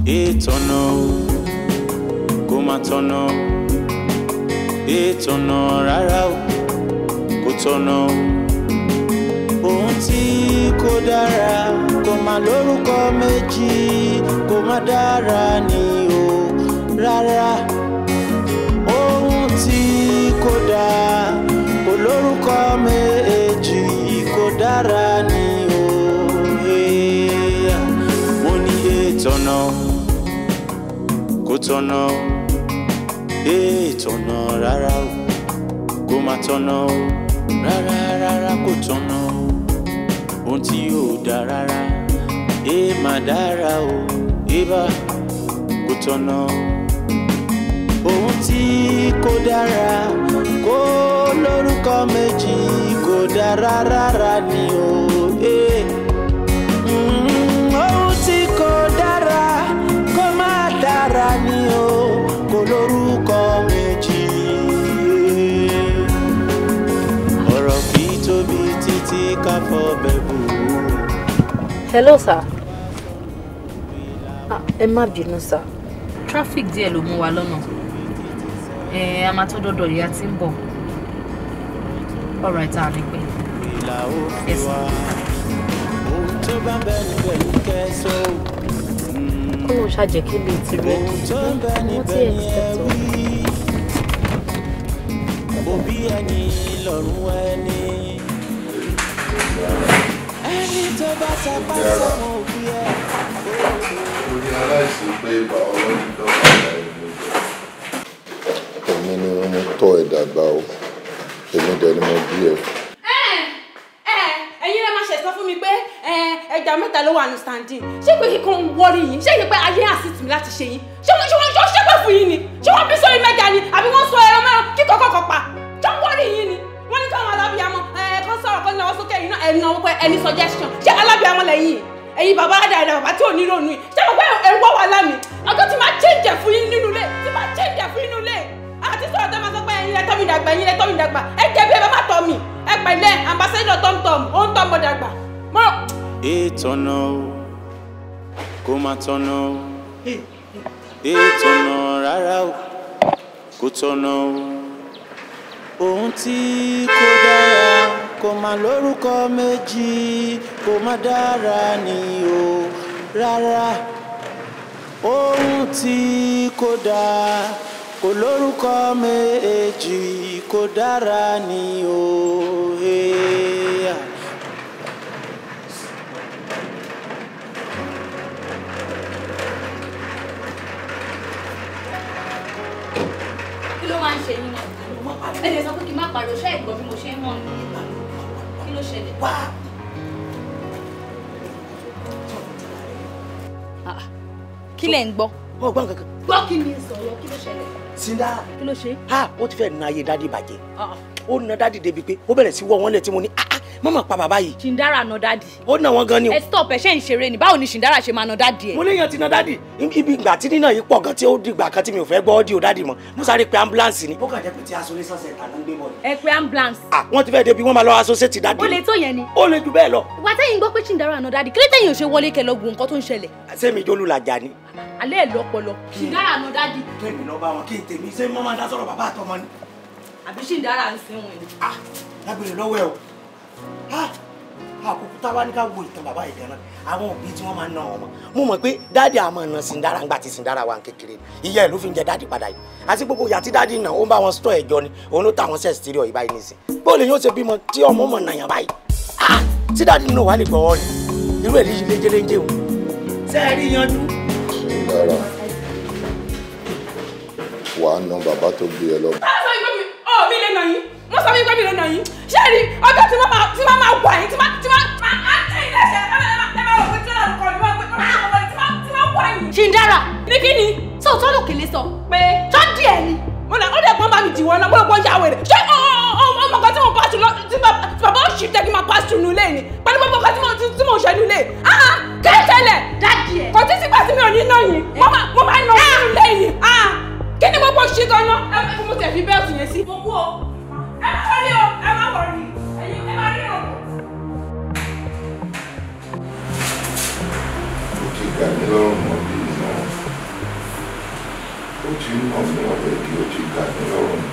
Ètònà kò má tọ̀nà. Ètònà rárá o kò tọ̀nà. Ohun tí kò dára kò má lórúkọ méjì kò má dára ni o rárá. Ohun tí kò dáa kò lórúkọ méjì kò dára ni o. Mo ní ètònà kò tọ̀nà. Ètònà rárá o kò má tọ̀nà o rárá rárá kò tọ̀nà. Ohun tí yóò dá rárá má dára o bá kò tọ̀nà. Ohun tí kò dára kò lórúkọ méjì kò dára rárá ni o. Ohun tí kò dára kò má dára ni o kò lórúkọ méjì. Ọ̀rọ̀ kì í tóbi títí ká fọbẹ̀ bù. Hello sir. Ẹ má bínú sir. Traffic díẹ̀ ló mú wa lọ́nà. A máa tó dọ́dọ̀ ìyá tí ń bọ̀. All right, àní pé. Yes. Kó ló ṣàjẹ́ kí lè ti rẹ̀ kí wọ́n ti expect o. Òbí ẹni lọ́rùn ẹni. Ẹni tó bá sapá sọ́mọ òbí ẹ. Mo ní aláìsí pé biology dọ́gba ẹni. Èmi ni mo tọ́ ẹ dàgbà o. Èmi dẹ̀ ni mo bí ẹ. Ẹ̀yin lè máa ṣẹ̀sán fún mi pé ẹja mẹ́ta ló wà ní standing. Ṣé pé kíkan wọrí yín? Ṣé ìyẹn pé ayé àsìtì mi láti ṣe yín? Ṣé wọ́n ṣẹ́pẹ̀ fún yín ni? Ṣé wọ́n bí sórí mẹ́ta ni? Àbí wọ́n sọ ẹran mẹ́ran kíkọ́ kọ̀kọ̀ pa? Ṣé wọ́rí yín ni? Wọ́n ní káwọn alábìyamọ kan sọ̀rọ̀ kan náwó sókè yìí náà ẹ̀nà pé ẹni suggestion. Ṣé alábìyamọ lẹ́yìn? Ẹ̀yin bàbá àdàdà bàbá tí ò ní ronú yìí. Ṣé mo pé ẹ̀rù wà lámì? Ọjọ́ tí máa change ẹ̀ fún yín nínú ilé. Tí máa change ẹ̀ fún yín nínú ilé. Àti sọ̀rọ̀ tẹ́ máa sọ pé ẹ̀yin lẹ tọ́ mi dàgbà, ẹ̀yin lẹ tọ́ mi dàgbà. Ẹ jẹ́ bí ẹ bá má tọ́ mi. Ẹ pẹ̀lẹ́ ambassador TomTom ó ń tọ́ mọ dàgbà. Ètònà kò má tọ̀nà. Ètònà rárá o kò tọ̀nà. Ohun tí kò dára kò má lórúkọ méjì kò má dára ni o rárá. Ohun tí kò dáa kò lórúkọ méjì kò dára ni o. Kí ló máa ń ṣe yín náà? Ẹ lè sọ pé kí n má pariwo ṣé ẹ̀gbọ́n bí mo ṣe ń hàn ní ìgbà. Kí ló ṣẹlẹ̀? Wá. Kí lẹ̀ ń gbọ́? Mo gbọ́ nǹkan kan. Gbọ́ kí ni sọ̀rọ̀ kí ló ṣẹlẹ̀? Sinda. Kí ló ṣe? Ó ti fẹ́ na ayé dádì bàjẹ́. Ó na dádì débi pé ó bẹ̀rẹ̀ sí wọ́ wọn lẹ̀ tí mo ní mama pa bàbá yìí. Shindara na dádì. Ó na wọn gan ni o. Ẹ stop ẹ ṣe ń ṣeré ni báwo ni Shindara ṣe máa na dádì ẹ? Mo léèyàn ti na dádì. Ibi ìgbà tí nínà yìí pọ̀ gan tí ó dìgbà kan tí mi ò fẹ́ gbọ́ ọ́dí o dádì mọ́. Mo sáré pe ambulance ni. Ó kàn jẹ́ pé tí isolation center ló ń gbé bọ̀ ni. Ẹ pe ambulance. Wọ́n ti fẹ́ débi wọ́n máa lọ associate dádì. Ó lè tó yẹn ni. Ó lè ju bẹ́ẹ̀ lọ. Ìgbà tẹ́yìn gbọ́ pé Shindara na dádì kí ló tẹ́yìn ò ṣe wọlé kẹ lọ gùn nǹkan tó ń ṣẹlẹ̀? Ṣé mi jólú làjà ni? Alẹ́ ẹ̀ lọ́pọlọ. Shindara na dádì. Kẹ́mi lọ bá wọn kí n tèmi ṣé mọ́ máa dá sọ̀rọ̀ bàbá àtọmọ ni. Àbí Shindara ń sin wọn ni. Lágbèrè lọ́wọ́ ẹ o. Àkókò táwa ní ká wo ìtàn bàbá yìí gan-an àwọn òbí tí wọ́n máa ń ná ọmọ mo mọ̀ pé dáàdì àmọ́ ọ̀nà Shindara ńgbà tí Shindara wà kékeré ìyá ẹ̀ ló fi ń jẹ dáàdì padà yìí àti gbogbo ìyá tí dáàdì náà ó ń bá wọn stọ̀ ẹ̀jọ́ ni òun ló ta àwọn sẹ́ẹ̀ stéreo yìí báyìí nìsín bóòlù yóò ṣe bímọ tí ọmọ mọ̀ nàyàn báyìí tí dáàdì náà wà lè gbọ́wọ́ rẹ̀ irú ẹ̀ líṣi léjeléje o sẹ́ẹ̀rí yanjú. Shindara wàá ná bàbá tó gbé ẹ lọ. Mi lè nà yín mo sọ wípé mi lè nà yín ṣé rí ọjọ́ tí wọ́n máa wà yín tí wọ́n máa tẹ̀ ilé ẹ̀ṣẹ̀ ẹ máa wọ̀ pé tí wọ́n lọ́ọ́ kọ́ ni wọ́n wà yín. Shindara ní kí ni. sọ tó lòkèlè sọ pé tó díẹ̀ ni. ó dẹ̀ gbọ́n bá mi dì wọ́n náà mo lọ gbọ́n yà wèrè ṣé ọmọ kan tí mo pass through tí bàbá ó ṣì tẹ́ kí n máa pass through nulẹ̀ ni pẹ̀lú gbogbo kan tí mo ṣe nulẹ̀ kí ló ṣẹlẹ̀ dádì ẹ̀. kò tí sígbà tí mi ò ní ná yín mo máa ná yín nulẹ̀ yìí kí ni gbogbo ṣí gan-an ẹ fún mo tẹ̀ fi bẹ́ẹ̀tì yẹn sí. mo kú o ẹ má wọrí o ẹ má wọrí ẹ̀yin ẹ má rí o. Ó ti gbà mí lọ́rùn mọ́ bí iná. tí mọ̀ fún ọ̀rẹ́ kí o ti gbà mí lọ́rùn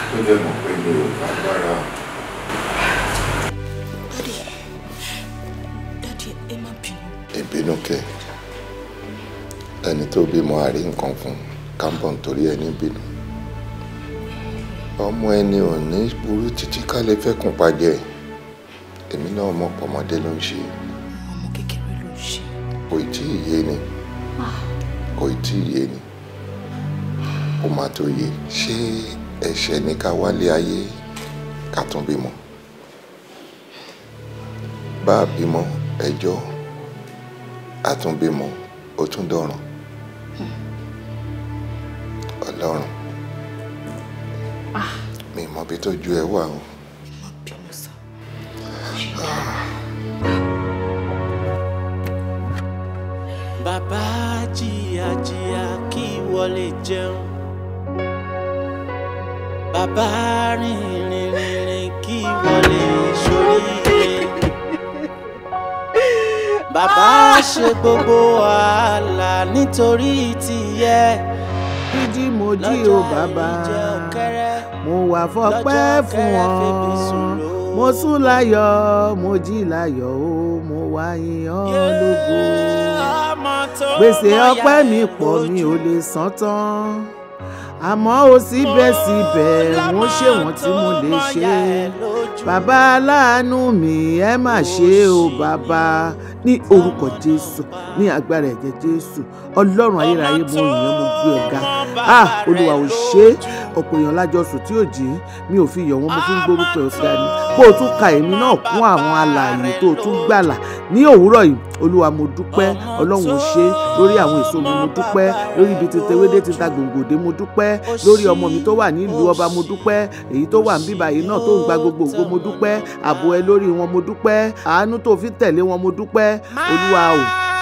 tó dẹ̀ mọ̀ pé mi ò lágbára. Daddy, ẹ má bínú. Ìbínú kẹ ẹni tó bímọ àrí nǹkan fún kámbọ̀ nítorí ẹni bínú ọmọ ẹni ò ní burú títí ká lè fẹ́ kún pàjẹ́ èmi náà mọ̀ pọ̀mọdé ló ń ṣe. Ọmọ kékeré ló ń ṣe. Kò tí ì yé ni kò tí ì yé ni ó máa tó yé. Ṣé ẹ̀ṣẹ̀ ní ká wálé ayé ká tún bímọ? Bá a bímọ ẹjọ́ a tún bímọ ó tún dọ̀ràn. Ọlọ́run mi mọ bí tó ju ẹ wà o. Bàbá jìyà kí wọlé jẹun. Bàbá rìnrìn kí wọlé ṣoríire. Bàbá ṣe gbogbo wàhálà nítorí tìyẹ. Jíjí mo jí o bàbá, mo wà fọpẹ́ fún ọ. Mo sùn láyọ̀, mo jí láyọ̀ o, mo wá yìn ọ́ lógo. Gbèsè ọpẹ́ mi pọ̀ mi ò lè san tán. Àmọ́ o síbẹ̀síbẹ̀ mo ṣe wọ́n tí mo lè ṣe. Bàbá aláàánú mi ẹ má ṣe o bàbá, ní orúkọ Jésù, ní agbára ẹ̀jẹ̀ Jésù. Ọlọ́run ayérayé mo yìn ọ́, mo gbé ọ̀gá. Olúwa ò ṣe ọ̀pọ̀ èèyàn lájọsùn tí ò jí, mi ò fi yọ̀ wọ́n, mo fi ń gbórúkọ ọ̀gá ni. Bó o tún ka èmi náà kún àwọn alààyè tó o tún gbàlà ní òwúrọ̀ yìí. Olúwa mo dúpẹ́, Ọlọ́run ò ṣe lórí àwọn èso mi, mo dúpẹ́ lórí ibi tètè wédé títa gbòǹgbòdé, mo dúpẹ́ lórí ọmọ mi tó wà nílùú ọba, mo dúpẹ́ èyí tó wà níbí báyìí náà tó ń gba gbogbo ògo, mo dúpẹ́ ààbò ẹ lórí wọn, mo dúpẹ́ àánú tó fi tẹ̀lé wọn, mo dúpẹ́. Olúwa ò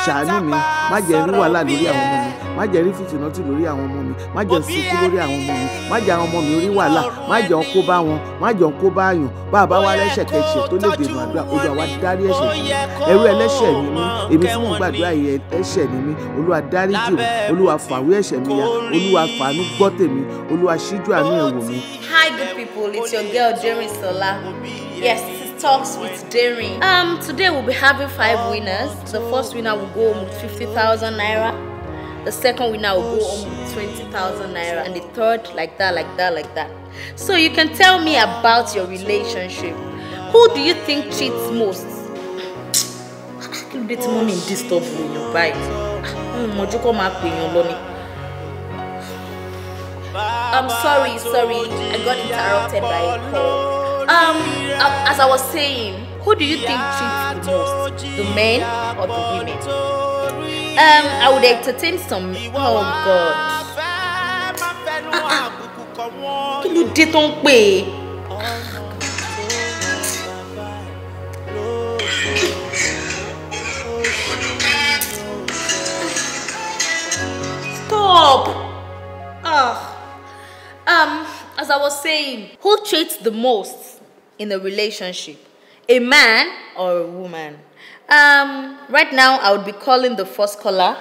ṣàánú mi, má jẹ́ rí wàhálà lórí àwọn ọmọ mi, má jẹ́ rí fìtìnátì lórí àwọn ọmọ mi, má jẹ́ sunkún lórí àwọn ọmọ mi, má jẹ́ àwọn ọmọ mi rí wàhálà, má jẹ́ kó bá wọn, má jẹ́ kó bá yàn. Bàbá wa lẹ́ṣẹ̀kẹṣẹ̀ tó lè dènà àdúrà, Olúwa wa dárí ẹ̀ṣẹ̀ jì mí. Ẹrú ẹlẹ́ṣẹ̀ ni mí, èmi tí mò ń gbàdúrà yìí ẹ̀ṣẹ̀ ni mí. Olúwa dáríjì mí, Olúwa fàwé ẹ̀ṣẹ̀ mi ya, Olúwa fàánú gbọ́ tèmi, Olúwa ṣíjú àánú ẹ̀ wò mí. Hi good people, it's your girl Daring Sola. Yes, this is Talks with Daring. Today we'll be having 5 winners. The first winner will go home with 50,000 naira. The second winner will go home with 20,000 naira, and the third like that. So you can tell me about your relationship. Who do you think cheats most? Kí mommy disturb you, right? Mojuko ma pe yan lo ni. I'm sorry, I got interrupted by a call. As I was saying, who do you think cheats the most? The men or the women? I would entertain some. Oh God. Kí ló dé tó ń pè? Stop. As I was saying, who cheats the most in a relationship? A man or a woman? Right now I would be calling the first caller.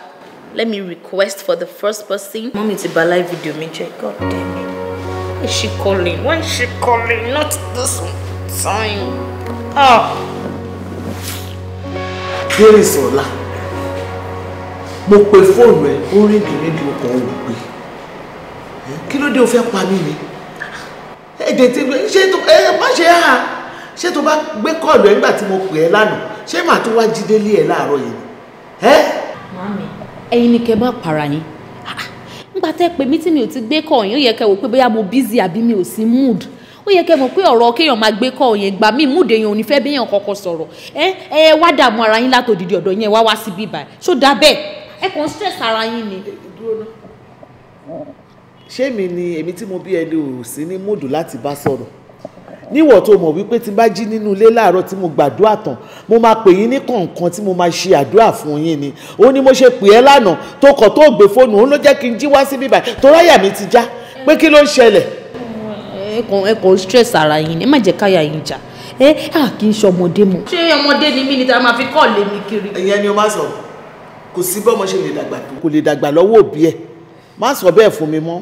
Let me request for the first person. Mommy, it's a live video, me check. God damn it. Is she calling? Why is she calling? Not this time. Daring Sola, mo pe fóònù ẹ, ó rí ìdílé ọkọ̀ ò gbé. Kí ló dé o fẹ́ pa mí ni? Ṣé tó bá gbé kọ́ọ̀lù ẹ nígbà tí mo pè ẹ́ lánàá, ṣé màá tún wá jí délé ẹ láàárọ̀ yìí ni? Mami, ẹ̀yin ni kẹ́ bá para yín. Nígbà tẹ́ pè mí tí mi ò ti gbé call yín, ó yẹ kẹ́ wò pé bóyá mo busy àbí mi ò sí mood. Ó yẹ kẹ́ mọ̀ pé ọ̀rọ̀ kéèyàn máa gbé call yẹn gbà mí mood èèyàn ò ní fẹ́ béèyàn kọ́kọ́ sọ̀rọ̀. Ẹ wá dààmú ara yín látòdìdí ọ̀dọ̀ yẹn wá sí bí báyìí. Ṣó dà bẹ́ẹ̀? Ẹ kàn stress ara yín ni. Ṣé mi ni èmi tí mo bí ẹni ò sí ní mood láti bá sọ̀rọ̀? Níwọ̀ tó mọ̀ wípé tí bá jí nínú ilé láàárọ̀ tí mo gbàdúrà tán, mo máa pè yín ní kọ̀ọ̀kan tí mo máa ṣe àdúrà fún yín ni. Ó ní mo ṣe pè ẹ́ lánàá tó kọ̀ tó gbé fóònù, ó ló jẹ́ kí n jí wá sí bí báyìí tó ráyà mi ti já pé kí ló ń ṣẹlẹ̀. Ẹ kàn stress ara yín ni, ẹ má jẹ́ káyà yín já. Kì í ṣe ọmọdé mọ́. Ṣé ọmọdé ni mí ni tá a máa fi kọ́ lé mi kiri? Ìyẹn ni o máa sọ. kò sí bọ́mọ ṣe lè dàgbà tó kò lè dàgbà lọ́wọ́ òbí ẹ̀ má sọ bẹ́ẹ̀ fún mi mọ́.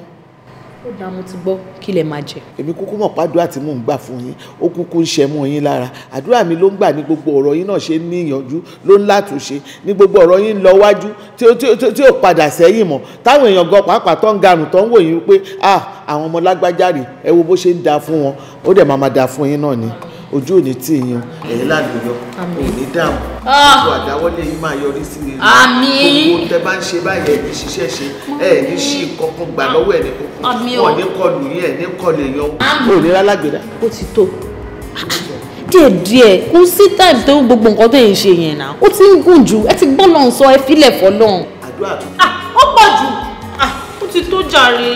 ó dáa mo ti gbọ́ kí lẹ máa jẹ. èmi kúkú mọ̀ pàdúrà tí mò ń gbà fún yín ó kúkú ń ṣe mọ́ yín lára àdúrà mi ló ń gbà ní gbogbo ọ̀rọ̀ yín náà ṣe ń níyànjú ló ń látúnṣe ní gbogbo ọ̀rọ̀ yín lọ wájú tí ó padà sẹ́yìn mọ́ táwọn èèyàn gan pàápàá tó ń garùn tó ń wò yín pé àwọn ọmọ lágbájá rè ẹ wo bó ṣe ń da fún wọn ó dẹ̀ máa da fún yín náà ni ojú òní tí yín ẹ̀yìn ládùúgbò òní dáhùn gbogbo àdáwọ́lé yín máa yọrí sí rere gbogbo tẹ bá ń ṣe báyìí ẹ̀ ní ṣiṣẹ́ ṣe ẹ̀ ní ṣí kankan gbà lọ́wọ́ ẹ̀ ní kankan wọ́n ní kọlù yín ẹ̀ ní kọlù èèyàn ò ní rálágbèdá. ó ti tó díẹ̀díẹ̀ kò sí time tó gbogbo nǹkan tó yẹn ṣe yẹn náà ó ti ń gùn jù ẹ ti gbọ́ lọ́hùn sọ ẹ filẹ̀ fọlọ́hùn. àdúrà tó. ó pọ̀ jù ó ti tó jàre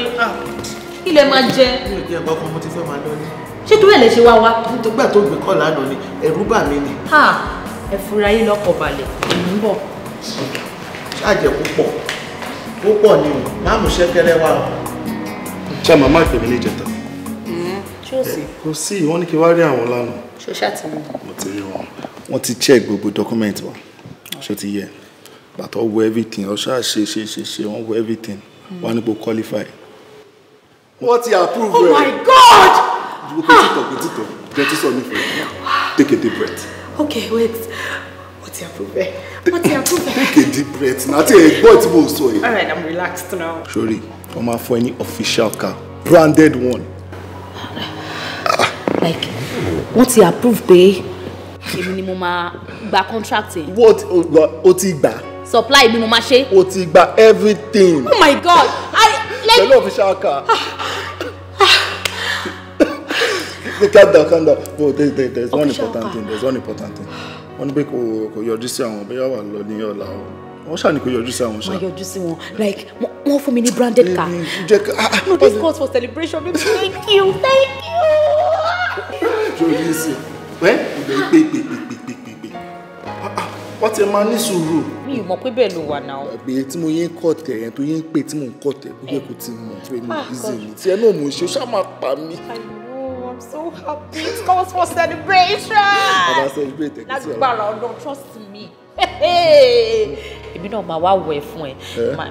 kí lẹ máa jẹ. mi ò jẹ́ ẹ̀gbọ́n kan mo ti fẹ́ máa lọ ní. ṣé tó yẹ lè ṣe wá wá. nítorí tó gbé kọ́ lánàá ni ẹ̀rù bà mí ni. ẹ fura yín lọ́kọ̀ balẹ̀ èmi ń bọ̀. ṣáàjẹ́ púpọ̀ ni o má mú ṣẹ́kẹ́rẹ́ wá o. ṣé màmá ìpè mí ní ìjẹta. ṣé o sì. kò sí wọ́n ní kí wá rí àwọn lánàá. ṣé o ṣàtìmọ́. mo ti rí wọn wọ́n ti check gbogbo document wa ṣé o ti yẹ bàtọ̀ wo everything ọ̀ṣà ṣe wọ́n wo everything wọ́n á ní kó qualify. wọ́n ti approve rẹ̀. Oh my God! You petito. Get to me for take a deep breath. Okay, wait. What's your approve? What's your approve? Take a deep breath. Now take a boy to so. All right, I'm relaxed now. Sorry, I'm out for any official car, branded one. Like, what's your approve? Pay? Èmi ni mo máa gba contract. What? O ti gbà. Supply mi mo máa ṣe. O ti gbà everything. Oh my God! Pẹ̀lú official car. Calm down. Oh, there's one important thing. Wọ́n ní pé kò yọjú sí àwọn bóyá wà lọ ní ọ̀la o. Wọ́n ṣáà ní kò yọjú sí àwọn ṣáà. Wọ́n yọjú sí wọn. Like, wọ́n fún mi ní branded car. No, this calls for celebration. Thank you. Jòlí sí. Ẹ́ ìgbẹ́ pé. Wọ́n ti máa ní sùúrù. Mi ò mọ̀ pé bẹ́ẹ̀ ló wà náà. Àgbè tí mo yín kọ̀ tẹ̀ yẹn tó yín pè tí mò ń kọ̀ tẹ̀ gbogbo kò ti mọ̀ pé mi busy ni. Tí ẹ náà mò ń ṣe ṣáà máa pa mí. I'm so happy. It calls for celebration. Baba celebrate. Lágbára Ọlọ́run, trust me. Èmi náà máa wá wẹ̀ fún ẹ.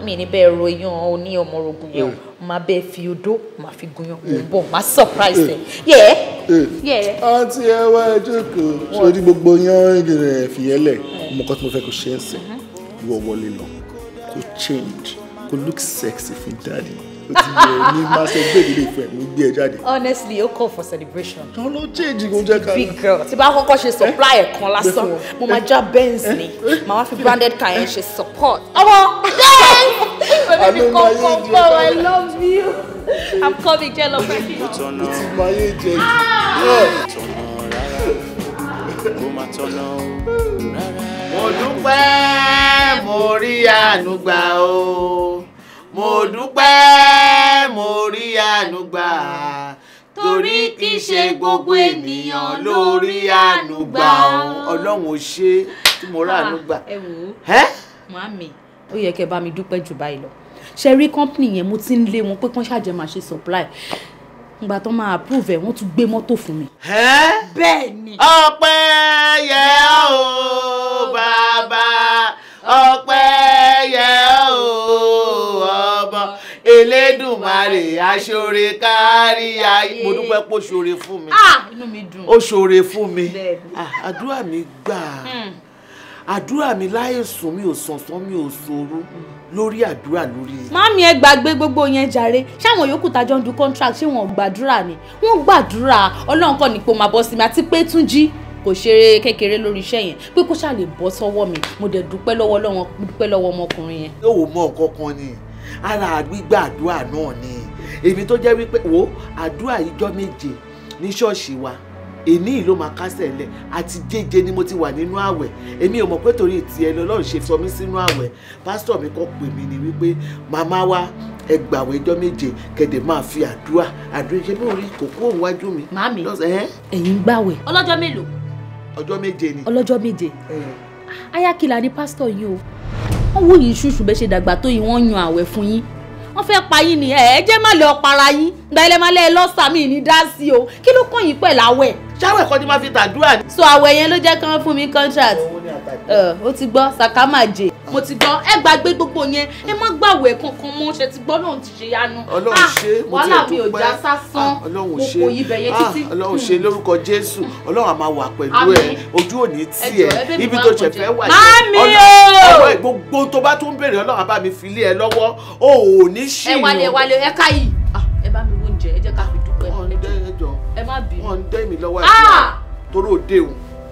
Mi ní bẹ́ẹ̀ ro iyán oní ọmọ orogun yẹn o. Máa bẹ́ẹ̀ fi odó, máa fi gúnyán. Mo ń bọ̀, máa surprise ẹ. Yeah. Àǹtí ẹ wá jókòó. Sórí gbogbo yán rẹ̀ fìyẹ́lẹ̀. Ọmọ kan tí mo fẹ́ kó ṣe é sìn. Ìwọ wọlé lọ. Kó change. Kó look sexy fún daddy. Honestly, you call for celebration. No, no change. Go check. Big girl. Tí bá kọ́kọ́ ṣe supply ẹ̀kan lásán. Mo máa já Benz ni. Màá wá fi branded car yẹn ṣe support. Ọmọ Benz! Come, I love you. I'm coming, jẹ́ lọ fẹ́ mi. It's my age. Mo dúpẹ́ mo rí àánú gbà o. Mo dúpẹ́ mo rí àánú gbà torí kì í ṣe gbogbo ènìyàn ló rí àánú gbà o. Ọlọ́run ò ṣe tí mo rí àánú gbà. Ẹ wò ó màámi ó yẹ kẹ́ bá mi dúpẹ́ jù báyìí lọ. Ṣe rí company yẹn mo ti ń lé wọn pé kán ṣàjẹ́ máa ṣe supply. Ìgbà tó máa approve ẹ̀ wọ́n tún gbé mọ́tò fún mi. Bẹ́ẹ̀ ni. Ọpẹ́ yẹ o bàbá ọpẹ́ yẹ o ọmọ Elédùmarè aṣọre kárí ayé. Mo dúpẹ́ pé ó ṣoore fún mi. Inú mi dùn. Ó ṣoore fún mi. Àdúrà mi gbà. Àdúrà mi láì sùn mi ò sànsán mi ò ṣòro lórí àdúrà lórí. Màámi ẹ gbàgbé gbogbo yẹn jàre. Ṣé àwọn yòókù tájọ́ ń du contract ṣé wọn ò gbàdúrà ni? Wọ́n gbàdúrà. Ọlọ́run kọ́ ni pé ó máa bọ́ sí mi àti pé Túnjí kò ṣeré kékeré lórí iṣẹ́ yẹn pé kó ṣáà lè bọ́ sọ́wọ́ mi. Mo dẹ̀ dúpẹ́ lọ́wọ́ Ọlọ́run, mo dúpẹ́ lọ́wọ́ ọmọkùnrin yẹn. Yóò mọ nǹkan kan ni ara gbígbà àdúrà náà ni èmi tó jẹ́ wípé wo àdúrà ìjọ méje ní ṣọ́ọ̀ṣì wa èní ló máa kásẹ̀ lẹ̀ àti jẹ́jẹ́ ni mo ti wà nínú àwẹ̀ èmi ò mọ̀ pé torí ti ẹni Ọlọ́run ṣe sọ mí sínú àwẹ̀ pásítọ̀ mi kọ́ pè mí ni wípé màmá wa ẹ gbààwẹ̀ ìjọ méje kẹ̀dẹ̀ máa fi àdúrà ṣe bí orí kòkó òun wájú mi. Màámi ẹ̀yin gbààwẹ̀ ọlọ́jọ́ mélòó? Ọjọ́ méje ni. Ọlọ́jọ́ méje. Ayákìlá ni pásítọ̀ yìí o. Wọ́n wò yín ṣùṣù bẹ́ẹ̀ ṣe dàgbà tó yìí wọ́n yan àwẹ̀ fún yín. Wọ́n fẹ́ pa yín ni ẹ jẹ́ má lè ọ̀para yín. Gba ilẹ̀ má lẹ́ lọ́sàmì ní dá sí o. Kí ló kàn yín pẹ̀lú àwẹ̀? ṣáwẹ̀ kan ni máa fi tàdúrà ni. so àwẹ̀ yẹn ló jẹ́ kí wọ́n fún mi contract. ó ti gbọ́ sàkámàjè. mo ti gbọ́ ẹ gbàgbé gbogbo yẹn ẹ má gbàwẹ̀ kankan mọ́ ṣe ti gbọ́ lóun ti ṣe yanu. Ọlọ́run ṣe mo ti wàhálà mi ò já sásán Ọlọ́run mo ṣe kò ibẹ̀ yẹn títí. Ọlọ́run ṣe lórúkọ Jésù Ọlọ́run á máa wà pẹ̀lú ẹ ojú ò ní tì ẹ ibi tó ṣe fẹ́ wà Mami Ọlọ́run gbogbo tó bá tún béèrè Ọlọ́run á bá mi fi lé ẹ lọ́wọ́ o ò ní ṣì ẹ wálé ẹ ká yìí ẹ bá mi wo oúnjẹ ẹ jẹ́ ká fi dúpẹ́ ẹ má bínú. wọ́n ń dẹ́ mi lọ́wọ́ ẹ̀ torí òde o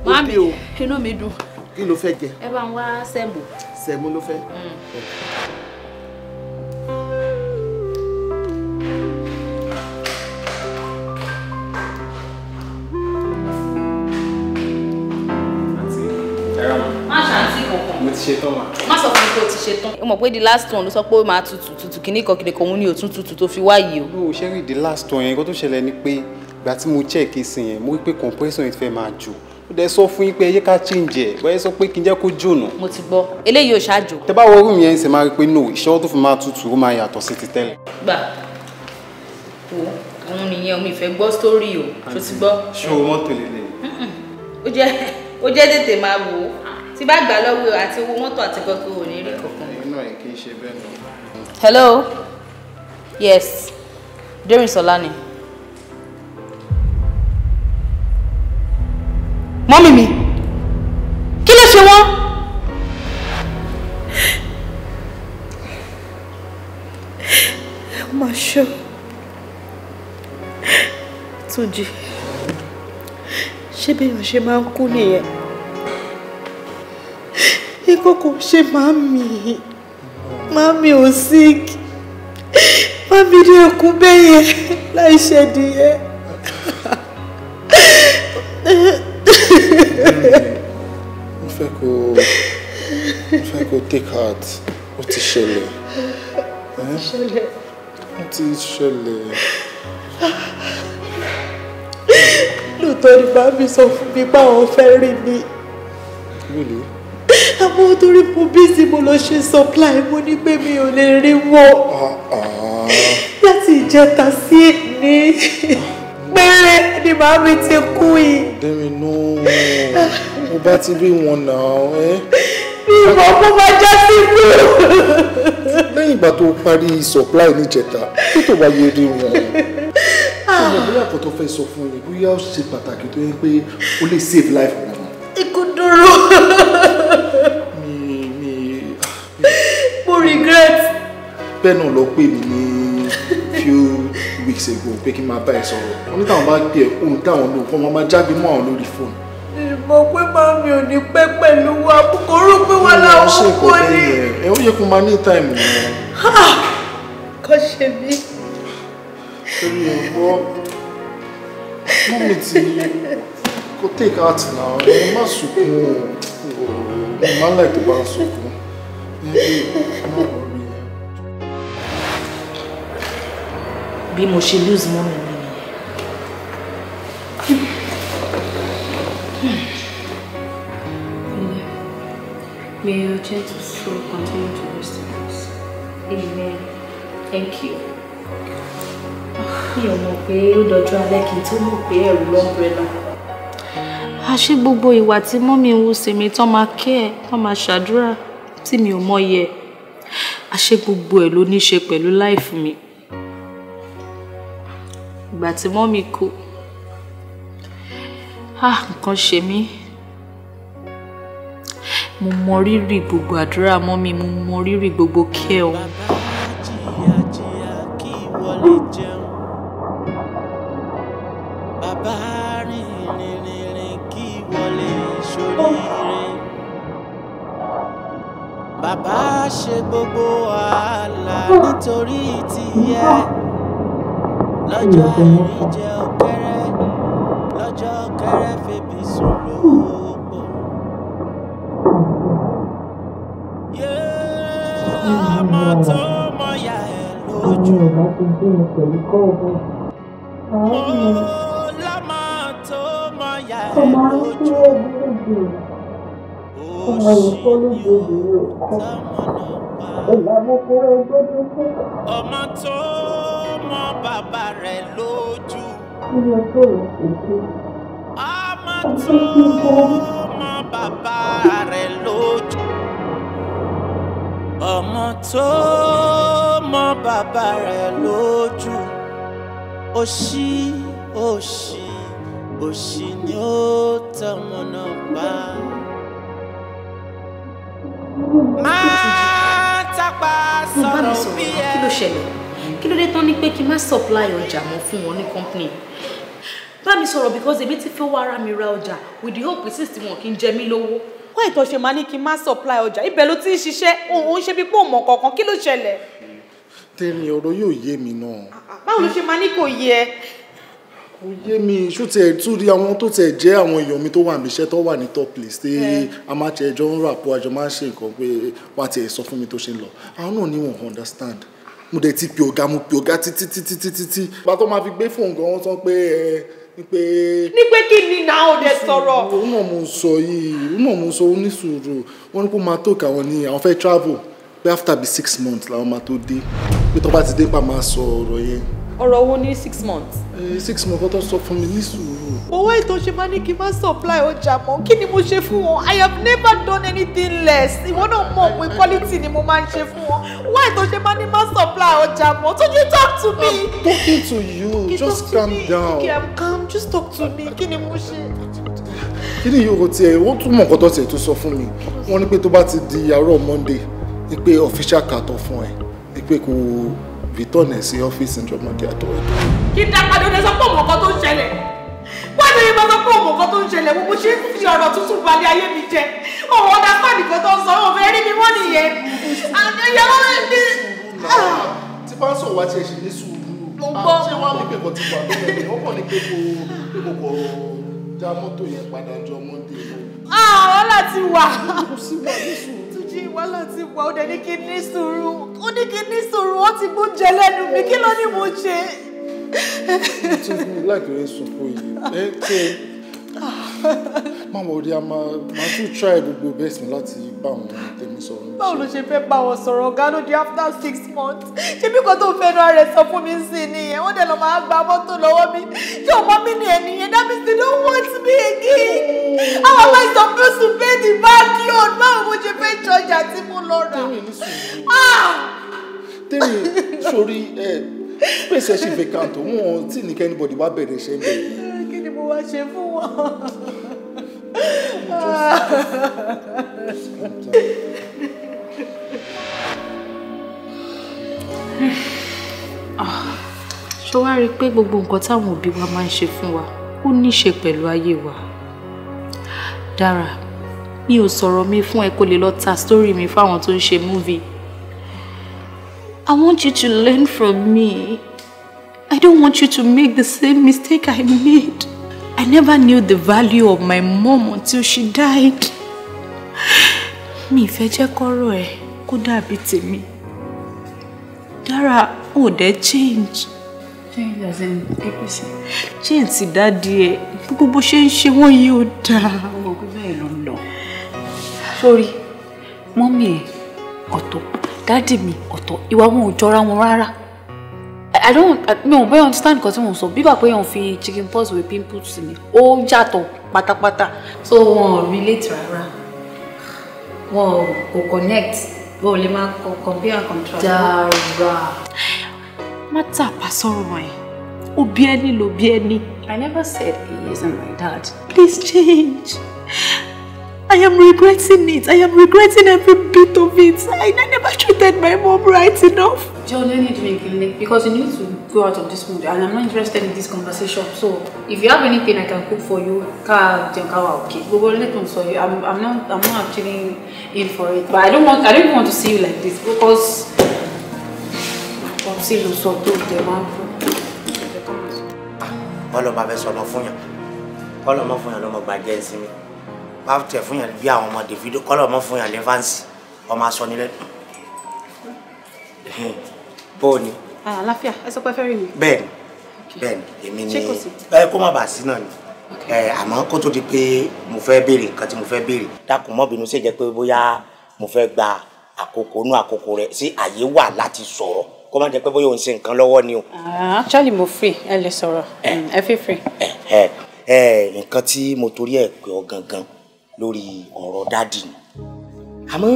Mami inú mi dùn. kí ló fẹ́ jẹ. ẹ bá ń wá sẹ́mbù. sẹ́mu ló fẹ́. má ṣàǹtí kankan. mo ti ṣe tán ma. má sọ fún mi pé o ti ṣe tán. ó mọ̀ pé the last one ló sọ pé ó máa tutù kìnnìkan òun ni òtún tutù tó fi wáyé o. no ṣe rí the last one yẹn nǹkan tó ṣẹlẹ̀ ni pé ìgbà tí mo check èsì yẹn mo rí pé compressor yẹn ti fẹ́ máa jò ó dẹ̀ sọ fún yín pé ẹ yé ká change ẹ̀ bọ́ẹ̀ sọ pé kí n jẹ́ kó jóná. mo ti gbọ́ eléyìí ò ṣáájú. tẹ bá wọ rúùmù yẹn ṣe máa rí pé no ìṣọwọ́ tó fi máa tutù ó máa yàtọ̀ sí ti tẹ́lẹ̀. gbà wo òun nìyẹn omi ìfẹ́ gbọ́ sórí o tó ti gbọ́. ṣé o mọ́tò lélẹ̀. ó jẹ́ tètè máa wò ó tí bá gbà lọ́wọ́ àti owó mọ́tò àti kọ́kọ́ ò ní rí kankan. inú ẹ̀ kì í ṣe bẹ́ẹ̀ náà. hello yes Derinsola ni. mọ́mí mi kí ló ṣe wọ́n. máa ṣọ́ Túnjí ṣé bí wọ́n ṣe máa ń kú nìyẹn ikú kò ṣe màmí ò sick màmí ní ẹkú bẹ́yẹ láì ṣẹ̀díyẹ. mo fẹ́ kó take heart ó ti ṣẹlẹ̀ ó ti ṣẹlẹ̀. lóòótọ́ ni màmí sọ fún mi pé àwọn fẹ́ rí mi. Really? àmọ́ torí mo busy mo lọ ṣe supply mo ní pé mi ò lè rí wọn láti ìjẹta sí ní pẹ́rẹ́ ni màmí ti kú yìí. Dẹ́mi náà mo bá ti rí wọn náà mi ìmọ̀ kó máa já sí kú. lẹ́yìn ìgbà tó parí supply níjẹta tó tó bá yẹ rí wọn. ọmọ bóyá kò tó fẹ́ sọ fún mi bóyá ó ṣe pàtàkì tó yẹ pé ó lè save life wọn. ikú dúró. mo regret. bẹ́ẹ̀ náà lọ pè mí ní few weeks ago pé kí n máa bá ẹ sọ̀rọ̀ wọ́n ní táwọn bá gbé ẹ ohun táwọn lò fún ọmọ máa jágbe mọ́ àwọn lórí fóònù. ìmọ̀ pé màmí ò ní pẹ́ pẹ̀lú wa kò rò pé wà láwọn kò ní. ẹ ó yẹ kó máa ní táìmù yẹn. kọ́ ṣe mí. torí ọgbọ́ mọ́mí ti kó take out now ẹ má sunkún o ẹ má láì tó bá sunkún bí mo ṣe lose mọ́mí mi nìyẹn. May your gentle soul continue to rest in peace. Amen. Thank you. Mi ò mọ̀ pé ó dọjọ́ alẹ́ kí n tó mọ̀ pé ẹ̀rù lọ́mbrẹ́là. Àṣé gbogbo ìwà tí mọ́mí ń wù sí mi tán máa kẹ́ ẹ̀ tán máa ṣàdúrà tí mi ò mọyẹ. Àṣé gbogbo ẹ̀ ló ní ṣe pẹ̀lú láìfù mi. Ìgbà tí mọ́mí kú, nǹkan ṣe mí. Mo mọ rírì gbogbo àdúrà mọ́mí, mo mọ rírì gbogbo kẹ́ ọ. Bàbá rìnrìn kí wọlé ṣoríire. Bàbá ṣe gbogbo wàhálà nítorí tìyẹ. Lọ́jọ́ àìríjẹ ọ̀kẹ́rẹ́, lọ́jọ́ ọ̀kẹ́rẹ́ febi sùn lóògbò. Ọmọ tó mọ̀yà ẹ̀ lójú. Lọ́mọ tó mọ̀yà ẹ̀ lójú. Ọmọ tó mọ bàbá rẹ̀ lójú. tó mọ bàbá rẹ̀ lójú. Ọmọ tó mọ bàbá rẹ̀ lójú. Òṣì òṣì òṣì ni ó tọmọ náà pa. Máa tápá sọ̀rọ̀ bí ẹ. Kí ló ṣẹlẹ̀? Kí ló dé tán ní pé kí n má supply ọjà mọ́ fún wọn ní company? Bá mi sọ̀rọ̀ because èmi ti fẹ́ wá ara mi ra ọjà with the hope tí wọn kì í jẹ mí lówó. Why tó ṣe máa ní kí n má supply ọjà? Ibẹ̀ ló ti ń ṣiṣẹ́, òun ṣe bí pé òun mọ̀ kankan. Kí ló ṣẹlẹ̀? Tẹ́ni ọ̀rọ̀ yóò yé mi náà. Báwo ló ṣe máa ní kò yé ẹ? Kò yé mi ṣó tiẹ̀ tún rí àwọn tó tiẹ̀ jẹ́ àwọn èèyàn mi tó wà níṣẹ́ tó wà ní top list tí a máa tiẹ̀ jọ ń rà pọ̀ àjọ máa ń ṣe nǹkan pé wọ́n á tiẹ̀ sọ fún mi tó ṣe ń lọ. Àwọn náà ní wọn understand. Mo dẹ̀ ti pe ọ̀gá títí. Bá tó máa fi gbé fóònù gan wọ́n sọ pé ní pé kí ni náà ò dẹ̀ sọ̀rọ̀. Òun náà mo sọ onísùúrù. Wọ́n ní kó máa tó káwọn ní àwọn fẹ́ travel pé after be 6 months làwọn máa tó dé. Pé tó bá ti dé pa máa sọ ọ̀rọ̀ yẹn. Ọ̀rọ̀ wo ní 6 months? 6 months kó tó sọ fún mi ní sùúrù. Owó ètò ṣe máa ní kí n má supply ọjà mọ́. Kí ni mo ṣe fún wọn? I have never done anything less. Ìwọ náà mọ̀ pé quality ni mo máa ń ṣe fún wọn. Owó ètò ṣe máa ní má supply ọjà mọ́. So you talk to me. I'm talking to you. Just calm down. Okay, I'm calm. Just talk to me. Kí ni mo ṣe? Kí ni yóò tiẹ̀ wọ́n tún mọ̀ nǹkan tó tiẹ̀ tó sọ fún mi. Wọ́n ní pé tó bá ti di àárọ̀ Monday ní pé official cut-off fún ẹ ní pé kò return ẹ̀ sí ọ́fíìsì ìjọmọdé àtọwọ́. Kí dápadà ó lè sọ pé òun nǹkan tó ń ṣẹlẹ̀. Wọ́n ti yẹ sọ pé òun nǹkan tó ń ṣẹlẹ̀. Mo ṣe ń fi ọ̀rọ̀ tuntun balẹ̀ ayé mi jẹ. Òun ọ̀dà pàdé kan tó ń sọ òun fẹ́ rí mi mọ́ nìyẹn. Àdéhùn ọ̀rọ̀ ẹ̀dí. Tí bá ń sọ̀rọ̀ wá ti ẹ̀ ṣe ní sùúrù. Ṣé wọ́n á ní pé kò ti wà lọ́wọ́ ẹ̀ wọ́n kàn ní pé kò já mọ́tò yẹn padà jọ Monday lọ. Wàhálà ti wà. Kò sí wà ní sùúrù. Túnjí wàhálà ti wà ó dẹ̀ ní kí ní sùúrù. Ó ní kí ní sùúrù ó ti gbó jẹ lẹ́nu mi kí ló ní mo ṣe. Tí mo láìpẹ́ sunkún yìí. Máa wọ̀ rí a máa tún try gbogbo best mi láti bá àwọn tèmi sọ̀rọ̀. Báwo ló ṣe fẹ́ bá wọn sọ̀rọ̀ ọ̀gá ló di after 6 months? Ṣé bí kan tó fẹ́ náà rẹ̀ sọ fún mi sí nìyẹn? Wọ́n dẹ̀ lọ máa gba mọ́tò lọ́wọ́ mi. Ṣé ọmọ mi ni ẹnìyẹn? That means they don't want me again. How am I supposed to pay the bank loan? Báwo mo ṣe fẹ́ ṣọjà tí mo lọ rà? Tẹ́mi sórí space ẹ̀ ṣì vacant wọn tí ní kẹ́nìbọ̀dì wá bẹ̀rẹ̀ ṣe ń bẹ̀rẹ̀. Kí ni mo wá ṣe fún wọn? Ṣé wàá rí i pé gbogbo nǹkan táwọn òbí wa máa ń ṣe fún wa ó ní í ṣe pẹ̀lú ayé wa? Dára, mi ò sọ̀rọ̀ mi fún ẹ kó lè lọ ta story mi fáwọn tó ń ṣe movie. I want you to learn from me. I don't want you to make the same mistake I made. I never knew the value of my mom until she died. Mi fẹ́ jẹ́ kọ́rọ̀ ẹ̀ kó dàbí tèmi. Dára, ó dẹ̀ change. Change as in APC. Change ti dádì ẹ̀. Gbogbo bó ṣe ń ṣe wọ́n yìí ó dáa. Gbogbo bẹ́ẹ̀ ló ń lọ. Sórí, mọ́mí ẹ̀ ọ̀tọ̀, dádì mi ọ̀tọ̀, ìwà wọn ò jọra wọn rárá. Mi ò bẹ́ẹ̀ understand nǹkan tí wọ́n sọ. Bí bá pé wọ́n fi chicken pox with pimples sí mi, ó yàtọ̀ pátápátá. So wọn ò relate rárá. Wọn ò connect. Wọn ò lè máa compare and contrast. Dára. Má tàpá sọ̀rọ̀ ẹ̀. Òbí ẹni ló bí ẹni. I never said he isn't my dad. Please change. I am regretting it. I am regretting every bit of it. I never treated my mom right enough. John, you need to make it because you need to go out of this mood, and I'm not interested in this conversation. So, if you have anything I can cook for you, okay. I'm not actually in for it. But I don't even want to see you like this because I'm still so told the man. All of my best on phone. All of my phone on my bag against me. After phone and be on my video, call of my phone and advance on my son. Boni. Àlàáfíà, ẹ sọ pé fẹ́ rí mi. Bẹ́ẹ̀ni, èmi ni kó má bàa sí náà ni. Àmọ́ kó tó di pé mo fẹ́ béèrè nǹkan tí mo fẹ́ béèrè. Dákun mọ́ bínú ṣe jẹ́ pé bóyá mo fẹ́ gba àkókò rẹ̀ sí àyè wà láti sọ̀rọ̀. Kó má jẹ́ pé bóyá òun ṣe nǹkan lọ́wọ́ ni o. Actually mo free, ẹ lè sọ̀rọ̀. Ẹ feel free. nǹkan tí mo torí ẹ̀ pè ọ́ gangan lórí ọ̀rọ̀ dádì ni àmọ́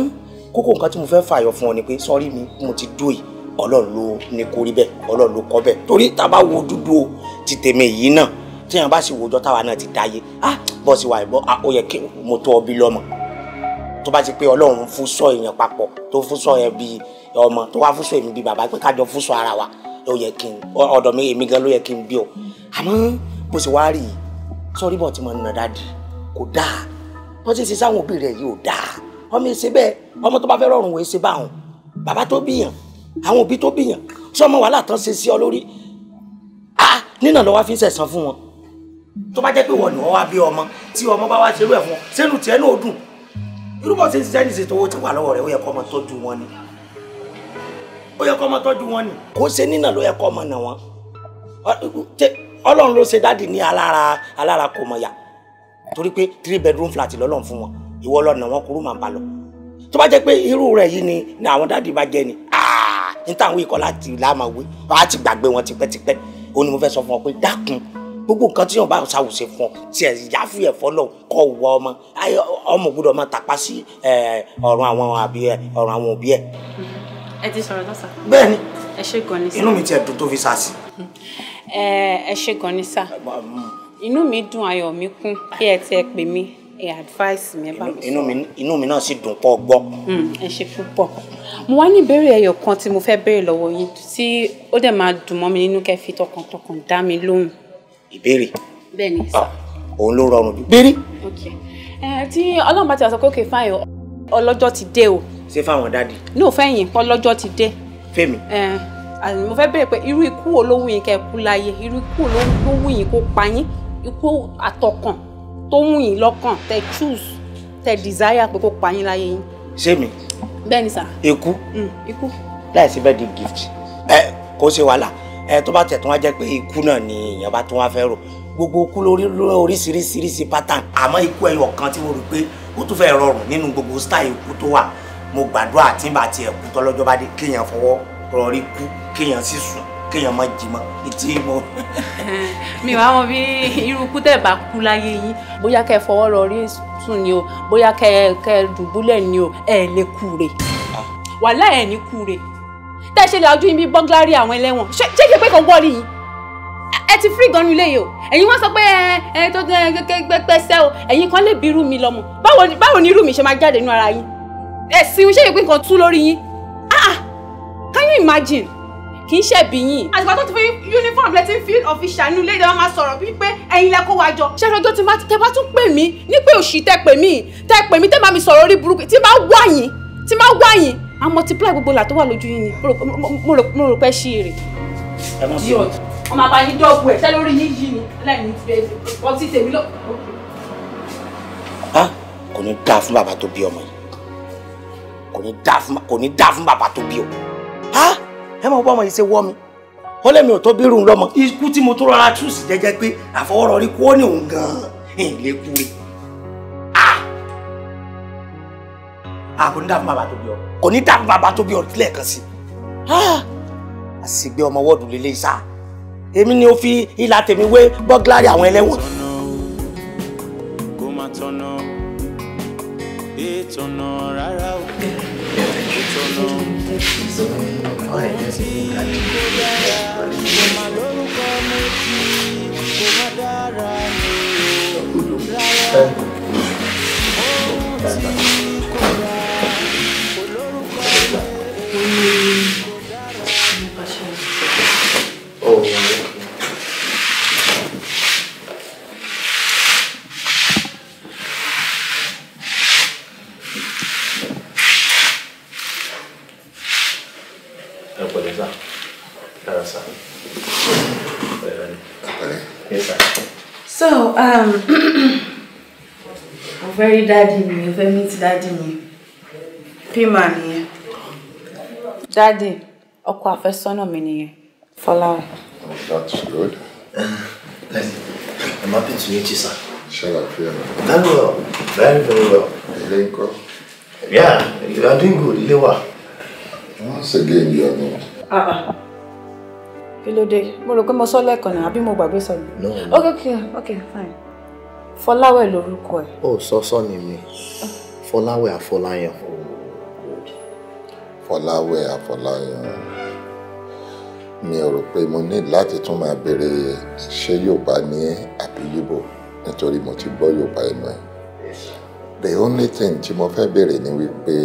kókó nǹkan tí mo fẹ́ fàyọ fún ọ ni pé sọ́rí mi mo ti dó yìí Ọlọ́run ló ní kó rí bẹ́ẹ̀ Ọlọ́run ló kọ́ bẹ́ẹ̀ torí tá a bá wo dúdú o ti tèmi yìí náà tí èèyàn bá sì wòjọ́ táwa náà ti dáyé bọ́ọ̀sì wa ìbọn ó yẹ kí mo tó ọbí lọ́mọ tó bá ti pé Ọlọ́run fún sọ èèyàn papọ̀ tó fún sọ yẹn bíi ọmọ tó wá fún sọ èmi bíi bàbá pé kájọ fún sọ ara wa ó yẹ kí n ọ̀dọ̀ mi èmi gan ló yẹ kí n bí o àmọ́ bó ṣe wá rí i sọ́rí bọ̀ tí mo nà dáàdì kò dáa bó ṣe ṣe sáwọn òbí rẹ̀ yìí ò dáa ọmọ èsè bẹ́ẹ̀ ọmọ tó bá fẹ́ rọrùn wò èsè báwọn bàbá tó bíyàn àwọn òbí tó bíyàn sọmọ wàhálà tán ṣe sí ọ lórí nínà lọ́wọ́ fi ń sẹ̀sán fún wọn tó bá jẹ́ pé wọ́n ní wọ́n wá bí ọmọ tí ọmọ bá wá ṣerú ẹ̀ fún ọ sẹ́nu tiẹ̀ náà ó dùn irúbọ̀ ṣe ń ṣiṣẹ́ ní ìṣètò owó tí wà lọ́wọ́ rẹ̀ ó yẹ kó ọmọ tọ́jú wọn ni ó yẹ kó ọmọ tọ́jú wọn ni kó ṣe nínà ló yẹ kó ọmọ nà wọn Ọlọ́run ló ṣe dáàdì ní alára kò mọ̀ yá torí pé 3 bedroom flat lọ́lọ́run fún wọn ìwọ lọ́nà wọn kúrú màá bá lọ tó bá jẹ́ pé irú rẹ̀ yìí ni àwọn dáàdì bá jẹ́ ni ní táwọn ikọ̀ láti lámàwé wàá ti gbàgbé wọn tipẹ́tipẹ́ ó ní mo fẹ́ sọ fún ọ pé dákun gbogbo nǹkan tí yóò bá ṣàwùṣe fún ọ tí ẹ yá fi ẹ̀fọ́ lọ kọ́ wọ ọmọ gbọ́dọ̀ máa tàpá sí ọ̀run àwọn òbí ẹ̀. ẹ ti sọ̀rọ̀ lọ́sà. bẹ́ẹ̀ ni ẹ ṣe gan ni sá. inú mi tiẹ̀ dùn tó fi sá sí. ẹ ṣe gan ni sá. inú mi dùn ayọ̀ mi kún kí ẹ ti ẹ pè mí ẹ advice mi ẹ bá mi sọ. inú mi náà sì dùn pọ̀ gbọ́. ẹ ṣe púpọ̀ mo wá ní ìbéèrè ẹyọ kan tí mo fẹ́ béèrè lọ́wọ́ yín tí ó dẹ̀ máa dùn mọ́ mi nínú kẹ́ fi tọkàntọkàn dá mi lóhùn. ìbéèrè. bẹ́ẹ̀ ni sá. òun ló rọrùn jù. béèrè. tí Ọlọ́run bá ti wá sọ pé òkè fáyọ ọlọ́jọ́ ti dé o. ṣé fáwọn dáàdì. ní òfẹ́ yìí ọlọ́jọ́ ti dé. fẹ́mi. mo fẹ́ béèrè pé irú ikú wo ló wù yín kẹ́ kú láyé irú ikú wo ló wù yín kó pa yín ikú àtọkàn tó wù yín lọ́kàn tẹ́ choose tẹ́ desire pé kó pa yín láyé yín. ṣé mi. bẹ́ẹ̀ ni sà. ikú. ikú. láìsí birthday gift. kò ṣe wàhálà tó bá tẹ̀ tó wá jẹ́ pé ikú náà ni èèyàn bá tún wá fẹ́ rò gbogbo ikú lórí oríṣiríṣi pattern àmọ́ ikú ẹyọ kan tí mo rò pé ó tún fẹ́ rọrùn nínú gbogbo style ikú tó wà mo gbàdúrà tí n bá tiẹ̀ kú tọ́lọ́jọ́ bá dé kéèyàn fọwọ́ rọrí kú kéèyàn sì sùn kéèyàn má jí mọ́ etí mo. mi wá wọn bí irú ikú tẹ̀ bá kú láyé yín bóyá kẹ́ fọwọ́ rọrí sùn ni o bóyá kẹ́ dùbúlẹ̀ ni o ẹ̀ lè kúre wàhálà ẹ̀ ní kúre tẹ́ ṣe lè ojú yín bí bọ́gláàrì àwọn ẹlẹ́wọ̀n ṣé ṣe pé kò wọ́ọ̀rì yín ẹ ti free gan nílé yìí o ẹ̀yin wọ́n sọ pé ẹ tó gbẹ́gbẹ́sẹ́ o ẹ̀yin kan lè bí irú mi lọ́mọ báwo ni irú mi ṣe máa jáde nínú ara yín ẹ̀sìn ṣé ìpín kan tú lórí yín can you imagine kì í ṣẹ̀bi yín. àtìgbà tó ti fi uniform lẹ́tí field official nínú ilé ìdáwọ́ máa sọ̀rọ̀ bíi pé ẹ̀yin lẹ kó wa jọ. ṣé ọjọ́ tí tẹ bá tún pè mí ní pé òṣì tẹ pè mí tẹ bá mi sọ̀rọ̀ orí burúkú tí bá wá yín a multiply gbogbo là tó wà lójú yín ni mo rò pé ṣí èrè. ẹ mọ̀ sí ọ. ọmọ àbá yín dọ́ọ̀bù ẹ̀ tẹ́ lórí yín yí ni lẹ́yìn ọtí tèmi lọ. kò ní dáa fún bàbá tó bí ọmọ yìí kò ní dáa fún bàbá tó bí o. ẹ mọ̀ bọ́ ọmọ yìí ṣe wọ́ mi ó lẹ́mi ò tó bí irun lọ́mọ ikú tí mo tó rọra túùsì jẹ́jẹ́ pé àfọwọ́rọ̀ rí kú ó ní òun gan-an lè kú rí. kò ní dáa fún bàbá tó bí ọ kò ní dáa fún bàbá tó bí ọ lẹ́ẹ̀kan sí àṣìgbé ọmọ wọ́ọ̀dù lélẹ́ sá èmi ni ó fi ìlà tèmi wé bọ́gláàrì àwọn ẹlẹ́wọ̀n. kó má tọ̀nà ètònà rárá o ètònà ohun tí kò dára kò má lórúkọ méjì kò má dára ní rárá ohun tí kò dára kò lórúkọ méjì kò dára. So, I'm very daddy me, very meet daddy me. Pima ni. Daddy, ọkọ àfẹ́sọ́nà mi nìyẹn. Fọláwẹ́. Oh, that's good. Daddy, I'm happy to meet you, sir. Shall I feel? Very well. Very, very well. Linko? Yeah, you are doing good. Ilewa. Once again, you are not. Kí ló dé? Mo rò pé mo sọ lẹ́ẹ̀kan náà àbí mo gbàgbé sọ ni. No. Okay, fine. Fọláwẹ̀ lorúkọ ẹ̀. Oh, sọ ni mi. Fọláwẹ̀ Afọláyan. Fọláwẹ̀ Afọláyan. Mi ò rò pé mo ní láti tún máa béèrè ṣé Yorùbá ní àbí Yíbò nítorí mo ti gbọ́ Yorùbá ẹnu ẹ̀. The only thing tí mo fẹ́ béèrè ni wípé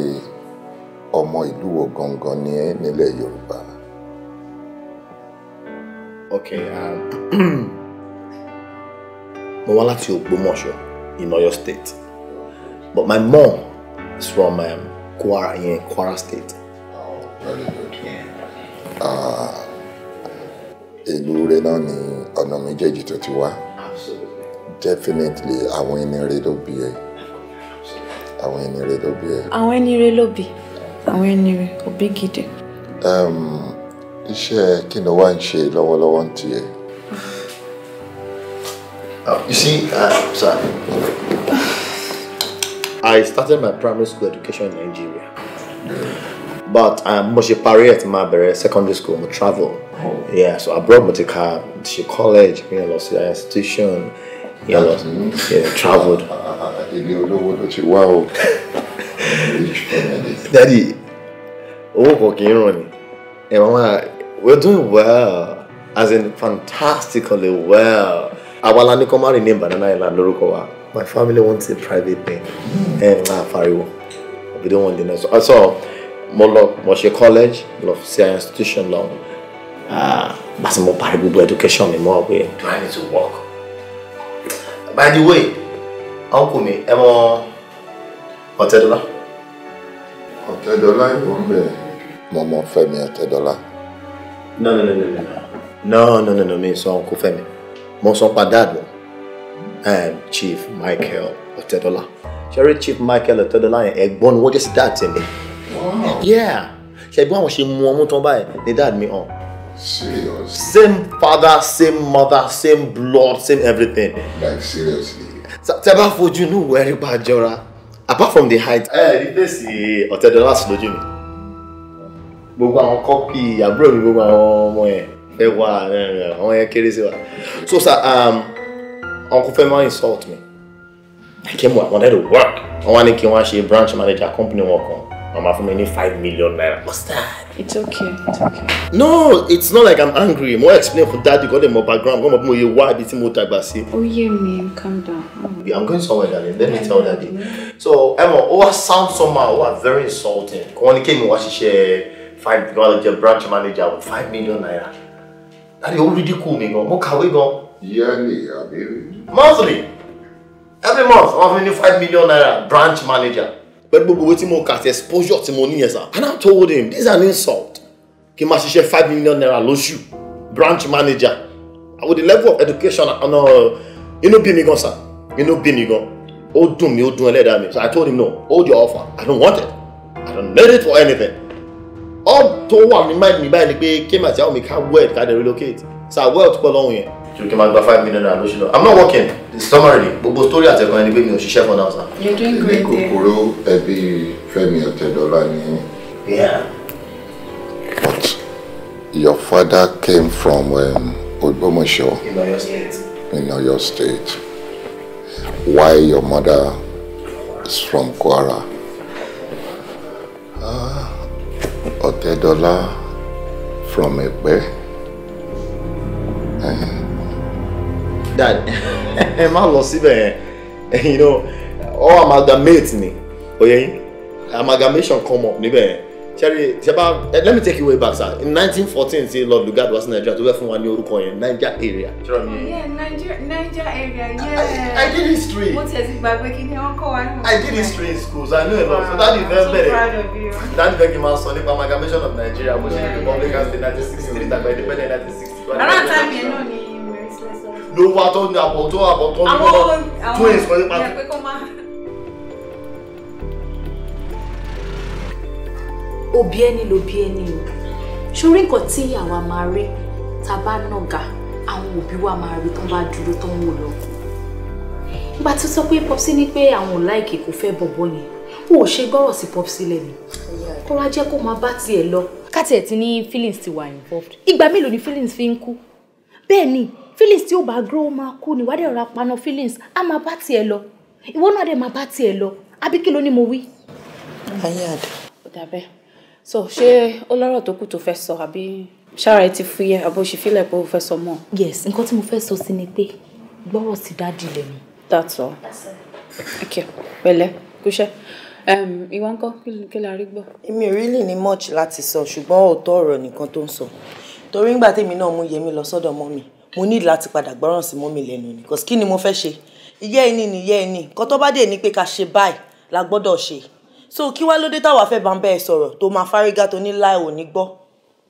ọmọ ìlú wo gangan ni ẹ́ nílẹ̀ Yorùbá? Okay, mo wá láti Ògbómọ̀ṣọ́ in Ọ̀yọ́ State. But my mom is from Kwara, in Kwara State. Oh, very good. Ìlú rẹ̀ náà ni ọ̀nà méjèèjì tó ti wá. Absolutely. Definitely àwọn ẹni rẹ̀ ló bí ẹ. Àwọn ẹni rẹ̀ ló bí ẹ. Àwọn ẹni rẹ̀ ló bí. Àwọn ẹni rẹ̀ òbí gidi. Iṣẹ́ kí ló wá ń ṣe lọ́wọ́lọ́wọ́ ń tiẹ̀? You see, sir, I started my primary school education in Nigeria. But mo ṣe parí ẹ̀ tí máa bẹ̀rẹ̀ secondary school, mo travel. Yeah, so abroad mo ti ka ṣe college, lọ sí institution, traveled. Ilé olówó ló ti wá o. Daddy, owó kò kí ń ràn ní. Mama, we're doing well, as in fantastically well. Awala ni koma rename Banana Island lórúkọ wa. My family wants a private thing. Fariwo. We don't want the next. So, mo ṣe college, mo ṣe institution long. But mo parí gbogbo education mi mo wí. Do I need to work? By the way, uncle mi, ẹ mọ̀ Ọ̀tẹ́dọ́lá. Ọ̀tẹ́dọ́lá ìwọ ń bẹ̀. Mo mọ̀ Fẹ́mi Ọ̀tẹ́dọ́lá. No, mi sọ uncle Fẹ́mi. Mo sọ pa dad mo. Chief Michael Ọ̀tẹ́dọ́lá. Ṣé Chief Michael Ọ̀tẹ́dọ́lá yẹn ẹ̀gbọ́n ni wọ́n jẹ́ sí dad tèmi. Yeah. Ṣé bí àwọn ṣe mú ọmú tán báyìí ni dad mi hàn. Serious? Same father, same mother, same blood, same everything. Like seriously? Tẹ́ bá fojú inú ìwé ẹ̀rí bá jọra. Apart from the height. Rí fèsì Ọ̀tẹ́dọ́lá sí lójú mi. Gbogbo àwọn kọ́pì àbúrò mi gbogbo àwọn ọmọ yẹn fẹ́ wá àwọn yẹn kéré sí wa. So sir, Uncle Fẹ́mi insult me. I came I wanted to work. I wanted to ṣe branch manager company wọn kan. Mama fún mi ní 5 million naira. What's that? It's okay. No, it's not like I'm angry. More explain for daddy, got them more background. Got more you why bit more tagbasi. Oh yeah, me, calm down. I'm going somewhere, darling. Let me tell daddy. So Emma, sound somehow very insulting. When he came, was she branch manager with 5 million naira. That is already cool, me go. More we go. Yearly, I mean. Monthly. Every month, I'm having 5 million naira branch manager. But wetin mo cat exposure tí mo ní yẹn sir. And I told him, this is an insult. Kí ma ṣiṣẹ́ 5 million naira lóṣù, branch manager. With the level of education, inú bí mi gan sir. Inú bí mi gan. Ó dùn mí, ó dùn ẹlẹ́dàá mi. So I told him, no, hold your offer. I don't want it. I don't need it for anything. All tó wà ní mind mi báyìí ni pé kí màtí àwọn mi ká wed ká dẹ̀ relocate. So wealth pọ̀ lọ́hùn yẹn. So kí ma gba 5 million naira lóṣù lọ. I'm not working. Summarily, gbogbo story àtẹ̀kọ́ ẹni pé mi ò ṣiṣẹ́ for now sir. You're doing great there. Kòkòrò ẹbí Fẹ́mi Ọ̀tẹ́dọ́lá ni. Yeah. But your father came from Ògbómọ̀ṣọ́. In Ọ̀yọ́ State. In Ọ̀yọ́ State. Why your mother is from Kwara? Ọ̀tẹ́dọ́lá from Ẹ̀pẹ́. Dad, má lọ síbẹ̀ yẹn. You know, all amalgamate ni. Oye, amalgamation come up níbẹ̀. Cherry, let me take you way back, sir. In 1914, say Lord Lugard was in Nigeria to where from one orúkọ yẹn, Niger area. Yeah, Niger area, yeah. I did history. What is it, baby? Can you call one? I did history in schools. I know a lot. So that is very I'm so proud of you. That very man son of amalgamation of Nigeria, which is the Republic and State 1963, that by independent 1960. Around time you know ni no what on about twins for the òbí ẹni ló bí ẹni o ṣorí nǹkan tí àwa máa rí tá bá nàgà àwọn òbí wa máa rí tán bá dúró tán wò lọ ìgbà tó sọ pé popsi ní pé àwọn ò láìkè kò fẹ́ bọ̀bọ̀ yẹn ó ṣe gbọ́rọ̀ sí Popsi lẹ́nu. Kó wá jẹ́ kó máa bá tiẹ̀ lọ. Ká tiẹ̀ ti ní feelings ti wà involved. Ìgbà mélòó ni feelings fi ń kú? Bẹ́ẹ̀ ni, feelings tí ó bá grow máa kú ni, wá dẹ̀ rọra paná feelings, á máa bá tiẹ̀ lọ. Ìwọ náà dẹ̀ máa bá tiẹ̀ lọ. Àbí kí ló ní mo wí? Ayad. Ó dàbẹ́. So, ṣé ó lọ́rọ̀ tó kù tó fẹ́ sọ àbí ṣára ẹ ti fúyẹ́ àbó ṣe feel like pé ó fẹ́ sọ mọ́? Yes, nǹkan tí mo fẹ́ sọ sí ni pé gbọ́rọ̀ sí Daddy lẹ́nu. That's all. Okay, pẹ̀lẹ́, kúṣẹ́. Ìwọ ńkọ́ kí la rí gbọ́? Èmi ò really ní much láti sọ ṣùgbọ́n òótọ́ ọ̀rọ̀ nìkan tó ń sọ. Torí ńgbà tèmi náà mú Yẹmí lọ sọ́dọ̀ mọ́mì, mo need láti padà gbọ́ràn sí mọ́mì lẹ́nu ni. Because kí ni mo fẹ́ ṣe? Ìyá ẹni ni ìyá ẹni. Nǹkan tó bá dé ní pé ká ṣe báyìí la gbọ́dọ̀ ṣe. So kí wá ló dé táwa fẹ́ bá ń bẹ́ẹ̀ sọ̀rọ̀ tó máa fárígá tó ní láì ò ní gbọ́?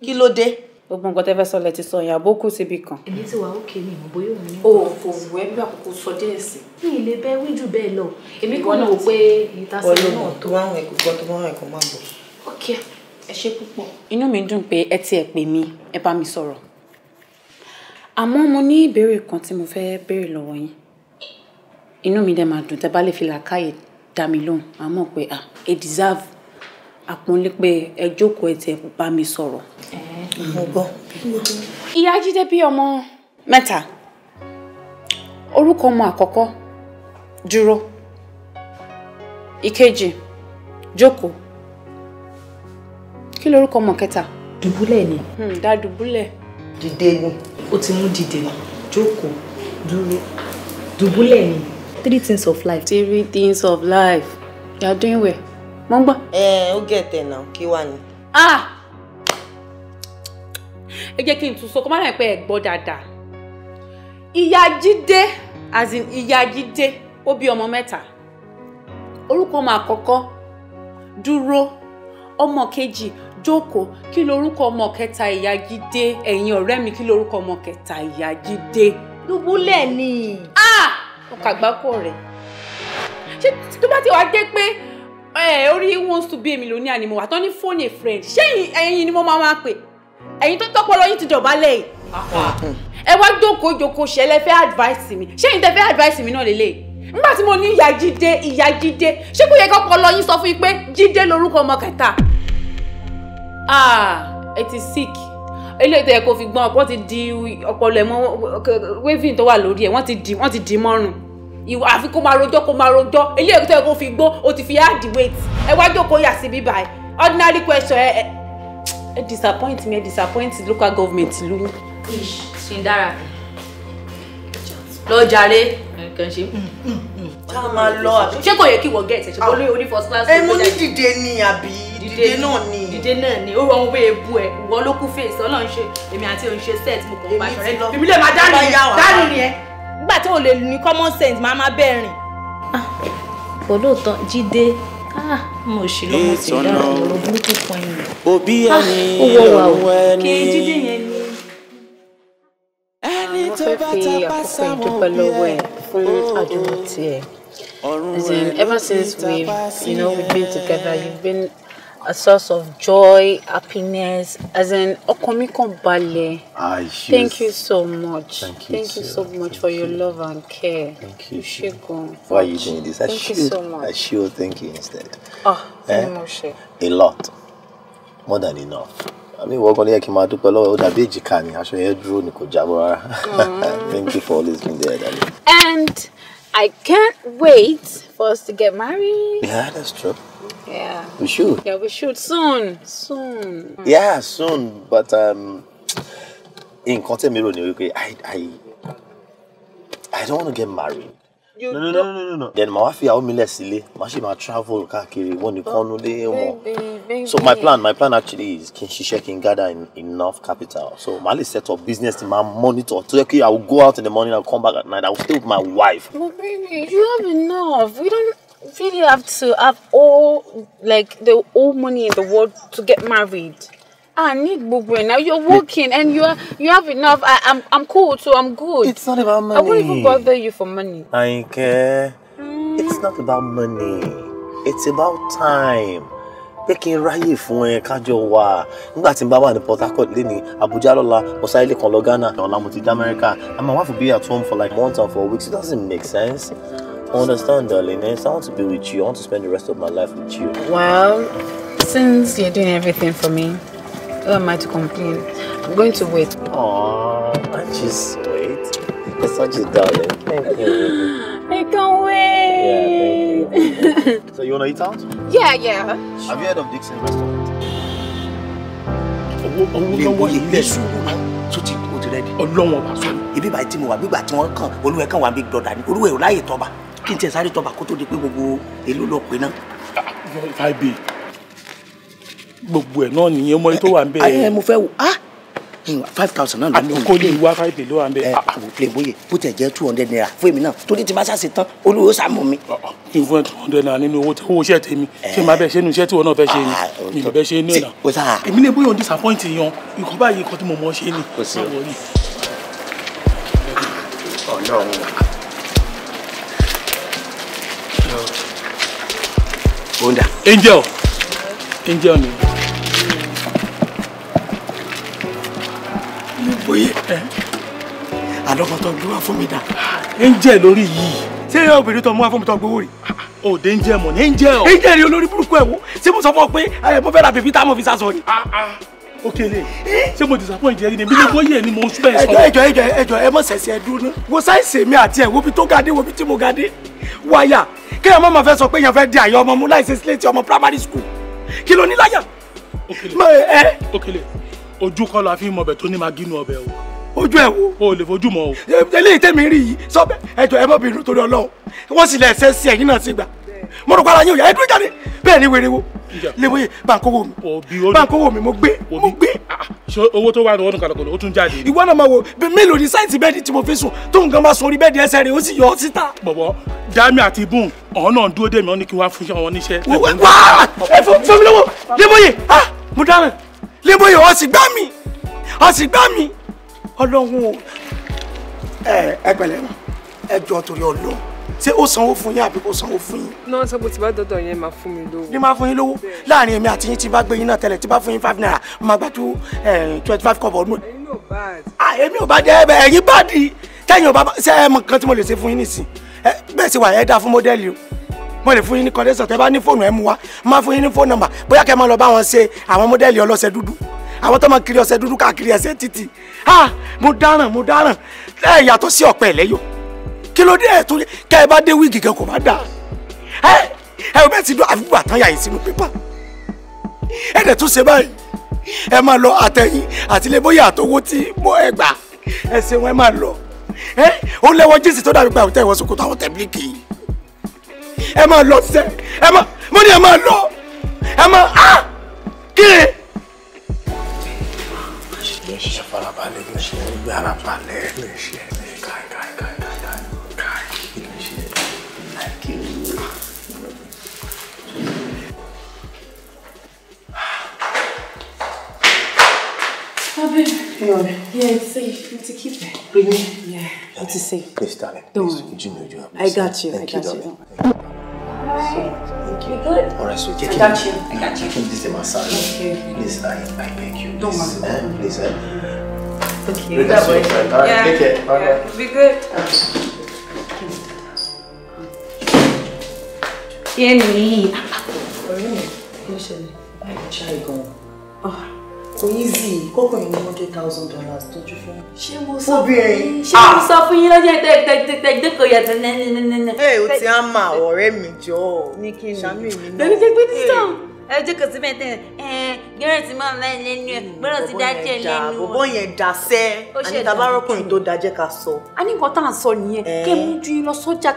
Kí ló dé? Gbogbo nǹkan tẹ́ fẹ́ sọ lẹ ti sọ yẹn àbókù síbi kan. Èmi ti wà ókè mi ìmọ̀ bóyá òun ní. O kò wù ẹ́ bí àkókò sọ díẹ̀ sí. Mi ì lè bẹ́ wíjù bẹ́ẹ̀ lọ. Èmi kò wò pé ìtasẹ̀ náà tó wáhùn ẹ̀kọ́ gbọ́ tó wáhùn ẹ̀kọ́ má gbọ́. Okay, ẹ ṣé púpọ̀. Inú mi dùn pé ẹ ti ẹ̀ pè mí, ẹ bá mi sọ̀rọ̀. Àmọ́ mo ní ìbéèrè kan tí mo fẹ́ béèrè lọ́wọ́ yín. Inú mi dẹ̀ máa dùn tẹ́ bá lè fi làákàyè dá mi lóhùn. Àmọ́ pé ẹ deserve àpọ́nlé pé ẹ jókòó ẹ tẹ́ bá mi sọ̀rọ̀. Mo gbọ́. Ìyá Jídé bí ọmọ 3. Orúkọ ọmọ àkọ́kọ́ Dúró. Ìkejì Jókòó. Kí lorúkọ ọmọ kẹta? Dùbúlẹ̀ ni. Dá dùbúlẹ̀. Dìde ni. Ó ti mú dìde, jókòó, dúró. Dùbúlẹ̀ ni. 3 things of life. 3 things of life. You are doing well. Mo ń gbọ́. Ó gẹ̀tẹ̀ náà kí wá ni. Ẹ jẹ́ kí n tún sọ kó má dà pé ẹ gbọ́ dáadáa. Ìyá Jídé, as in Ìyá Jídé, ó bí ọmọ 3. Orúkọ ọmọ àkọ́kọ́ Dúró. Ọmọ kejì Jókòó. Kí lorúkọ ọmọ kẹta Ìyá Jídé? Ẹ̀yin ọ̀rẹ́ mi, kí lorúkọ ọmọ kẹta Ìyá Jídé? Dùbúlẹ̀ ni. Ó kàgbákò rẹ̀. Ṣé tó bá ti wá dé pé orí wants to be a millionaire ni mo wà tán ní phone a friend. Ṣé ẹ̀yin ni mo máa pè? Ẹ̀yin tó tọ́pọ̀lọ́ yín ti dọ̀bálẹ̀ yìí. Ẹ wá jókòó ṣẹlẹ̀ fẹ́ advice mi. Ṣé ẹ̀yin tẹ́ fẹ́ advice mi náà lélẹ̀? Nígbà tí mo ní Ìyá Jídé, ṣé kò yẹ kí ọpọlọ yín sọ fún yín pé Jídé lorúkọ ọmọ kẹta? Ẹ ti sick. Eléyìí tó yẹ kó fi gbọ́n ọ̀pọ̀ ti di ọpọlọ ẹ̀ mọ́ waving tó wà lórí ẹ̀ wọ́n ti di mọ́rùn. Ìwà àfi kó máa rojọ́. Eléyìí tó yẹ kó fi gbó o ti fi add weight. Ẹ wá jókòó yà sí bíbá ẹ̀. Ordinary question ẹ disappoint me, disappoint local government ìlú. Ṣìndára. Lọ jàre. Kàn ṣe. Ká máa lọ àbí. Ṣé kò yẹ kí wọ́n gẹ̀ẹ́sẹ̀ ṣe bó lórí first class? Mo ní dìde ni àbí dìde náà ni. Dìde náà ni ó rọrùn bẹ́ẹ̀ ebu ẹ̀ ìwọ ló kú fèsì Ọlọ́run ṣe èmi àti òun ṣe set mo kàn bá ṣọ̀rẹ́. Èmi lè máa dárìn ni ẹ. Nígbà tí o lè ní common sense máa bẹ́ẹ̀ rìn. Olóòótọ́ Jídé mo ṣì lọ́mọ sí dára ọ̀rọ̀ burúkú fún ẹ̀yìn. Òbí ẹni ọ̀wọ́ ẹni. Kí Jídé yẹn ni. Mo fẹ́ fi àkókò ìdúpẹ́ lọ́wọ́ ẹ̀ fún àdúrà tiẹ̀. As in, ever since we've been together, you've been a source of joy, happiness. As in, ọkàn mi kàn balẹ̀. Thank you so much. Thank you so much for your love and care. Thank you. Why are you doing this? Thank you so much. I should thank you instead. A lot. More than enough. I mean, we're going to keep my dúpẹ́ lọ́wọ́ ó dàbí èjìká ni aṣọ yẹn dúró ni kò jábọ́ rárá. Thank you for always being there, darling. And I can't wait for us to get married. Yeah, that's true. Yeah. We should. Yeah, we should soon. Yeah, soon. But in content mirror, I don't want to get married. No. Then my wife will me less silly. My travel kakiri when you come no. So my plan actually is can gather enough capital. So Mali set up business in my monitor. So I will go out in the morning and come back at night. I will stay with my wife. But baby, you have enough. We don't really have to have all the whole money in the world to get married. I need Bugwe now. You're working and you have enough. I'm cool too. I'm good. It's not about money. I won't even bother you for money. I care. It's not about money. It's about time. Pé kí n ráyè fún ẹ kájọ wà. Nígbà tí n bá wà ní Port Harcourt lẹ́ni Abuja lọ́la, mo sáré lè kan lọ Ghana, ọ̀la mo ti dé America. And my wife will be at home for like months and for weeks. It doesn't make sense. Understand, darling. I want to be with you. I want to spend the rest of my life with you. Well, since you're doing everything for me, who am I to complain? I'm going to wait. Aww, I just wait. You're such a darling. Thank you. I can't wait. Yeah, thank you. So you wanna eat out? Yeah. Have you heard of Dixon Restaurant? Owó ilé sùúrù náà tó ti o ti rẹ́dí. Ọlọ́wọ́n ọba sọ. Ibi báyìí tí mo wà gbígbà tí wọ́n kàn olúwẹ̀ kan wà big brother ni olúwẹ̀ ò láyè tọ́ba kí n tiẹ̀ sáré tọ́ba kó tó di pé gbogbo èlò lọ pé náà. 5B gbogbo ẹ̀ náà nìyẹn mọ́ tó wà ń bẹ́ẹ̀. Mo fẹ́ wò 5,000 náà ló ní. Àkókò lè wá 5B ló wà ń bẹ́ẹ̀. Àwọn Playboy bó tẹ̀ jẹ́ 200 naira fún èmi náà torí ti bá ṣàṣe tán olúwo sàmù mi. Kí n fún ẹ 200 naira nínú owó iṣẹ́ tèmi ṣé máa bẹ̀ ṣe nínú iṣẹ́ tí wọn náà fẹ́ ṣe ni mi lè bẹ́ ṣe ní ìlà. Èmi lè bóyá òun disappoint yan ikọ̀ báyìí ikọ̀ tí mo mọ̀ ṣe ni. Ọlọ́run. Onda. Angel ni. Bóyá àlọ́kọ̀tọ̀ gbé wá fún mi dà. Angel lórí yìí. Ṣé obìnrin tó mú wá fún mi tó gbowó rí? Oh, danger mọ̀ ní Angel. Angel rí olórí burúkú ẹ̀ wò. Ṣé mo sọ fún ọ pé mo fẹ́ ra bèbí tá mo fi sásọ ni? Okele, ṣé mo disappoint yẹn ni? Mi lè bóyá ni mo fẹ́ sọ. Ẹjọ́ ẹ mọ̀ sẹ̀sẹ̀ dúró ná. Wo sáìsì mi àti ẹ̀ wo bí tó ga dé wo bí tí mo ga dé. Wáyà kí ẹ má máa fẹ́ sọ pé yẹn fẹ́ di àyè ọmọ mú láìsí sílẹ̀tì ọmọ primary school. Kí ló ní láyà? Okele, ojú kọ́ la fi mọ ọbẹ̀ tó ní máa gínú ọbẹ̀ o. Ojú ẹ̀ wo? O lè fojú mọ́ o. Eléyìí tẹ́mi rí yìí sọ bẹ́ẹ̀ ẹjọ́ ẹ mọ̀ bínú torí Ọlọ́run. Wọ́n sì lẹ̀ ẹsẹ̀ sí ẹ̀yìn náà sí gbà. Mo rò pé ara yín ò yá ẹ dúró jáde. Bẹ́ẹ̀ ni wèrè wo. Léboyè báńkówó mi. Báńkówó mi mo gbé. Ṣé owó tó wà lọ́wọ́ kàlọ́kọ̀lọ́ ó tún jáde? Ìwọ náà máa wo mélòó ni sáìtì bẹ́ẹ̀dì tí mo fi sùn tó nǹkan máa sọ orí bẹ́ẹ̀dì ẹsẹ̀ rẹ̀ ó sì yọ ọ́ síta. Bọ̀bọ̀ Dami àti Boom ọ̀hún náà dúró dè mí wọ́n ní kí wọ́n fún wọn níṣẹ́. Wá ẹ fún mi lọ́wọ́ Léboyè mo dáná Léboyè ó sì gbá mi Ọlọ́run o ẹ pẹ̀lẹ́ ẹ jọ torí Ọlọ́run ṣé ó sanwó fún yín àbí kò sanwó fún yín. náà sọ bó ti bá dọdọ yẹn máa fún mi lówó. ní máa fún yín lówó láàrin èmi àti yín tí bá gbé yín náà tẹ́lẹ̀ tí bá fún yín 5 naira máa gbà tó 25 kọ́bọ̀ ọdún. ẹ̀yin náà bad. èmi ò bá jẹ́ ẹ̀yin bá di tẹ́yìn ò bá ṣe ẹ mọ nǹkan tí mo lè ṣe fún yín nísìn bẹ́ẹ̀ sì wà ẹ dá fún mọ́dẹ́lì o mo lè fún yín ní kọ́ndẹ́sọ̀ tẹ́ bá ní fóònù ẹ mú wa máa fún yín ní fóònù nọ́mbà bóyá kẹ́ máa lọ bá wọn ṣe àwọn mọ́dẹ́lì ọlọ́ṣẹ dúdú àwọn tó máa kiri ọṣẹ dúdú káàkiri ẹsẹ̀ títì mo dáràn ẹ yàtọ̀ sí ọ̀pẹ ẹ̀lẹ́yọ̀ kí ló dé ẹ̀ tó kẹ́ ẹ bá dé wíìgì kan kò bá dà ẹ ò bẹ́ẹ̀ ti dún àfikún àtàyà yìí sínú pépà ẹ dẹ̀ tún ṣe báyìí ẹ máa lọ àtẹ̀yìn àti Léboyè àtọwọ́ tí mo ẹ gbà ẹ ṣeun ẹ máa lọ ó lẹ́wọ́ jíìsì tó dàbí pé àwọn tẹ̀wọ́ sókòtò àwọn tẹ̀blíkì yìí ẹ máa lọ sẹ́ ẹ máa mo ní ẹ máa lọ ẹ máa kíni. lè ṣe farabalẹ̀ lè ṣe gbára balẹ̀ lè ṣe káì lè ṣe láìkí o. Oh, babe. Yeah, it's safe. It's a keep it. Really? Yeah, it's safe. Please, darling. Don't worry. I got you. Thank you, darling. Thank you. Good? Alright, so I got you. Take this to massage. Okay. Please, I beg you. Don't worry. Please, Okay. Look at you. Alright, yeah. take care. Alright. Yeah. Be good. Kenny. Kí ló ṣẹlẹ̀? Ṣáì gan-an. Kò easy. Kókò yìí ní $100,000 tójú fún. Ṣé mo sọ fún yín lọ́jọ́ ìdẹ́kọ̀ yàtọ̀ nẹ́nẹ́nẹ́nẹ́. Ẹ ò ti á mà ọ̀rẹ́ mi jọ. Ní kí ni? Ṣàmì mi náà. Lórí pé ní sàn. Ẹ jókòó sí bẹ́ẹ̀ gẹ́rẹ́ ti máa ń láì lẹ́nu ẹ̀ gbọ́dọ̀ ti dájẹ́ lẹ́nu. Bọ̀bọ̀ yẹn dàsẹ́. Àní tàbá rọ́kùnrin tó dájẹ́ ká sọ. A ní nǹkan tá à ń sọ nìyẹn kẹ́ mú ju yín lọ sọ́jà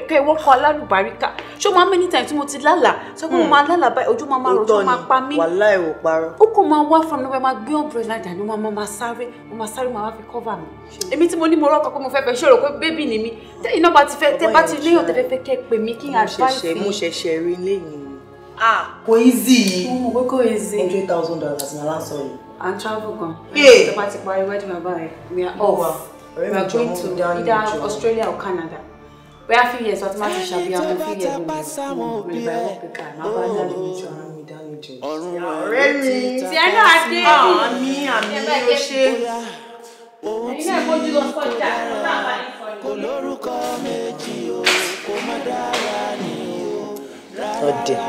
kẹ́ wọ́kọ̀ alálùbáríkà ṣé o máa ń many times tí mo ti lálàá sọ pé mo máa lálàá báyìí ojú máa máa rọjò máa pa mí. Wàláhì ò parọ́. Ó kò máa wá from nowhere máa gbé umbrella dání ó máa sáré máa wá fi cover mi. Èmi tí mo ní mo rọ́kọ̀ pé mo fẹ́ fẹ́ ṣòro pé bébì ni mí tẹ́yìn náà bá ti fẹ́ tẹ́ bá ti léyàn tẹ́fẹ́ fẹ́ kẹ́ pè mí kí n advice yín. Mo ṣẹ̀ṣẹ̀ rí lẹ́yìn. Kò easy. Mo mọ̀ pé kò easy. $100,000 ní aláṣọ yìí. And travel gan. Tẹ́ bá ti parí wedding bàbá rẹ̀ we are off. We are going to either Australia or Canada. We have few years, but my teacher be on few years. We buy one car. Now buy that new one. Ọ̀rẹ́ mi. Ti ẹ náà dé. Àmì ló ṣe. Ẹ̀yin náà kọjú lọ sọ́jà. Olórúkọ méjì o, kò má ọ̀dẹ̀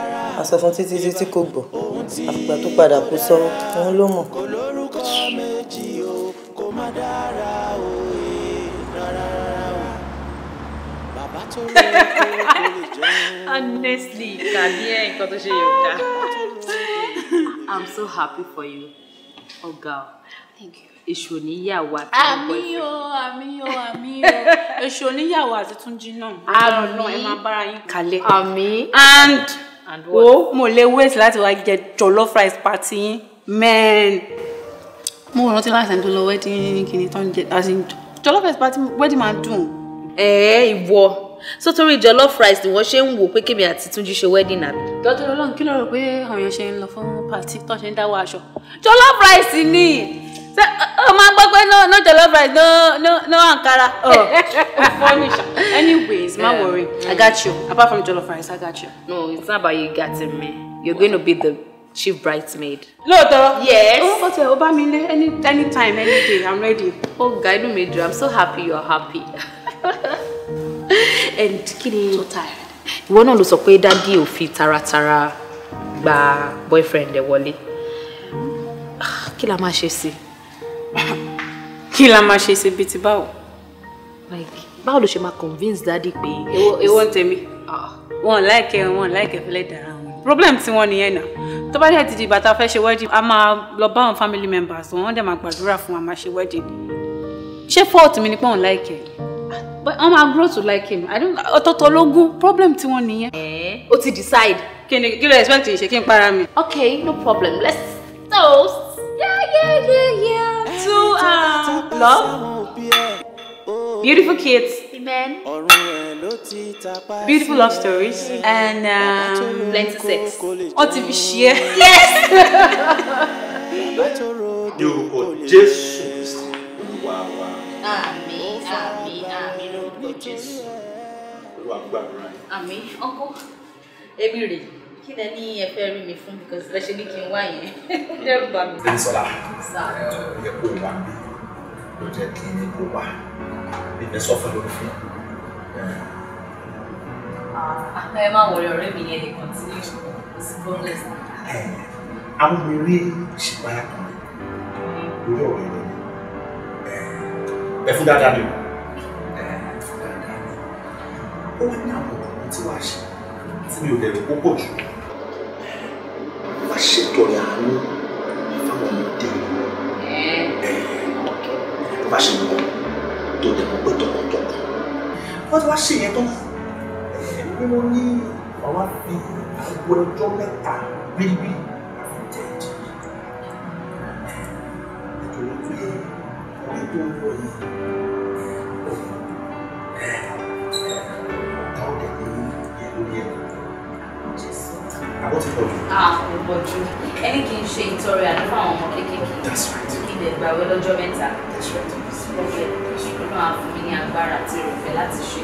aṣọ fún títí kò gbọ́ àfìgbà tó padà kó sọ òun ló mọ̀. Honestly, Kabir, nǹkan tó ṣe yóò dá. I'm so happy for you. Oh girl. Thank you. Èṣù oníyàwó àti àmì o. Èṣù oníyàwó àti Túnjí náà. Àmì ẹ máa bára yín kalẹ̀. Àmì. And what? Mo lè wait láti wá jẹ jollof rice party yín. Man. Mo rántí láti ẹni tó lọ wedding kìíní tó ń jẹ as in jollof rice party wedding máa dùn. Ìwọ. So torí jollof rice ni wọ́n ṣe ń wò pé kémi àti Túnjí ṣe wedding àbí. Dọ́tọ̀ Ọlọ́run kí ló rò pé àwọn èèyàn ṣe ń lọ fún party tó ṣe ń dáwọ́ aṣọ. Jollof rice ni. máa gbọ́ pé no jollof rice, no Ankara. Funny. Anyways, má worry. I got you. Apart from jollof rice, I got you. No, it's not about you getting me. You're going to be the chief bridesmaid. Lóòótọ́? Yes. Ó bá mi lé anytime, any day, I'm ready. Oh, God, no me do. I'm so happy you are happy. And kini, so tired. Ìwọ náà ló sọ pé daddy ò fi taratara gba boyfriend ẹ wọlé. Kí la máa ṣe sí? Kí la máa ṣe sí bí ti báwo? Like, báwo ló ṣe máa convince daddy pé èwo ń tèmi? Wọ́n like fẹ́lẹ́ dára wọn. Problem tí wọ́n nìyẹn náà. Tó bá dẹ̀ ti di bàtà fẹ́ ṣe wedding, a máa lọ bá àwọn family members wọ́n dẹ̀ máa gbàdúrà fún wa máa ṣe wedding. Ṣé fault mi ni pé wọ́n like ẹ̀? But I'm gonna grow to like him. I don't. Ọ̀tọ̀ọ̀tọ̀ problem tí wọ́n nìyẹn. O ti decide. Kí ló expect ṣe kí n para mi? Okay, no problem. Let's toast. Yeah. To love. Beautiful kids. Amen. Beautiful love stories. And plenty sex. Ó ti fi share. Yes. Ní orúkọ Jésù Kristi, Olúwa wa. Àmín lórúkọ Jésù. Olúwa gbàdúrà yín. Àmín. Uncle, èmi rè kí lẹ ní ẹ fẹ́ rí mi fún because bẹ́ẹ̀ ṣe ní kí n wá yẹn. Dẹ́rù bà mí. Bísọ́lá, yẹ kó wá bí ló jẹ́ kí n kó wá. Bíbẹ́ sọ fún lórí fún. Ẹ máa wọlé ọ̀rẹ́ mi yẹn lè continue. It's progress. Àwọn eré ìṣèpáyà kan lórí ọ̀rọ̀ ẹ̀rọ ni. Ẹ fún dáadáa ni o. Fún dáadáa ni. Ó wá ní àwọn ọ̀rọ̀ tí wàá ṣe tí mi ò dẹ̀ rò púpọ̀ jù. Wá ṣètọrẹ àánú fáwọn ọmọdé. Wá ṣe mọ́ tó dẹ̀ mọ́ pé tọkàntọkàn. Wọ́n ti wá ṣe yẹn tán. Bí wọ́n ní àwa fi àwọn ọjọ́ mẹ́ta bíbí àfi jẹ́jẹ́. Nítorí pé ọ̀rẹ́ tó ń bọ̀ yìí ọ̀tá ọ̀dẹ̀ ní lórí ẹ̀. Àwọn ti pọ̀ jù. Kò pọ̀ jù. Ẹni kì í ṣe ìtọrẹ àánú fún àwọn ọmọ kéékèèké. That's right. Kí lè gbàwé lọ́jọ́ mẹ́ta. That's right. Problem. Ṣùgbọ́n máa fún mi ní agbára àti ìrọ̀fẹ́ láti ṣe.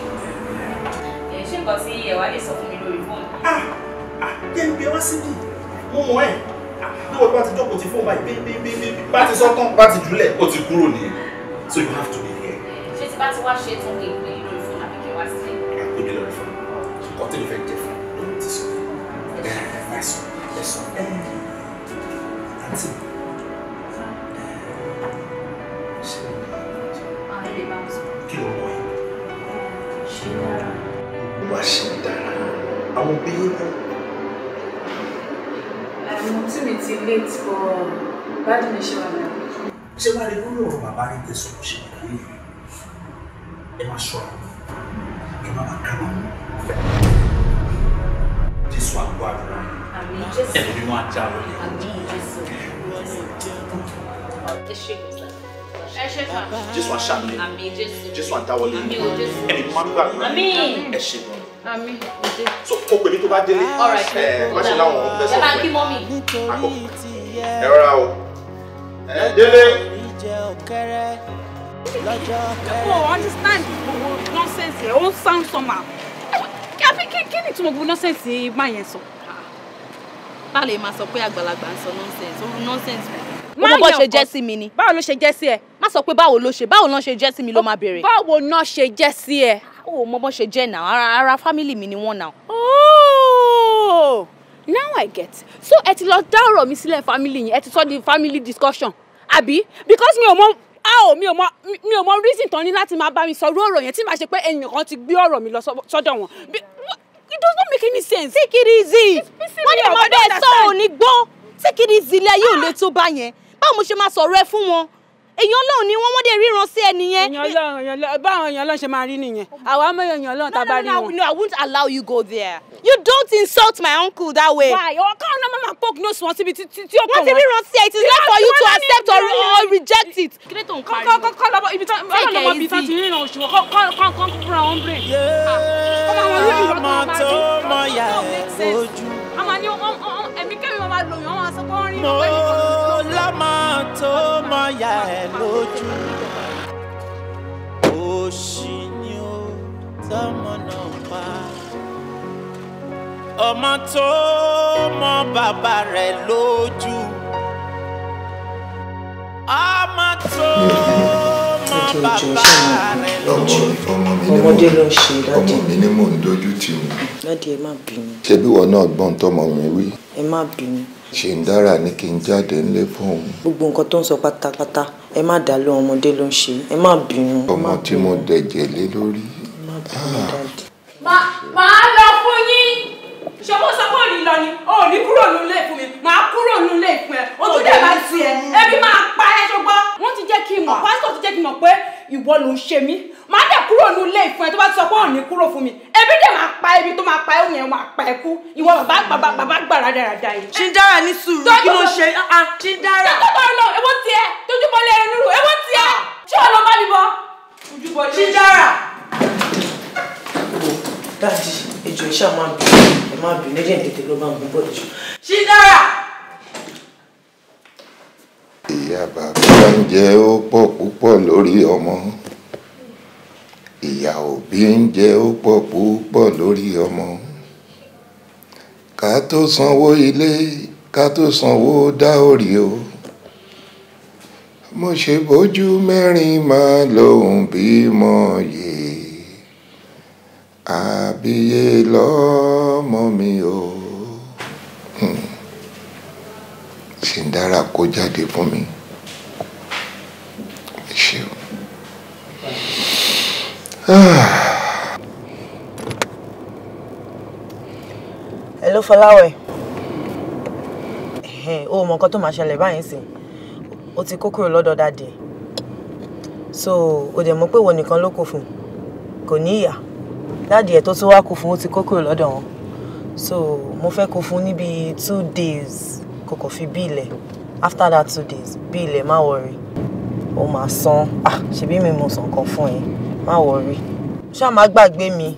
Ṣé nǹkan tí ẹ wá lè sọ fún mi lórí fóònù? Jẹ́ ń gbé wá síbí. Mo mọ̀ ẹ́. Bí wọ́n bá ti jókòó ti fóònù báyìí bá ti sọ́tàn bá ti jùlẹ̀ ó ti kúrò nìyẹn. So you have to be here. Ṣé tí bá ti wá ṣe tán kí n pè é lórí fóònù àbí kí n wá sílé? Àpèjẹ lórí fóònù. Nǹkan tí mo fẹ́ jẹ fún lórí ti sọ. Ẹ̀sùn. Àǹtí. Kí ló mọ̀ ẹ́? Wá ṣe dára. Àwọn òbí yín náà. Mo tí mi ti late for bad mission now. Ṣé wàá rí lórí ọ̀rọ̀ bàbá yín tẹ̀sán ṣe wà ní ìlú? Ẹ máa ṣọ́ra. Ẹ máa kábàámọ̀. Jésù àgọ́ àdúrà. Àmín Jésù. Ẹ̀mí mímọ́ ajá wọlé. Àmín Jésù. Ẹ ṣe fà. Jésù àṣàmì. Àmín Jésù. Jésù àdáwọlé. Àmín o Jésù. Ẹ̀mí mímọ́ gbàgbọ́. Àmín. Ẹ ṣe gan. Àmín. So o pè mí tó bá délé. All right. Má ṣe láwọn ọ̀hún Ẹ bá ń kí mọ́mì. Àkókò. Ẹ rọra o. Délé. Oh, understand gbogbo nonsense ẹ̀ ó ń sound somehow. Kí ni tí mo gbogbo nonsense máa yẹn sọ? Báwo lè máa sọ pé àgbàlagbà ń sọ nonsense? Ó nonsense mi. Mo bó ṣe jẹ́ sí mi ni. Báwo ló ṣe jẹ́ sí ẹ? Má sọ pé báwo ló ṣe jẹ́ sí mi ló máa béèrè. Báwo náà ṣe jẹ́ sí ẹ? Ó mọ bó ṣe jẹ́ náà, ara family mi ni wọ́n náà. Oh, now I get. So ẹ ti lọ dá ọ̀rọ̀ mi sílẹ̀ family yín, ẹ ti sọ di family discussion. Àbí? Because mi ò mọ reason tán ní láti máa bá mi sọ ọ̀rọ̀ yẹn tí màá ṣe pé èèyàn kan ti gbé ọ̀rọ̀ mi lọ sọ́dọ̀ wọn. It does not make any sense. Take it easy. Wọ́n ní ọmọdé sọ ò ní gbọ́. Take it easy ilé ayé ò lè tó bá yẹn. Báwo mo ṣe máa sọ̀rọ̀ ẹ fún wọn? Èèyàn Ọlọ́run ni wọ́n dé ríran sí ẹni yẹn. Báwọn èèyàn Ọlọ́run ṣe máa rí nìyẹn. Àwa mọ èèyàn Ọlọ́run tá bá rí wọn. No, I won't allow you go there. You don't insult my uncle that way. Why? Ọkàn náà máa poke nose wọn síbi tí ó kàn wọ́n. Wọ́n ti ríran sí ẹ. It is not for you to accept or reject it. Kílé tó ń pariwo. Kọ́ lọ́bọ̀ ibi tán ọlọ́mọ ibi tán ti ríran oṣù kọ́ fúnra wọn brain. Ọmọ tó mọ yà ẹ́ lójú. Àmọ́ ní ẹ̀mí kẹ́mi máa lò yàn wọ́n sọ pé wọ́n rí mo lọ́mọ tó mọ yà ẹ́ lójú. Òṣì ni ó tọ́mọ náà pa. Ọmọ tó mọ bàbá rẹ̀ lójú. Ọmọ tó mọ bàbá rẹ̀ lójú. Ọmọdé ló ń ṣe dáadé. Ọmọ mi ni mò ń dojú tì wọ́n. Dáadé ẹ má bínú. Ṣé bí wọn náà gbọ́n tọmọ mi wí? Ẹ má bínú. Ṣìndára ní kí n jáde ńlé fún òun. Gbogbo nǹkan tó ń sọ pátápátá ẹ má dá lóhùn, ọmọdé ló ń ṣe. Ẹ má bínú. Ọmọ tí mo dẹ̀jẹ̀ lé lórí. Màá lọ fún yín. Ṣé mo sọ pé òní lọ ni? O ò ní kúrò nílé fún mi. Màá kúrò nílé fún ẹ. O tún dẹ̀ bá tiẹ̀. Ẹbí máa pa ẹ́ ṣùgbọ́n. Wọ́n ti jẹ́ kí n mọ̀, pásítọ̀ ti jẹ́ kí n mọ̀ pé ìwọ ló ń ṣe mí. Màá dẹ̀ kúrò nílé fún ẹ tó bá ti sọ pé òní kúrò fún mi. Ẹbí dẹ̀ máa pa ẹbí tó máa pa ẹ́ yẹn máa pa ẹ kú. Ìwọ bàbá gbàrà dáradára yìí. Ṣìndára ní sùúrù kí ló ṣe? Ṣìndára. Ṣé tó lọ ewo tiẹ̀ tójú bọ́lẹ̀ ẹnu rò ewo tiẹ̀? Ṣé o lọ bá mi bọ̀? Ṣìndára. Dáàdì, ẹjọ́ iṣẹ́ máa bínú. Ẹ má bínú, ẹ jẹ́ tètè ló máa ń gbọ́ jù. Ṣìndára. Ìyá bàbá ń jẹ ó pọ̀ púpọ̀ lórí ọmọ. Ìyá òbí ń jẹ ó pọ̀ púpọ̀ lórí ọmọ. Ká tó sanwó ilé, ká tó sanwó dá orí o. Mo ṣe bójú mẹ́rin máa lòun bímọ yè. Àbíyè lọ́mọ mi o. Ṣìndára kó jáde fún mi. Ẹ ṣeun. Hello Fọláwẹ̀. O mọ nǹkan tó máa ṣẹlẹ̀ báyìí sí. O ti kó kúrò lọ́dọ̀ dáàdì. So o dẹ̀ mọ̀ pé ìwọ nìkan ló kù fún. Kò ní ìyá. Dáàdì ẹ̀ tó tún wá kù fún, ó ti kó kúrò lọ́dọ̀ wọn. So mo fẹ́ kó fún níbi 2 days kò fi bí ilẹ̀. After that 2 days bí ilẹ̀ má worry. O máa san. Ṣebí mi mo san kan fún ẹ. Má worry. Ṣá má gbàgbé mi.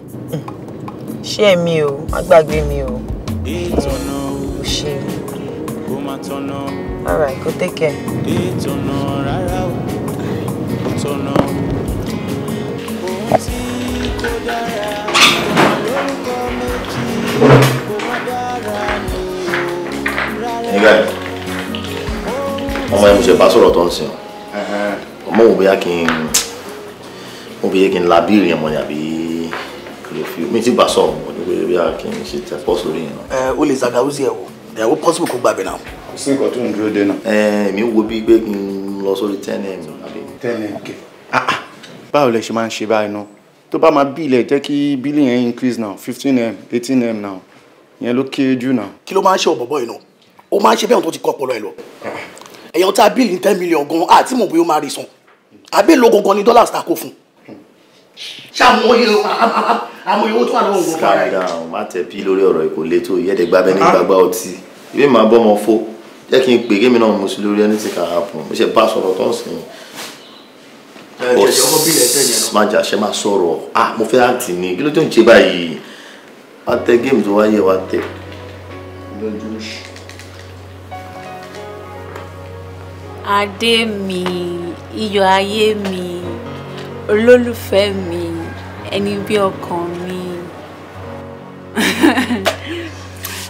Ṣé mi o, má gbàgbé mi o. Ìtọ̀nà o ṣe. Kó má tọ̀nà. All right, go take care. Ìtọ̀nà rárá o. Ìtọ̀nà. Ohun tí kò dára lórúkọ méjì kò má dára ní o. Nígbà yìí, ọmọ ẹ̀ mo ṣe bá sọ̀rọ̀ tó ń sìn. Ọmọ wo bóyá kí n labírí ẹ̀mọ́ ni àbí mi ti bá sọ̀rọ̀ mo ní pé bóyá kí n ṣe tẹ pọ́ sórí yẹn. O lè zagawusi ẹ wo ẹ wo possible kó gbàgbé náà. Kò sí nǹkan tó ń dúró dé náà. Èmi wo bí pé kí n lọ sórí 10M àbí. 10M kẹ. Báwo lẹ ṣe máa ń ṣe báyìí náà? Tó bá máa bí ilẹ̀ jẹ́ kí bílì yẹn increase now 15M 18M now ìyẹn ló kéré jù náà. Kí ló máa ń ṣe ọ̀bọ̀bọ̀ yìí náà? Ó máa ń ṣe bẹ́ẹ̀ tó ti kọ́ ọpọlọ ẹ lọ. Èèyàn tá bíìlì 10 million gan àti mọ̀ bóyá ó máa rí san. Àbí èlò gangan ni dọ́là ta kó fún. Ṣàmúyẹ àmúyẹ owó tó wà lọ́wọ́ ògùn fún ara ẹ̀. Calm down, má tẹ̀ bí lórí ọ̀rọ̀ ìkò létò ìyẹ́dẹ̀ gbábẹ́ ní gbàgbá ọtí. Ìwé máa bọ́ ọmọ fó. Jẹ́ kí n pè kémi náà mo sí lórí ẹni tí kà á fún. Mo ṣe bá sọ̀rọ̀ tó ń sìn. Má jà ṣe máa sọ̀rọ̀. Mo fẹ́ àǹtí ni. Kí ló tó ń ṣe báyìí? Wá tẹ géèmù tó wáyé wá tẹ. Adé mi, iyọ̀ ayé mi, olólùfẹ́ mi, ẹni bí ọkàn mi.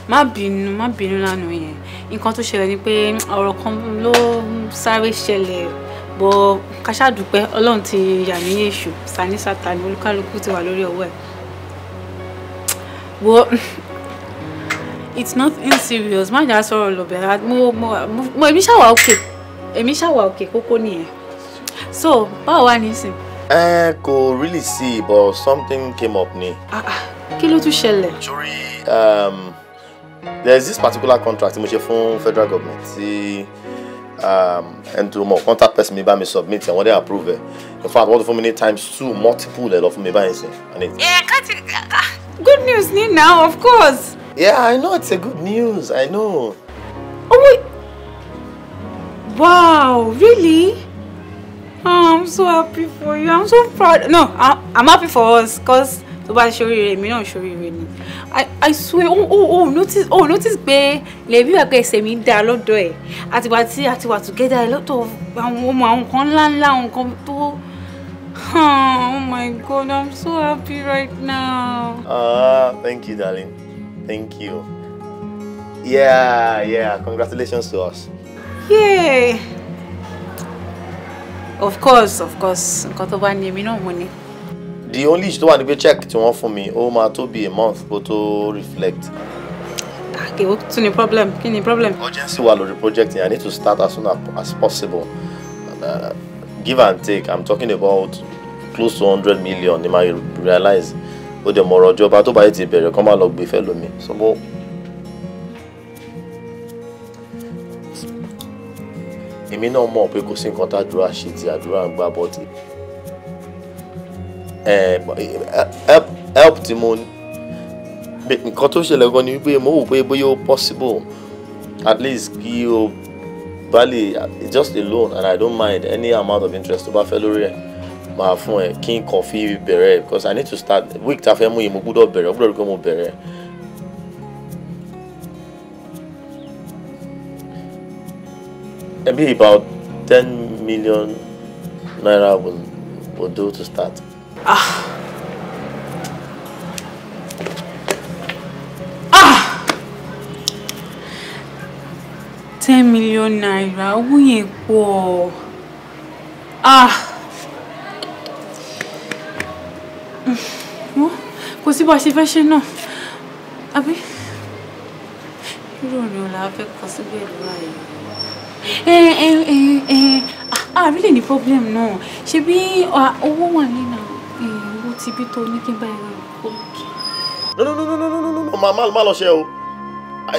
Má bínú lánàá yẹn. Nǹkan tó ṣẹlẹ̀ ni pé ọ̀rọ̀ kan ló sáré ṣẹlẹ̀ bọ́ ká ṣáà dúpẹ́ Ọlọ́run ti yà ní èṣù Sani Sátánì olúkálùkù ti wà lórí ọwọ́ ẹ̀. Wo It's nothing serious. Má jà sọ̀rọ̀ lọ bẹ̀rẹ̀. Mo èmi ṣá wà okay. Èmi ṣá wà okay kókó nìyẹn. So, báwo wà nísìn? Kò really see, but something came up ni. Kí ló tún ṣẹlẹ̀? Sorry, there's this particular contract mo ṣe fún federal government tí and to more contact person mi bá mi submit and wọ́n dey approve it. In fact, wọ́n fún mi ní times 2 multiple lọ fún mi báyìí sìn. Good news ni now, of course. Yeah, I know it's a good news. I know. Oh wait. Wow, really? Oh, I'm so happy for you. I'm so proud. No, I'm happy for us because to bá ṣoríire mi náà ṣoríire ni. I swear. Notice pé lèbi wà pé ẹsẹ̀ mi dá lọ́dọ̀ ẹ̀. Àtìgbà tí àti wà together a lot of àwọn kan ńlá àwọn kan tó. Oh my God, I'm so happy right now. Thank you, darling. Thank you. Yeah. Congratulations to us. Yeah. Of course. Nǹkan tó bá ní èmi náà mo ní. The only issue one to check tí wọ́n fún mi, ó máa tó be a month kó tó reflect. Okay, what's the problem? Kí ni problem? Urgency wà lórí project yẹn. I need to start as soon as possible. Give and take, I'm talking about close to 100 million. You might realize, ó dẹ̀ mọ̀rọ̀ ọjọ́ tó bá yẹ ti bẹ̀rẹ̀ kó má lọ gbé fẹ́ lómi. So mo èmi náà mọ̀ pé kò sí nǹkan tá àdúrà ṣe tí àdúrà ń gbà bọ́tì. Help tí mo nǹkan tó ṣẹlẹ̀ gan ni wípé mo wò pé bóyá ó possible at least kí o bá lè just a loan, and I don't mind any amount of interest tó bá fẹ́ lórí ẹ̀ máa fún ẹ kí n kàn fi bẹ̀rẹ̀ because I need to start week tá a fẹ́ mú yìí mo gbọ́dọ̀ bẹ̀rẹ̀ ó gbọ́dọ̀ rí pé mo bẹ̀rẹ̀. Maybe about 10 million naira will do to start. 10 million naira, owó yẹn pọ̀. Kò sí bá ṣe fẹ́ ṣe náà. Àbí? Irú ọ̀rẹ́ ọ̀la fẹ́ kọ síbẹ̀ lọ́la yìí. I really ní problem náà. Ṣé bí owó wà nínú owó tí bí tó ní kí n bá ẹ̀rọ ìkókè. No, má lọ ṣe o.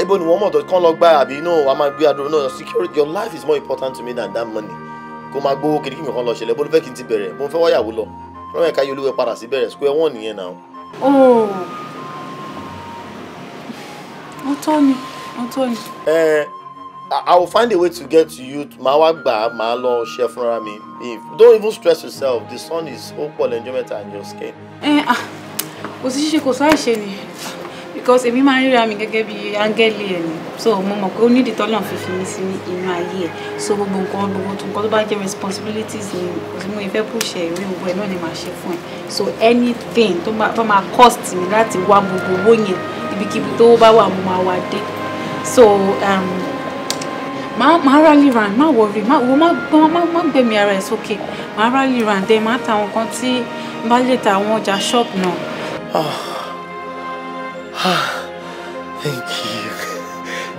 Ibo ni wọ́n mọ̀ tó kán lọ gbá àbí no, a máa gbé àdúró no, security, your life is more important to me than that money. Kó máa gbówó kiri kí nǹkan lọ ṣẹlẹ̀ bó ló fẹ́ kí n ti bẹ̀rẹ̀ bó ń fẹ́ wáyàwó lọ. Fúnra ẹ̀ka yóò lówó padà sí bẹ̀rẹ̀ square one nìyẹn náà. Oh. Ọ̀tọ̀ ni. I will find a way to get to you. Màá wá gbà màá lọ ṣe fúnra mi. Don't even stress yourself. The sun is all enjoyment and your skin. Kò sí ṣíṣe kò sọ àìṣe ni. Because èmi máa ń ríra mi gẹ́gẹ́ bí áńgẹ́lì ẹ̀ ni. So mo mọ̀ pé ó nídìí tọ́lọ̀ fífi mi sí inú ayé ẹ̀. So gbogbo nǹkan tó bá jẹ́ responsibilities ni kò sí mo ìfẹ́ push ẹ̀ ìwé gbogbo ẹ̀ náà ni màá ṣe fún ẹ. So anything tó bá máa cost mi láti wá gbogbo owó yẹn ibikíbi tó bá wà mo máa wá dé. So máa rally round, má worry, má gbẹ̀mí ara ẹ̀ sókè. Máa rally round dé, máa ta àwọn kan tí bá lè ta àwọn ọjà shop náà.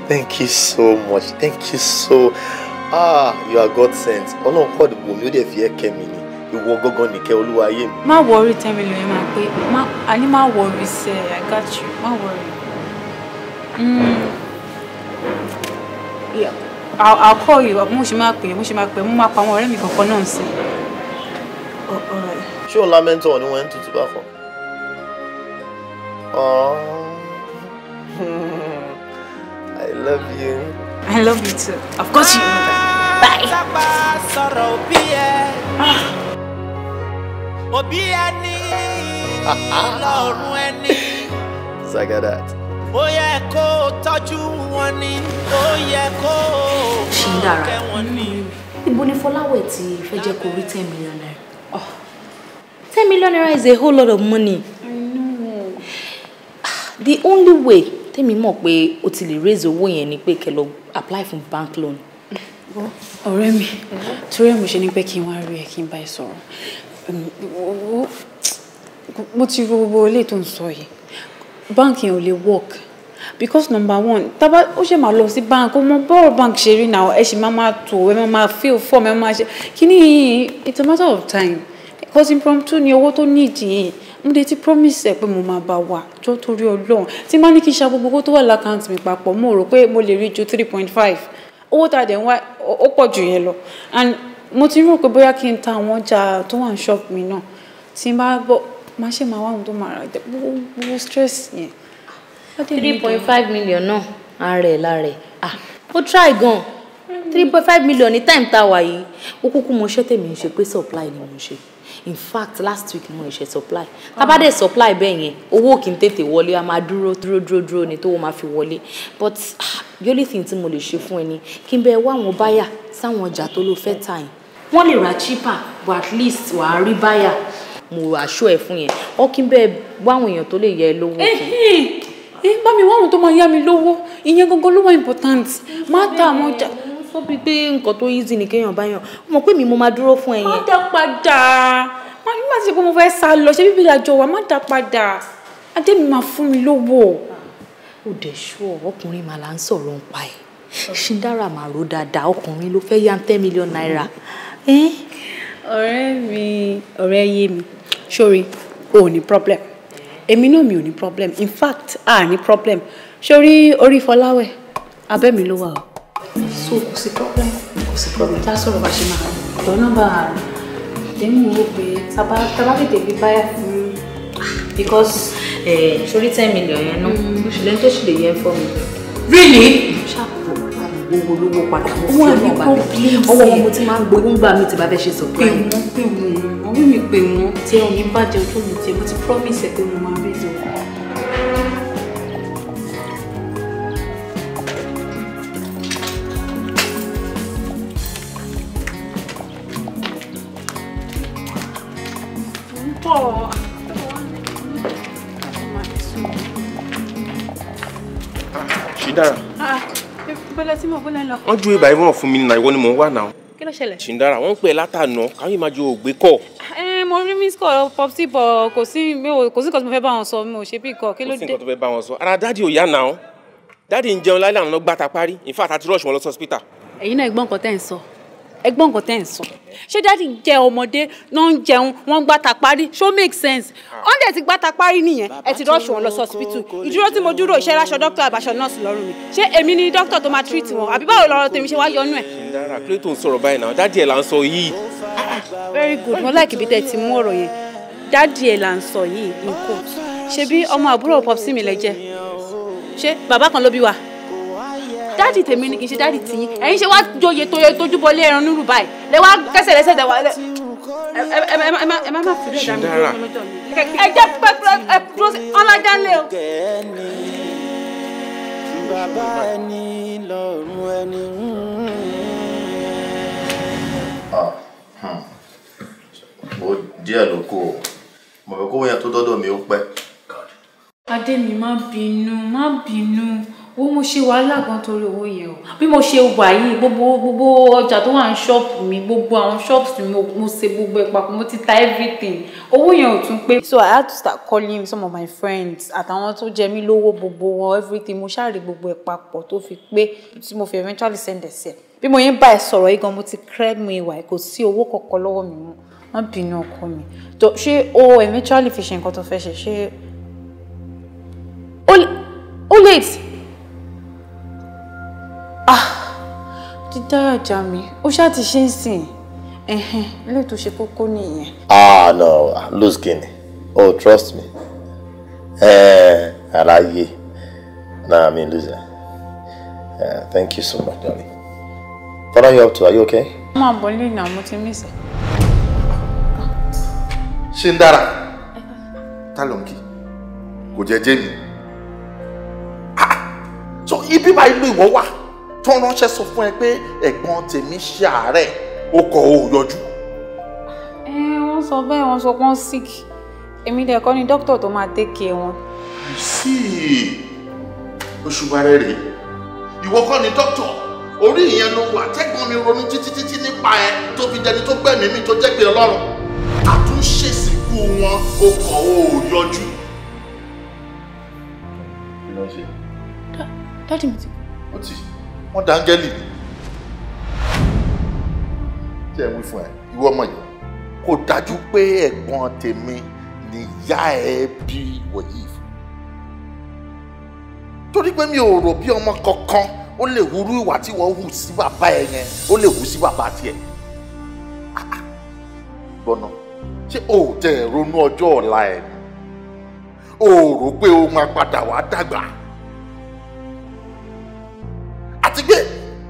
Thank you so much. Thank you so. You are God sent. Ọlọ́run kọ́ ìdìbò mi ó dẹ̀ fi ẹ́ kẹ́ mi ni. Ìwọ gángan nìkẹ́ olúwa ayé mi. Má worry 10 million ẹ máa pé má worry sẹ́, I got you. Má worry. Yeah. I'll call you. Mo ṣe máa pè mo máa pa àwọn ọ̀rẹ́ mi kankan náà sí. Alright. Ṣé o lámẹ́ntọ̀ ni wọ́n ń tutù bá fọ́? I love you. I love you too. Of course you know that. Bye. It's like that. Shindara. Ibo ni Fọláwẹ̀ tí fẹ́ jẹ́ kó rí 10 million naira. 10 million naira is a whole lot of money. I know. The only way tèmi mọ̀ pé o ti lè raise owó yẹn ni pé kẹ́ lọ apply for bank loan. Ọ̀rẹ́ mi, torí ẹ̀ mo ṣe ní pé kí n wá rí ẹ kí n bá ẹ sọ̀rọ̀. Mo ti ro gbogbo ilé tó ń sọ yìí. Bank yẹn ò lè work. because number one tábà ó ṣe máa lọ sí bank ó mọ bọ́ọ̀rọ̀ bank ṣe rí náà ẹ ṣì máa tó ẹ máa fill form ẹ máa ṣe kíní yìí it's a matter of time because impromptu ni owó tó nídìí mo dé ti promise ẹ pé mo máa bá wà jọ torí Ọlọ́run tí má ní kí n ṣa gbogbo owó tó wà lákàntì mi papọ̀ mo rò pé mo lè rí ju 3.5 owó tá a dẹ̀ ń wá ó pọ̀ jù yẹn lọ and mo ti rò pé bóyá kí n ta àwọn ọjà tó wà ní shop mi náà tí n bá bọ̀ máa ṣe máa wá ohun tó máa rà gbogbo stress yẹn. 3.5 million náà ààrẹ lára ẹ̀ ó try gan 3.5 million ní time tá a wà yìí ó kúkú mo ṣe tèmi ń ṣe pé supply ni mo ṣe in fact last week mo ṣe supply tábàdé supply bẹ́ẹ̀ yẹn owó kì í tètè wọlé a máa dúró ni tó wọ́n máa fi wọlé but the only thing tí mo lè ṣe fún ẹ ni kí n bẹ wá àwọn báyà sáwọn ọjà tó ló fẹ́ tà yín wọ́n lè ra cheaper but at least wàá rí báyà mo àṣọ ẹ̀ fún yẹn ọ kí n bẹ wá àwọn èèyàn tó lè yẹ ẹ lówó kí. bá mi wá àwọn tó máa yá mi lówó ìyẹn gangan ló wà important má ta àwọn ọjà. sọ bíi pé nǹkan tó easy ni kéèyàn bá yàn mọ̀ pé mi mo máa dúró fún ẹ yẹn. má dá padà má ti ṣe pé mo fẹ́ sá lọ ṣé bíbí àjọ wa má dá padà adé mi máa fún mi lówó. ó dẹ̀ ṣọ́ ọkùnrin màá là ń sọ̀rọ̀ ń pa ẹ̀ Shindara máa ro dáadáa ọkùnrin ló fẹ́ yá 10 million naira. ọ̀rẹ́ mi ọ̀rẹ́ yé mi sórí o ò ní problem èmi náà mi ò ní problem in fact a ní problem sórí orí Fọláwẹ̀ abẹ́ mi ló wà o. so kò sí problem tá a sọ̀rọ̀ bá ṣe máa lọ nọ́mbà tèmi wò pé tábà tètè bí báyà fún because sórí 10 million yẹn náà oṣù lẹ́yìn tó ṣì lè yẹ fọ́ mi. really gbogbo olówó padà mo fi ọmọ ọba ọwọ́ wọn mo ti máa ń gbowó ń gbà mí tí bá fẹ́ ṣe supply. pè wọ́n tí ò ní bàjẹ́ ojú mi tí mo ti promise ẹ pé mo máa rí ìzọ. Shindara. Bọ́lá tí mo bọ́lá lọ. Wọ́n ju ibà ìwọ̀n fún mi nínú ìwọ ni mò ń wà náà. Kí ló ṣẹlẹ̀? Shindara, wọ́n ń pè látànà káyọ̀ máa jẹ ògbé kọ̀. Mo rí miss call popsi bọ̀ kò sí nǹkan tí mo fẹ́ bá wọn sọ mi ò ṣe bí kọ̀ kí ló dé. Kò sí nǹkan tó fẹ́ bá wọn sọ. Ara dáàdì ò yá náà. Dáàdì ń jẹun láìláì àwọn gbàtà parí. In fact, àti rush wọn lọ sí hospital. Ẹ̀yin náà ẹ̀gbọ́n nǹkan tẹ́ ń sọ. Ẹ̀gbọ́n nǹkan tẹ́ ń sọ. Ṣé dáàdì jẹ́ ọmọdé náà ń jẹun wọ́n gbàtà parí? Ṣó make sense? Wọ́n dẹ̀ ti gbàtà parí nìyẹn. Ẹ ti rush wọn lọ sí hospital. Ìdúró tí mo dúró iṣẹ́ ráṣọ dókítà àbáṣọ nọ́ọ̀sì lọ́rùn mi. Ṣé èmi ni dókítà tó máa treat wọn? Àbí báwo lọ́rọ̀ tèmi ṣe wá yọnú ẹ̀? Shindara, kí ló tó ń sọ̀rọ̀ báyìí náà? Dáàdì ẹ̀ là ń sọ yìí. Very good. Mo like ibi tẹ́ ti mú ọ̀rọ̀ yẹn. Dáàdì ẹ̀ là ń sọ yìí in quote. Ṣebí ọmọ àbúrò popsi mi lẹ jẹ́? Ṣé bàbá kan ló bí wa? Dáàdì tèmi ni kì í ṣe dáàdì tiyín. Ẹ̀yin ṣe wá joyè tójú bọlé ẹran nírú báyìí. Lẹ wá kẹsẹ̀ lẹ́sẹ̀ dẹ̀ wá lẹ. Ẹ má fi rí ìdá mi dúró lọ́jọ́ mi. Ẹ jẹ́ pẹ́pẹ́ ẹ dúró sí ọlájà ńlẹ̀ o. Bàbá ẹni lọ́rùn ẹni. Ó díẹ̀ ló kù o. Mo fẹ́ kó yẹn tó dọ́dọ̀ mi ó pẹ́. Adé mi má bínú. Owó mo ṣe wàhálà gan torí owó yẹn o. Bí mo ṣe wà yìí gbogbo ọjà tó wà ní ṣọ́ọ̀pù mi gbogbo àwọn ṣọ́ọ̀pù mi mo ṣe gbogbo ẹ̀ papọ̀ mo ti ta everything. Owó yẹn ò tún pé. So I had to start calling some of my friends àtàwọn tó jẹ mí lówó gbogbo wọn everything mo ṣáà rí gbogbo ẹ̀ papọ̀ tó fi pé tí mo fi eventually send ẹ̀ sí ẹ̀. Bí mo yẹn bá ẹ sọ̀rọ̀ yìí gan mo ti credit mi ìwà kò sí owó kankan lọ́wọ́ mi mọ́. Má bínú ọkọ mi. Ṣé o eventually fi ṣe nǹkan tó fẹ́ ṣe ó late. Dídára jà mí ó ṣáà ti ṣe ń sìn ilé tó ṣe kókó nìyẹn. No, lose guinea. Oh, trust me. Aláyé. Nah, I mean lose it. Thank you so much, darling. What are you up to? Are you okay? Mo máa bọ̀ lé náà mo ti miss ẹ. Shindara. Ta ló ń kí? Kò jẹ́ mi. So ibi báyìí ló ìwọ wà tó ránṣẹ́ sọ fún ẹ pé ẹ̀gbọ́n tèmi ṣe àárẹ̀ ó kọ̀ ó yọjú. Wọ́n sọ bẹ́ẹ̀ wọ́n sọ pé wọ́n sick èmi dẹ̀ kọ́ ni dókítà tó máa take care wọn. Sí oṣù bàrẹ̀ rèé ìwọ kọ́ ni dókítà orí ìyẹn ló wà tẹ́gbọ́n mi ronú títí nípa ẹ tó fi dẹni tó gbẹ̀mí mi tó jẹ́ pé Ọlọ́run àtúnṣe ìsìnkú wọn ó kọ̀ ó yọjú. Daddy mi ti ó ti wọ́n dáńgẹ́lì ni. tí ẹ wí fún ẹ ìwọ ọmọ yìí kò dájú pé ẹ̀gbọ́n tèmi ni ìyá ẹ bí wọ̀nyí fún. torí pé mi ò rò bí ọmọ kankan ó lè hurú ìwà tí wọ́n hù sí bàbá ẹ yẹn ó lè hù sí bàbá tiẹ̀. gbọ́nà ṣé o ò tẹ̀ ronú ọjọ́ ọ̀la ẹ̀ ni o ò rò pé o máa padà wá dàgbà àti pé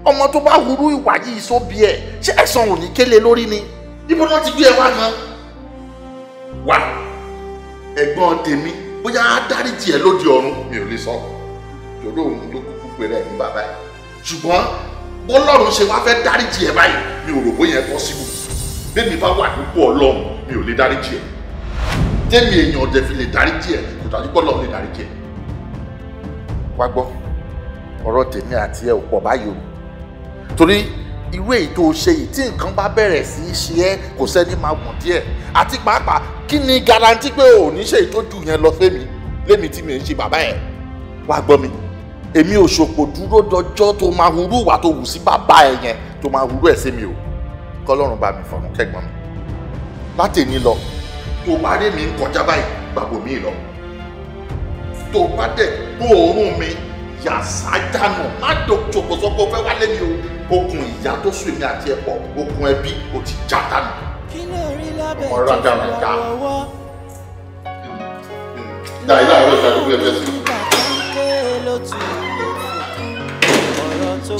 ọmọ tó bá hurú ìwà yìí sóbi ẹ̀ ṣé ẹ̀san ò ní kélé lórí ni níbo náà ti gbé ẹ wá gan wá ẹ̀gbọ́n tèmi bóyá á dáríjì ẹ lóde ọ̀run mi ò lè sọ torí òun ló kúkú pé rẹ̀ ní bàbá ẹ̀ ṣùgbọ́n bọ́lọ́run ṣe wá fẹ́ dáríjì ẹ báyìí mi ò rò bóyá ẹ possible bẹ́ẹ̀ni bá wà nípò ọlọ́run mi ò lè dáríjì ẹ tẹ́mi èèyàn ọ̀dẹ̀ fi lè dáríjì ẹ kò dájú pé ọlọ́run lè dáríjì ẹ. wá gbọ́ ọ̀rọ̀ tèmi àti ẹ ò pọ̀ báyìí o torí irú èyí tó ṣe yìí tí nǹkan bá bẹ̀rẹ̀ sí í ṣe ẹ́ kò sẹ́ni máa wọ̀n díẹ̀ àti pàápàá kí ni garanti pé ò ní ṣe ìtọ́jú yẹn lọ fẹ́mi lémi tí mi ń ṣe bàbá ẹ̀ wá gbọ́ mi èmi ò ṣòpò dúró dọjọ́ tó máa hurú ìwà tó hù sí bàbá ẹ̀ yẹn tó máa hurú ẹ̀ sí mi o kọ́lọ́run bá mi fọ̀rùn kẹ́gbọ́n mi látẹ̀ní lọ tó bá rí mi ń kọjá báyìí gbàgbọ́ mi lọ tó bá dẹ̀ gbóòórùn mi yàsá dànù má dòkòtò sọ́kọ́ fẹ́ wálé mi o okùn ìyá tó sùn èmi àti ẹ̀pọ̀ okùn ẹbí o ti já dànù ọmọ rájà rẹ̀ dá dá ilé àwọn ìgbà tó gbé ẹgbẹ́ sí.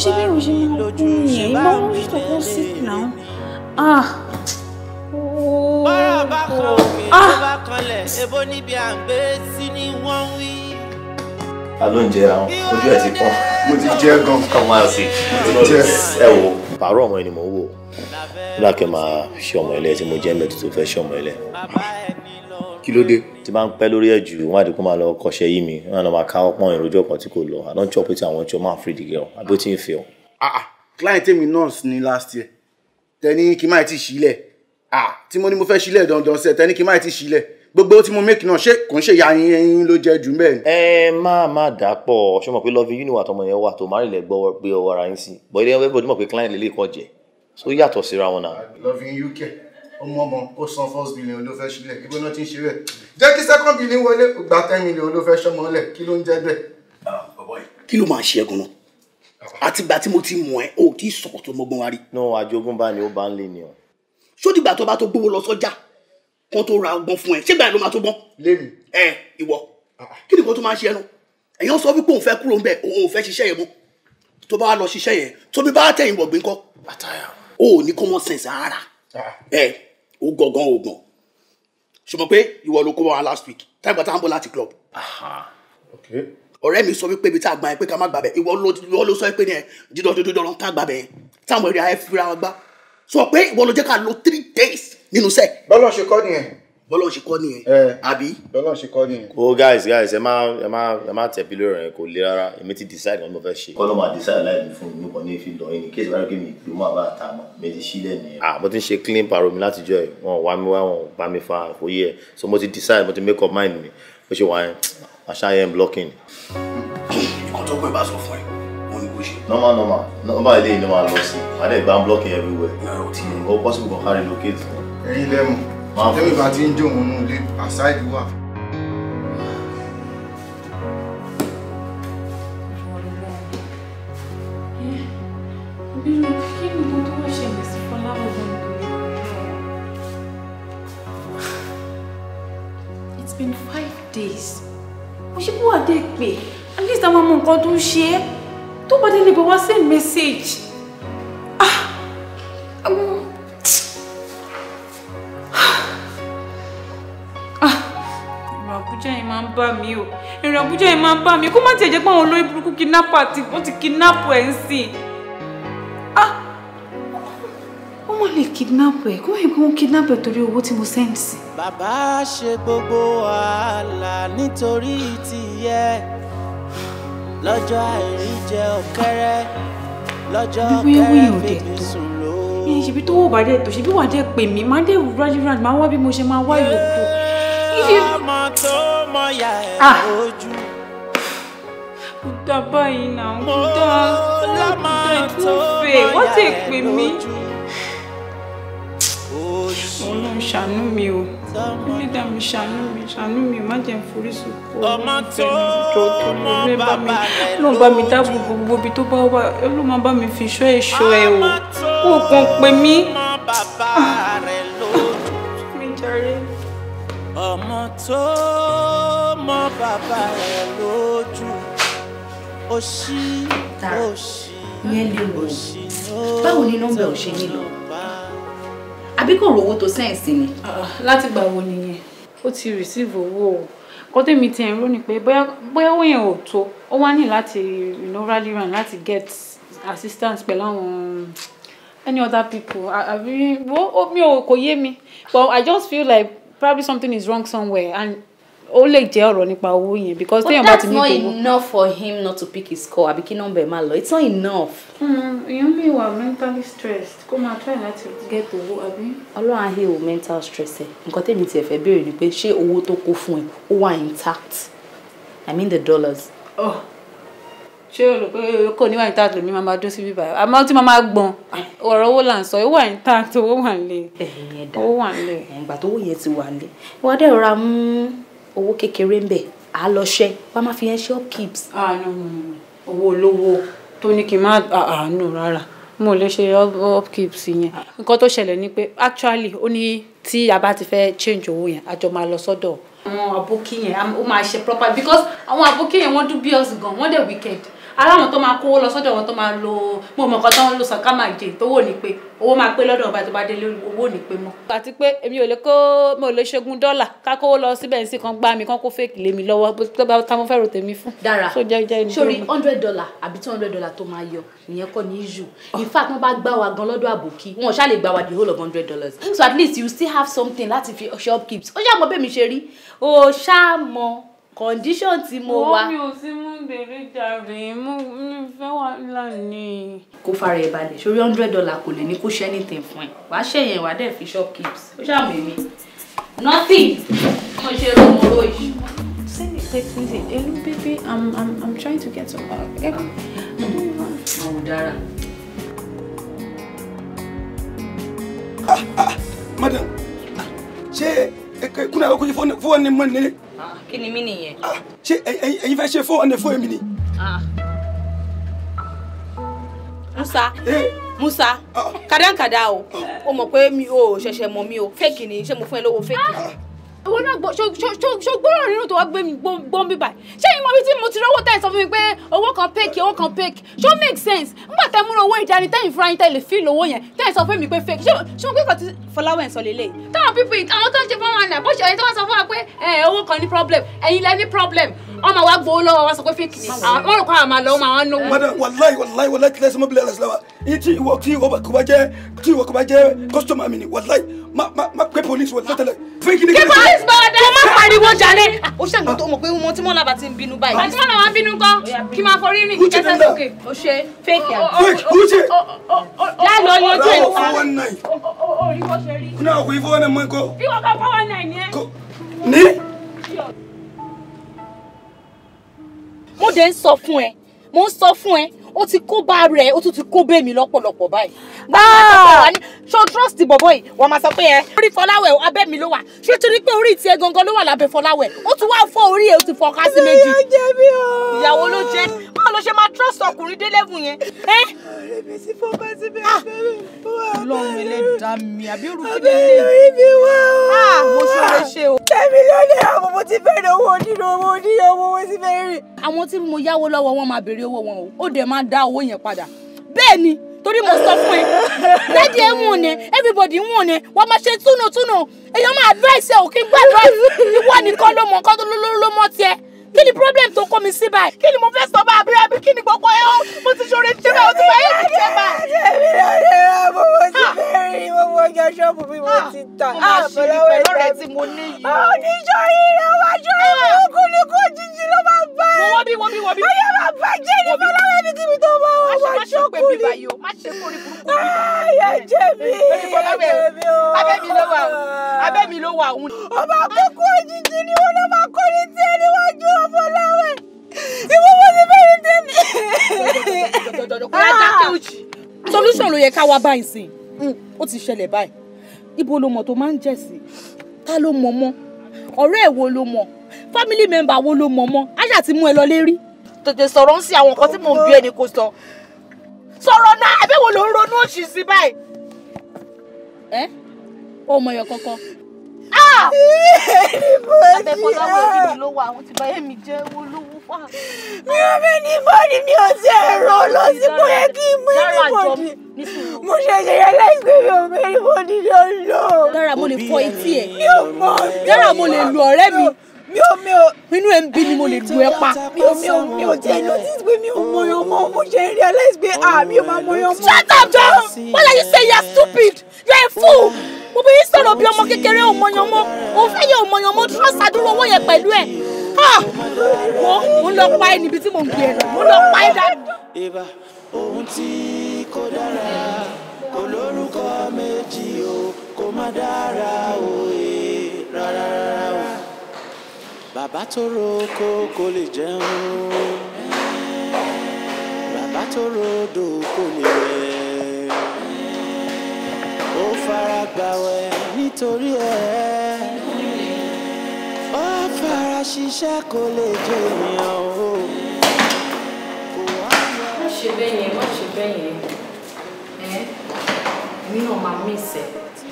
ṣé bí o ṣe máa ń kú yẹn ìmọ̀ wọn ṣe tó kó sí náà. bọ́rọ̀ bá kan òkè tó bá kanlẹ̀ ebo níbi à ń gbé sí ni wọ́n wí. ta ló ń jẹ àwọn ojú ẹ ti pọ́n. mo ti jẹ gan. kọ́ máa sì mo ti jẹ. ẹ wo pààrọ̀ ọmọ ẹni mò ń wò nígbà kí n máa ṣe ọmọ ilé tí mo jẹ́ mẹ́tò tó fẹ́ ṣe ọmọ ilé. kí ló dé. tí máa ń pẹ́ lórí ẹ̀ jù wọ́n á di kó máa lọ kọ́ṣẹ́ yìí mi wọ́n á lọ máa ká ọpọ́n ìròjọ́ kan tí kò lọ I don't chop it I want you máa free the girl àbí ó ti ń fi ọ. client mi nurse ni last year tẹni kí n máa ti sílẹ̀ tí mo ní mo fẹ́ sílẹ̀ dandan sẹ tẹni kí n máa ti sílẹ̀ gbogbo tí mo make náà ṣé kò ń ṣe ìyá yín ló jẹ jù mbẹ. ẹ má dà pọ̀ ṣé mo pé loving you ni wà tọmọ yẹn wà tó má rí lẹ gbọ́ pé ọwọ́ ara yín sí bọ́ ilé ẹgbẹ́ bọ́dún mọ̀ pé client lè lè kọ́ jẹ so yàtọ̀ síra wọn náà. loving you kẹ ọmọ ó san first billion ló fẹ́ sílẹ̀ ibo náà ti ń ṣe rẹ̀ jẹ́ kí second billion wọlé gba 10 million ló fẹ́ ṣọmọ lẹ̀ kí ló ń jẹ́ bẹ́ẹ̀. kí ló máa ṣe ẹ̀gùn náà àtìgbà tí mo ti mọ̀ ẹ́ o tí sọ̀kọ̀ tó mọ́gbọ́n wa rí. no àjogúnbá ni ó bá ń lé ni o. ṣó dìgbà tó bá tó gbówó lọ sọ́jà kan tó ra ọgbọ́n fún ẹ ṣé gbà ló máa tó gbọ́n. lémi. Ìwọ kí ni nǹkan tó máa ń ṣe ẹnu èèyàn sọ wípé òun fẹ́ kúrò ńbẹ̀ òun ò fẹ́ ṣiṣẹ́ yẹn mọ́ tó bá lọ ṣiṣẹ́ yẹn tóbi bá tẹ̀yìn wọ̀gbìn kọ́ o ò ní common sense rárá o gangan oògùn ṣùgbọ́n pé ìwọ ló kó wa last week táìgbà tá à ń bọ̀ láti club ọ̀rẹ́ mi sọ wípé ibi tá a gbà yẹn pé ká má gbà bẹ̀ ìwọ ló sọ pé ní ẹ dídọ̀ ká gbà bẹ̀ yẹn táwọn èrè ayé fira wa gbá sọ pé ìwọ ló jẹ́ ká lo 3 days nínú sẹ́ẹ̀. bọ́lọ̀ ṣe kọ́ nìyẹn. bọ́lọ̀ ṣe kọ́ nìyẹn àbí. bọ́lọ̀ ṣe kọ́ nìyẹn. o guys ẹ má tẹ̀bí lórí rẹ̀ kò le rárá èmi ti decide wọn mo fẹ́ ṣe. kọ́ ló máa decide láì ní fún mi nípa ní ìfi lọ yín ní kéèsì báyọ̀ kí mi ìlú máa bá a ta mọ́ mi ti sílẹ̀ nìyẹn. mo ti ń ṣe clean paro mi látijọ́ ẹ̀ wọn wá mi wá wọn bá mi fa àfòyí ẹ̀ so mo ti decide mo ti make up mind mi bó ṣe wà yẹn àṣà yẹn blocking. ìkan tó pẹ́ bá sọ fún ẹ wọn ni kò ṣe. normal ilé yìí ni wọ́n á lọ sí adé ìgbà blocking everywhere. ó possible kan kárí locate. ẹ̀yin lẹ́mu tẹ́mi bá ti ń jó òun nù lé àṣà ìlú wà. It's been 5 days. Mo ṣe bó wà dé pé at least àwọn ọmọ nǹkan tó ń ṣe é tó bá délé bá wá send message. Àbújá yìí máa ń bá mi o. Èrò Àbújá yìí máa ń bá mi. Kó má tiẹ̀ jẹ́ pé àwọn olórí burúkú kidnapper tí wọ́n ti kidnap ẹ̀ ń sìn. Wọ́n mọ̀ lè kidnap ẹ̀. Kó má yẹ pé wọ́n kidnap ẹ̀ torí owó tí mo send sí. Bàbá ṣe gbogbo wàhálà nítorí tìyẹ. Lọ́jọ́ àìríjẹ ọ̀kẹ́rẹ́. Lọ́jọ́ ọ̀kẹ́rẹ́ bèbí sùn ló. Ṣebí tó wò bá dé tó ṣebí wà dé pè mí. Má dé rájúrájú máa wá bí mo ṣe máa wá yòókù. Ọmọ tó mọ̀yà ẹ̀ ojú. Kúdà báyìí náà, kúdà ìtúfẹ́, wọ́n ti pè mí. Ọlọ́run ṣàánú mi o, nígbà mi ṣàánú mi, má jẹ́ forí sunkún. Ọmọ tó mọ bàbá rẹ̀ ló bá mi dáàbò gbogbo ibi tó bá wà, ló máa bá mi fi ṣọ́ ẹ̀ṣọ́ ẹ o. Kó kàn pè mí. Mi jàre. Ọmọ tó mọ bàbá rẹ̀ lójú. Òṣì. Ìyẹn lè wò. Báwo ni nọ́mbà ò ṣe nílò? Àbí kò rówó tó sẹ́ǹsì ni? Láti gbà wo nìyẹn? Ó ti receive owó o. Kọ́tẹ́ mi ti ẹ̀ ń rò ní pé bóyá owó yẹn ò tó. Ó wá ní láti rally round láti get assistance pẹ̀lú àwọn any other people. Àbí mi ò kò yé mi. But I just feel like probably something is wrong somewhere and ó lè jẹ́ ọ̀rọ̀ nípa owó yẹn because téèyàn bá ti ní owó. But that's not enough for him not to pick his call àbí kí nọ́mbà ẹ̀ máa lọ. It's not enough. Èèyàn lè wà mentally stressed kó máa try láti get owó àbí. Ọlọ́run á heal mental stress ẹ̀. Nǹkan tèmi tiẹ̀ fẹ́ béèrè ni pé ṣé owó tó kó fún ẹ ó wà intact? I mean the dollars. Ṣé o rò pé kò ní wà intact lèmi máa dún sí bíbá? Àmọ́ tí máa gbọ̀n ọ̀rọ̀ owó là ń sọ, ó wà intact, owó wà nílé. Owó wà nílé. Ìgbà tó owó yẹn ti wà nílé. Wọ́n á dẹ̀ rọra mú owó kékeré ń bẹ̀ á lọ ṣẹ́ wá máa fi yẹn ṣe upkeeps. Owó olówó tó ní kí n má àánú rárá mo lè ṣe upkeeps yẹn. Nǹkan tó ṣẹlẹ̀ ni pé actually ó ní tí a bá ti fẹ́ change owó yẹn a jọ máa lọ sọ́dọ̀ àwọn àbókí yẹn ó máa ṣe proper because àwọn àbókí yẹn wọ́n dubious gan wọ́n dẹ̀ wicked. Aláwọn tó máa kówó lọ sọ́dọ̀ wọn tó máa lo mo mọ̀ nǹkan tó ń lo sàkámàjè tówó ní pé owó máa pé lọ́dọ̀ ọba tó bá délé owó ní pé mọ́. Àti pé èmi ò lè ṣẹ́gun dọ́là ká kówó lọ síbẹ̀ ní sí kan gbá mi kan kó fake lé mi lọ́wọ́ tó bá tá mo fẹ́ rò tèmi fún. Dára sórí $100 àbí $200 tó máa yọ ìyẹn kọ́ ní issue. In fact wọ́n bá gbá wa gan lọ́dọ̀ àbòkí wọn ò ṣáà lè gbá wa the whole of $100. So at least you still have something láti fi shop keeps. Ó ṣàmọ́ bẹ́ẹ̀ mi ṣe rí ó ṣàmọ́ condition tí mo wà. Mi ò sí mú bèrè jàre mo fẹ́ wà lánìí. Kó fara ẹ̀ balẹ̀ sórí $100 kò lè ní kó ṣe anything fún ẹ wàá ṣẹ̀yìn wàá dẹ̀ fi shop keeps ó ṣàmù èmi nothing mo ṣe ròmòrò yìí. Send it text message. Hello baby, I'm trying to get some Dára. Madam, ṣé kuna ko fún ni mo ni? Kí ni mí nìyẹn? Ṣé ẹ̀yin fẹ́ ṣe fún mi ni? Musa, kàdánkàdá o. Ó mọ̀ pé mi ò ṣẹ̀ṣẹ̀ mọ̀ mi o. Fake ni, ṣé mo fún ẹ lówó fake? Ìwọ náà gbọ́rọ̀ nínú tó wá gbé mi gbọ́n bíbà. Ṣé ìmọ̀ bí tí mo ti rówó tẹ̀ sọ fún mi pé owó kan fake, owó kan fake? Ṣó make sense? Nígbà tẹ́ múra owó ìdáni tẹ́yìn fúnra yín tẹ́lẹ̀ fíìlì owó yẹn tẹ́yìn sọ fún mi pé fake. Ṣé mo pé kàn ti Fọláwẹ̀ sọ lélẹ̀? Táwọn people àwọn tó ń ṣe fún wa náà bó ṣe ẹni tó wá sọ fún wa pé owó kan ní problem, ẹ̀yin lẹ ní problem. Ọmọ wa gbowó lọ́wọ́ wa sọ pé fake ni. Wọ́n rò kọ́ àmà lọ́wọ́ máa wá náwó. Madam, wallahi kílẹ̀ sọmọ bílẹ̀ lọ́sọ̀lọ́wọ́. Iye tí ìwọ kò bá jẹ́ customer mi ni wallahi má pé police wọ̀ lọ́tẹ̀lẹ̀. Kí police bá wa dé? Kó má pariwo jàre. Ó ṣàgbọ́n tó mọ̀ pé mo tí mọ́ lábàá ti ń bínú báyìí. Àti mọ́ làwọn bínú kọ́ kí máa forí rìn kí kẹ́sẹ̀ sókè. Ó ṣe fake yà. Lálọ́ yọjú ẹ̀ fún wa. Orí bó ṣe rí. Kuna kò ifọ̀ wọn mọ̀ kọ́. Ìwọ kan 419 ni ẹ. Ní. Mo dẹ̀ ń sọ fún ẹ, ó ti kó bá rẹ̀, ó tún ti kó bẹ́ mi lọ́pọ̀lọpọ̀ báyìí. Ṣé o trust bọ̀bọ̀ yìí? Wọ́n máa sọ pé orí Fọláwẹ̀ abẹ́ mi ló wà. Ṣé torí pé orí tiẹ̀ gangan ló wà lábẹ́ Fọláwẹ̀? Ó tún wá fọ́ orí ẹ̀ ó ti fọ́ ká sí méjì. Ìyá jẹ́ mi o. Ìyàwó ló jẹ́. Báwo ló ṣe máa trust ọkùnrin dé level yẹn? Èmi sì fọ́ ká sí méjì. Ọlọ́run ẹlẹ́dàá mi, àbí orú kí lè lè. Lórí mi wá o. Mo ṣe ṣe o. Tẹ̀mí lónìí àwọn mo ti bẹ̀rẹ̀ owó nínú owó mo ti bẹ̀rẹ̀ rí. Àwọn tí mo yáwó lọ́wọ́ wọn máa béèrè owó wọn o. Ó dẹ̀ máa dá owó yẹn padà. Bẹ́ẹ̀ ni torí mo sọ fún ẹ lẹ́dí ẹ̀ wọ̀n ni everybody wọ̀n ni wọ́n máa ṣe túnú èèyàn máa advice ẹ̀ ò kí n gbàdúrà ìwọ nìkan ló mọ̀ nǹkan ló mọ̀ tiẹ̀ kí ni problem tó kọ́ mi sí báyìí kí ni mo fẹ́ sọ bá àbí kí ni gbogbo ẹ̀ ọ́ mo ti ṣoore ṣe báyìí o ti fẹ́ yé mi ṣe báyìí. Èmi ló lè ra gbogbo ti bẹ̀rẹ̀ rí gbogbo ọjọ́ ṣọ́ọ̀bù mi mo ti tà. Mo máa ṣe ìfẹ́ lọ́rẹ̀ tí mo ní yìí. Oníṣọ́ yìí ló máa ṣọ́ ìwé kú ní kó jíjí ló máa bá ẹ. Wọ́n bí. Ayé máa bàjẹ́ ní Fọláwẹ̀ ní kíbi tó bá wọn wá ṣọ́kù ní. Má ṣe kórè burúkú bí. Ayé jẹ́ mi. Abẹ́ mi ló wà òun. Ọba kókó òjijì ni wọn lọ máa kọ́ ní tí ẹni wájú Fọláwẹ̀. Ìwọ mo ti bẹ̀rẹ̀ Solution ló yẹ ká wá báyìí sí. Ó ti ṣẹlẹ̀ báyìí. Ibo ló mọ̀ tó máa ń jẹ́ sí? Ta ló mọ̀ mọ́? Ọ̀rẹ́ ẹ̀ wo ló mọ̀? Family member wo ló mọ̀ mọ́? Aṣá ti mú ẹ lọ lérí. Tètè sọ̀rọ̀ ń sí àwọn nǹkan tí mò ń bí ẹni kò sọ. Sọ̀rọ̀ náà, ẹbí wo ló ń ronú òṣì sí báyìí? Ó mọ ẹyọ kankan. Abẹ́fọ́láwọ̀ ẹbí mi ló wà, àwọn ti bá yẹn mi jẹ́ owó lówó fà. Mi ò mẹ́ ní bọ́ọ̀dì ní ọ̀sẹ̀ ẹ̀rọ lọ sí kò yẹ kí n mú ní bọ́ọ̀dì. Mo ṣẹ̀ṣẹ̀ yẹ láìpẹ́ mi ò mẹ́ ní bọ́ọ̀dì lọ́lọ́. Dára mo lè fọ etí ẹ̀. Mi ò mọ̀. Dára mo lè lu ọ̀rẹ́ mi. Mi ò. Inú ẹ̀ ń bí mi mo lè lu ẹ pa. Mi ò tẹ́ notice pé mi ò mọ̀yàn mọ́. Mo ṣe realize pé mi ò máa mọ̀yàn mọ́. Shut up, John! Why are you saying you're stupid? You're a fool! Mo bí yín sọ̀rọ̀ bí ọmọ kékeré ò mọ̀yàn mọ́. Òun fẹ́ yẹ ò mọ̀yàn mọ́ trust àdúró owó yẹn pẹ̀lú ẹ̀. Mo ń lọ pa ẹ níbi tí mo ń gbé ẹ lọ. Mo ń lọ pa ẹ dá. Ìbà ohun tí kò dára kò lórúkọ méjì o kò má dára òye rárá o. Bàbá tó roko kò lè jẹun. Bàbá tó rodò kò lè wẹ̀. Ó fara gbàwẹ̀ nítorí ẹ̀. Ó fara ṣiṣẹ́ kò lè jẹ ènìyàn o. Má ṣe bẹ́ẹ̀ yẹn, má ṣe bẹ́ẹ̀ yẹn. Mi náà máa miss ẹ.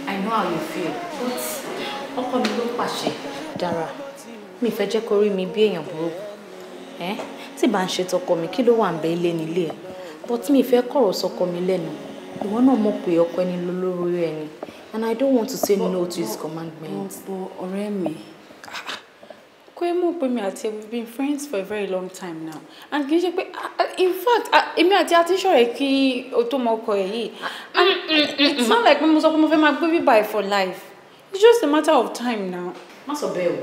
I know how you feel. But ọkọ mi ló pàṣẹ. Dára, mi fẹ́ jẹ́ kó rí mi bí èèyàn burúkú. Tí bá ń ṣe tọkọ mi, kí ló wà ń bẹ ilé nílé ẹ̀? But mi fẹ́ kọ̀rọ̀ sọkọ mi lẹ́nu. Ìwọ náà mọ̀ pé ọkọ ẹni lólórí ẹni. And I don't want to say no to his commandments. But ọ̀rẹ́ mi, kò yẹ mọ̀ pé mi àti we've been friends for a very long time now. And kì í ṣe pé, in fact, èmi àti àti ṣọ̀rẹ́ kí o tó mọ ọkọ ẹ̀ yìí. And it's not like mo sọ pé mo fẹ́ máa gbé bíbá for life. It's just a matter of time now. Má sọ bẹ́ẹ̀ o.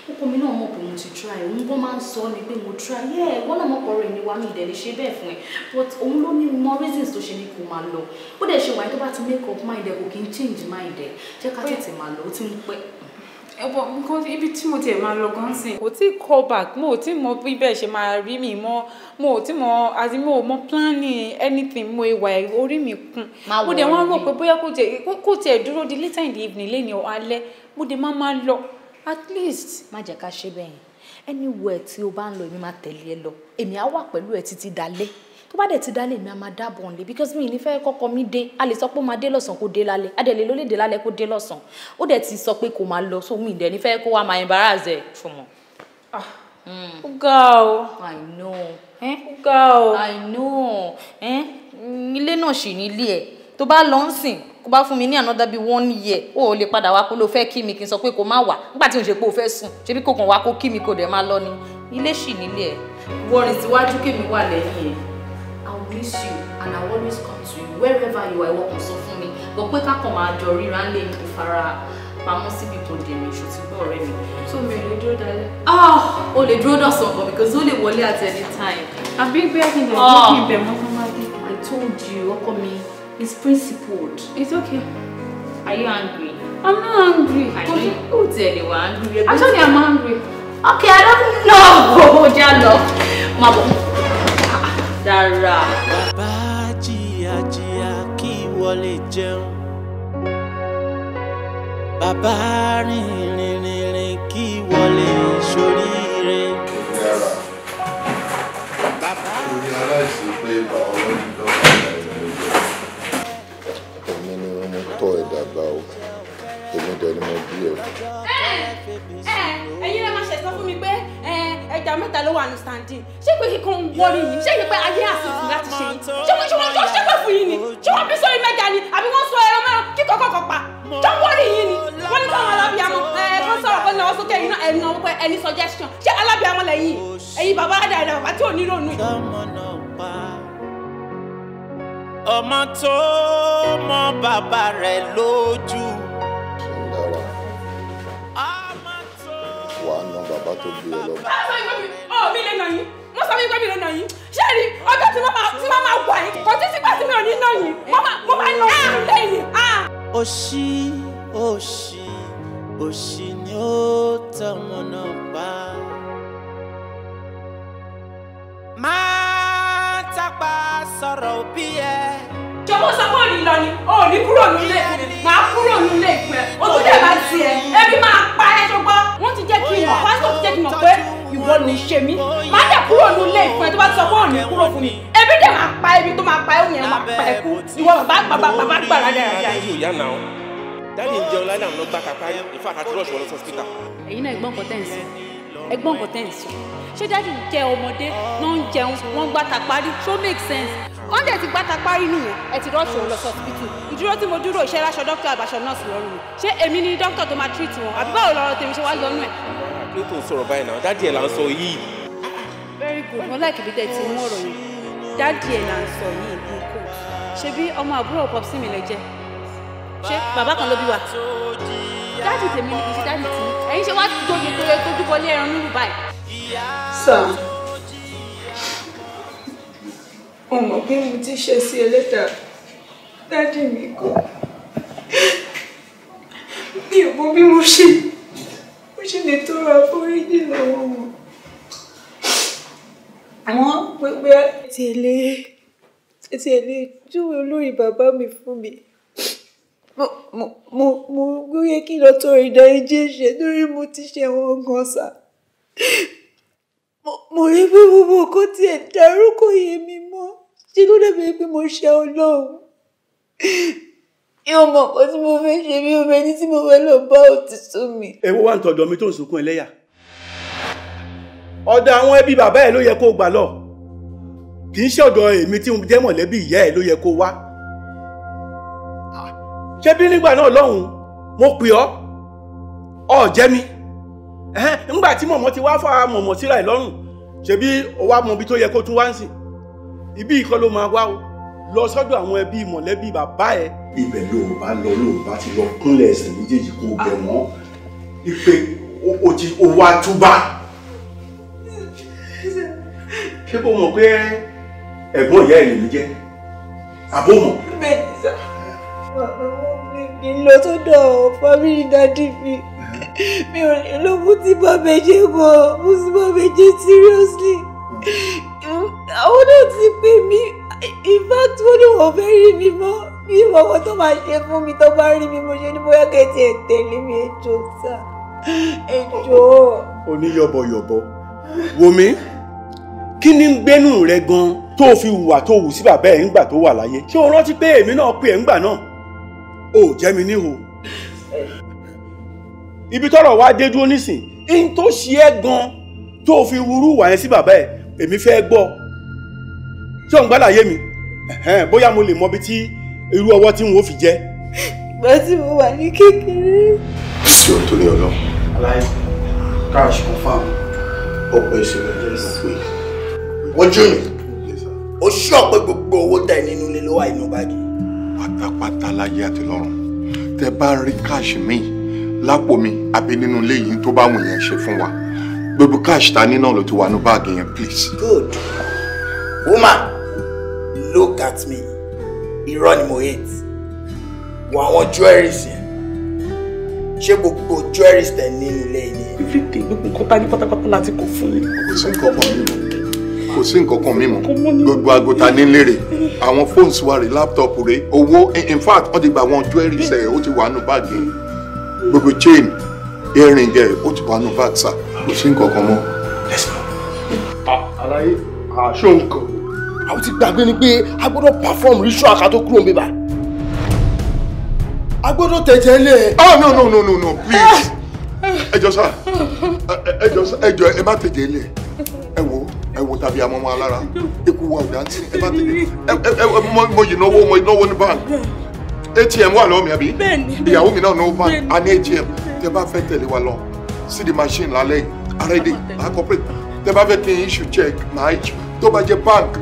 Ọkọ mi náà mọ̀ pé mo ti try. Òun gan máa ń sọ ni pé mo try. Wọ́n náà mọ̀ pọ̀ rẹ̀ ni wá mi ìdẹ̀ lè ṣe bẹ́ẹ̀ fún ẹ. But òun ló ní more reasons tó ṣe ní kó máa lọ. Ó dẹ̀ ṣe wáyé tó bá ti make up mind ẹ̀ kò kí n change mind ẹ̀. Jẹ́ ká tètè máa lọ, ó ti ń pẹ́. Ẹ̀bọ̀ nǹkan ibi tí mo tiẹ̀ máa lọ gan sí. Kò tí call back, mo ò tí mọ bí bẹ́ẹ̀ ṣe máa rí mi mọ́. Mo ò tí mọ àti mo ò mọ planning anything mo ìwà orí mi kún. Mo dẹ̀ wọ́n rò pé bóyá kò tiẹ̀ dúró di later in the evening lẹ́ni alẹ́. Mo dẹ̀ máa lọ. At least. Má jẹ́ ká ṣe bẹ́ẹ̀ yẹn. Anywhere tí o bá ń lọ èmi máa tẹ̀lé ẹ lọ. Èmi á wà pẹ̀lú ẹ títí dalẹ́. Tó bá dẹ̀ ti dalẹ́ èmi á máa dábọ̀ ọ̀nlé because mi ní fẹ́ kọ́kọ́ mi dé. A lè sọ pé ó máa dé lọ́sàn-án kó dé lálẹ́. A dẹ̀ lè lólè dé lálẹ́ kó dé lọ́sàn-án. Ó dẹ̀ ti sọ pé kó máa lọ so mi dẹ̀ ní fẹ́ kó wá máa embarrass ẹ̀ fún mọ́. Ó ga o. I know. Ó ga o. I know. Ilé náà ṣì ní ilé ẹ̀. Tó bá lọ ń sìn kó bá fún mi ní another bí 1 year ó lè padà wá kó ló fẹ́ kí mi kí n sọ pé kó má wá nígbà tí mo ṣe pé o fẹ́ sùn ṣe bí kò kàn wá kó kí mi kó dẹ̀ máa lọ ni ilé ṣì nílé ẹ̀. Wọ́n rìn síwájú kí mi wà lẹ́yìn ẹ̀. I will miss you and I will always come to you wherever you are. Ìwọ kàn sọ fún mi gbọ́ pé kákan máa jọ ríra ń lè ní kó fara pamọ́ síbi tó dé mi ṣòtí gbọ́ ọ̀rẹ́ mi. So mi ò lè dúró dalẹ́. O lè dúró dọ̀sán kan because ó lè wọlé at any time. Àbí bí a kì í lọ kí n bẹ̀ mọ́ fún Madi. I told you ọkọ mi is principled. It's okay. Are you angry? I'm not angry. I know you tell you are angry. Actually, I'm angry. Okay, I don't know. Jalo, Mabo. Dara. Bàbá jìyà kí wọlé jẹun. Bàbá rìn kí wọlé ṣoríire. Bàbá. Orí aláìsí pé bàbá wọn ti lọ. Èmi ni mo tọ́ ẹ dàgbà o. Èmi dẹ̀ ni mo bí ẹ. Ẹ̀yin lè máa ṣẹ̀sán fún mi pé ẹja mẹ́ta ló wà ní standing. Ṣé pé kíkan wọrí yìí? Ṣé pé ayé àsìkò láti ṣe yìí? Ṣé wọ́n ṣẹ́pẹ́ fún yín ni? Ṣé wọ́n bí sórí mẹ́ta ni? Àbí wọ́n sọ ẹran mẹ́rin kíkọ́ kọ̀ọ̀kan pa? Ṣé wọ́n rí yín ni? Wọ́n ní káwọn alábìyamọ kan sọ̀rọ̀ pé náà sókè iná ẹ̀nà wípé ẹni suggestion. Ṣé alábìyamọ lẹ́yìn? Ẹ̀yin bàbá àdàdà bàbá tí ò ní ronú yìí. Ọmọ tó mọ bàbá rẹ̀ lójú. Wàá ná bàbá tó gbé ẹ lọ. Mi lè nà yín. Mo sọ wípé mi lè nà yín. Ṣé rí ọjọ́ tí wọ́n máa wà yín? Kò tí sígbà tí mi ò ní nà yín. Mo máa nà yín lẹ́yìn. Òṣì ni ó tọmọ náà pa. lọ́rọ̀ òbí ẹ. Jọ̀wọ́ sọ pé òní lọ ni, òní kúrò nílé ìpín, máa kúrò nílé ìpín. Ojú dẹ̀ bá tiẹ̀, ebi máa pa ẹ́ ṣùgbọ́n. Wọ́n ti jẹ́ kí n mọ̀, pásítọ̀ ti jẹ́ kí n mọ̀ pé ìwọ ló ń ṣe mí. Má dẹ̀ kúrò nílé ìpín tó bá sọ pé òní kúrò fún mi. Ebi dẹ̀ máa pa ebi tó máa pa ẹ́ òun yẹn máa pa ẹ́ kú. Ìwọ bàbá gbàrà dẹ̀ rà. Ìyá náà, dáàdi ń jẹun láìláàmú ló gbá kápárí, ìfá àti rọ́ọ̀ṣì wọn lọ sọ sípítà. Ẹ̀yin náà ẹ̀gbọ́n nǹkan tẹ́ ń sọ. Ẹ̀gbọ́n nǹkan tẹ́ ń sọ. Ṣé dáàdi jẹ́ ọmọdé náà ń jẹun wọ́n gbá tapárí? Ṣó make sense? Wọ́n dẹ̀ ti gbá tapárí nìyẹn. Ẹ ti rọ́ọ̀ṣì wọn lọ sọ sípítù. Ìdúró tí mo dúró iṣẹ́ láṣọ dókítà àbáṣọ nọ́ọ̀sì lọ́rùn mi. Ṣé èmi ni dókítà tó máa treat wọn? Àbí báwo lọ́rọ̀ tèmi ṣe wá lọ́nú ẹ̀? Kí ló tó ń sọ̀rọ̀ báyìí náà? Dáàdi ẹ̀ là ń sọ yìí. Very good. Mo like ibi tẹ́ ti mú ọ̀rọ̀ yìí. Dáàdi ẹ̀ là ń sọ yìí ní kò. Ṣé bí ọmọ àbúrò pọ̀pùsì mi lẹ jẹ́? Ṣé bàbá kan ló bí wa? Dáàdi tèmi ni kì í ṣe dáàdi tí. Ẹ̀yin ṣe wá tójú tó yẹ tójú bọlé ẹran nínú báyìí. Sam, mo mọ̀ pé mo ti ṣe sí ẹlẹ́dà dáàdi mi kọ́. Mi ò mọ̀ bí mo ṣe lè tọrọ àforíjì lọ́wọ́ wọn. Àwọn pẹpẹ tẹ̀lé júwe olórí bàbá mi fún mi. Mo yẹ kí n lọ tọrọ ìdáríjì ẹ̀ṣẹ̀ lórí mo ti ṣe wọn gan sá. Mo rí pé gbogbo nǹkan tí ẹ̀ dárúkọ yé mi mọ́. Ṣé ló dàbí pé mo ṣe Ọlọ́run? Yóò mọ̀ pé tí mo fẹ́ ṣe bí omi ẹni tí mo fẹ́ lọ bá òtítọ́ mi. Èwo wà ń tọ̀dọ̀ mi tó ń sunkún ẹlẹ́yà. Ọ̀dọ̀ àwọn ẹbí bàbá ẹ̀ ló yẹ kó gbà lọ. Kì í ṣe ọ̀dọ̀ èmi tí mo jẹ́ mọ̀lẹ́bí ìyá ẹ̀ ló yẹ kó wá. Ṣé bí nígbà náà lọ́hùn mo pè ọ́ ọ̀ jẹ́ mi? Nígbà tí mọ̀mọ́ ti wá fà mọ̀mọ́ síra ẹ̀ lọ́rùn ṣebí o wá mọ ibi tó yẹ kó tún wá ń sìn. Ibi ìkọ́ ló máa wá o lọ sọ́dọ̀ àwọn ẹbí mọ̀lẹ́bí bàbá ẹ̀. Ibẹ̀ ló bá lọ ló bá ti lọ kúnlẹ̀ ẹsẹ̀ méjèèjì kó bẹ̀ wọ́n ipe o wá túbà. Ṣé kò mọ̀ pé ẹ̀gbọ́n ìyá ẹ̀ lèmi jẹ́? Àbó mọ̀? Bẹ́ẹ̀ ni sá, mi lọ sọ́dọ̀ fámìlì dádì mi. Mi ò lè lọ mú tí bàbá jẹ́ gan, mú tí bàbá jẹ́ seriously. Àwọn náà ti pè mí, in fact wọ́n ní wọ́n fẹ́ rí mi mọ́. Mi ìwọ̀n kan tó máa ṣe fún mi tó bá rí mi mo ṣe ní bóyá kẹ́tì ẹ̀ tẹ̀lé mi ẹjọ́ sá. Ẹjọ́. Oníyọ̀bọ̀yọ̀bọ̀. Wò mí, kí ni ń gbénú rẹ gan tó fi hùwà tó hù sí bàbá ẹ̀ ńgbà tó wà láyé? Ṣé o rántí pé èmi náà pè ẹ́ ńgbà náà? O ò jẹ́ mi níhò. Ibi tọ́rọ̀ wá dé dúró nísìn in tó ṣe é gan tó fi wúrú wà yẹn sí bàbá ẹ̀ èmi fẹ́ gbọ́ ṣé òun gbálàyé mi bóyá mo lè mọ bí tí irú ọwọ́ tí n ò fi jẹ́. Ìgbà tí mo wà ní kékeré. Sí o torí ọlọ. aláì cash confam ọ̀pọ̀ ìṣẹ̀lẹ̀ jẹ́ ìsàpè. Ojú mi ó ṣọ́ pé gbogbo owó tẹ̀ nínú ilé ló wà inú báàgì. Pátápátá láyé àti lọ́run tẹ bá rí káàṣì míì lápò mi àbí nínú ilé yìí tó bá wù yẹn ṣe fún wa gbogbo káàṣì ta ní náà ló ti wà ní báàgì yẹn please. Good woman look at me irọ́ ni mo hate wọ àwọn jewelries yẹn ṣé gbogbo jewelries tẹ̀ nínú ilé yìí. everything gbogbo nǹkan tá ní pátápátá láti kó fún mi. Kò sí nǹkan kan mímọ́ gbogbo agota ní lérè àwọn fóònù wa rè láptọ̀pù rè owó in fact wọ́n ti gba àwọn jewelries ẹ̀ ó ti wà nù báàgì yẹn gbogbo chain earring ẹ̀ ó ti wà nù báàgì sá kò sí nǹkan kan mọ́. àlàyé àṣọ nǹkan. Àwọn ti gbàgbé ni pé a gbọ́dọ̀ perform ritual ká tó kúrò níbà. A gbọ́dọ̀ tẹ̀jẹ̀ lé. Oh no please. ẹ jọ̀ọ́ ẹ má tẹ̀jẹ̀ lé. Ẹ wo tàbí àmọ́ ọmọ alára ikú wa ò dáńtì ẹ má tẹ̀jẹ̀. Mo yìí náwó ní báńkì. ATM wà lọ́wọ́ mi àbí? Ìyàwó mi náà náwó báńkì. A ní ATM. Tẹ bá fẹ́ tẹ̀lé wa lọ sí the machine lálẹ́ àrẹ́dẹ̀ àkọ́pẹ́. Tẹ bá fẹ́ kí n issue check máa issue. Tó bá jẹ́ báńkì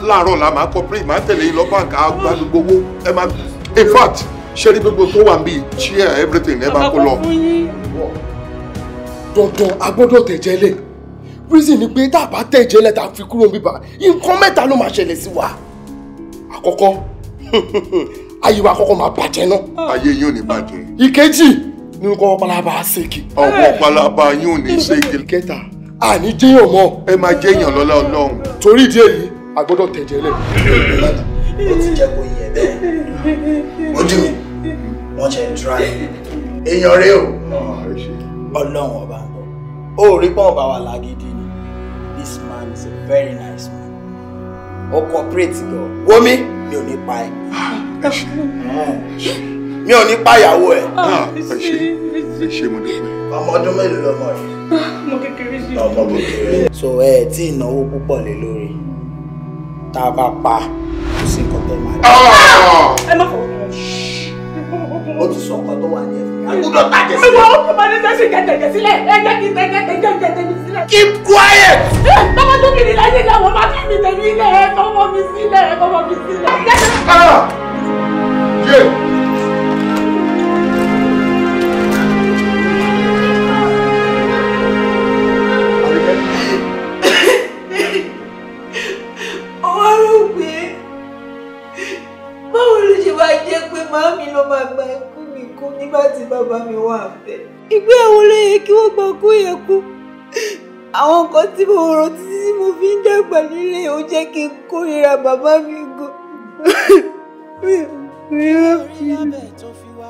láàárọ̀ la máa kọ́pẹ́ máa tẹ̀lé yín lọ báńkì àgbà gbogbo ẹ máa in fact ṣe rí gbogbo tó wà ń bí chair everything ẹ máa kó lọ. Dandan a gbọ́dọ̀ tẹ̀jẹ̀ lé. Reason ni pé tá a bá tẹ̀jẹ̀ lẹ̀ tá a fi kúrò níbà nǹkan mẹ́ta ló máa ṣẹlẹ̀ sí wa. Àkọ́kọ́ ayé wa àkọ́kọ́ máa bàjẹ́ náà. Ayé yín ò ní bàjẹ́. Ìkejì nínú kọ́ palaba ṣèkì. Ọwọ́ palaba yín ò ní ṣèkì. Ìkẹta àní jẹ́yàn mọ́. Ẹ máa jẹ́yàn lọ́lá Ọlọ́run. Torí ìdí èyí a gbọ́dọ̀ tẹ̀jẹ̀ lẹ̀. ó ti jẹ́ kó yẹ bẹ́ẹ̀ ojú mi wọ́n ṣe ń try èèyàn rẹ o ọlọ́run ọba ń bọ̀ ó rí pọ́n bá wa lágídí ni this man is a very nice man ó cooperate gan wómi mi ò ní pa ẹ́ mi ò ní pa ìyàwó ẹ̀. ẹ ṣe mo dúpẹ́. ọmọ ọdún mélòó lọmọ yìí. ọmọ kékeré sí. ọmọ kékeré. so ẹ tí ìnáwó púpọ̀ lé lórí tá a bá pa kò sí nǹkan tó máa dé. ẹ má fọ. ó ti sọ nǹkan tó wà ní ẹ̀fọ́ agbọ́dọ̀ tàjẹ̀ sílẹ̀. ẹ wọ́n ọmọ ní sẹ́sì kẹ̀tẹ̀kẹ̀ sílẹ̀ ẹ jẹ́ kí tẹ̀kẹ̀ mi sílẹ̀. keep quiet. tọ́mọ tó kiri láyé ìyá wọn máa fi mi tẹ̀lé ilé ẹ fọmọ mi sílẹ̀ ẹ fọmọ mi sílẹ̀. Màámi ló máa gba ikú mi kú nígbà tí bàbá mi wà fẹ́. Ìgbéyàwó ló yẹ kí wọ́n gba kú yẹn kú. Àwọn nǹkan tí mo rò títí tí mo fi ń dàgbà nílé ó jẹ́ kí n kórìíra bàbá mi gan.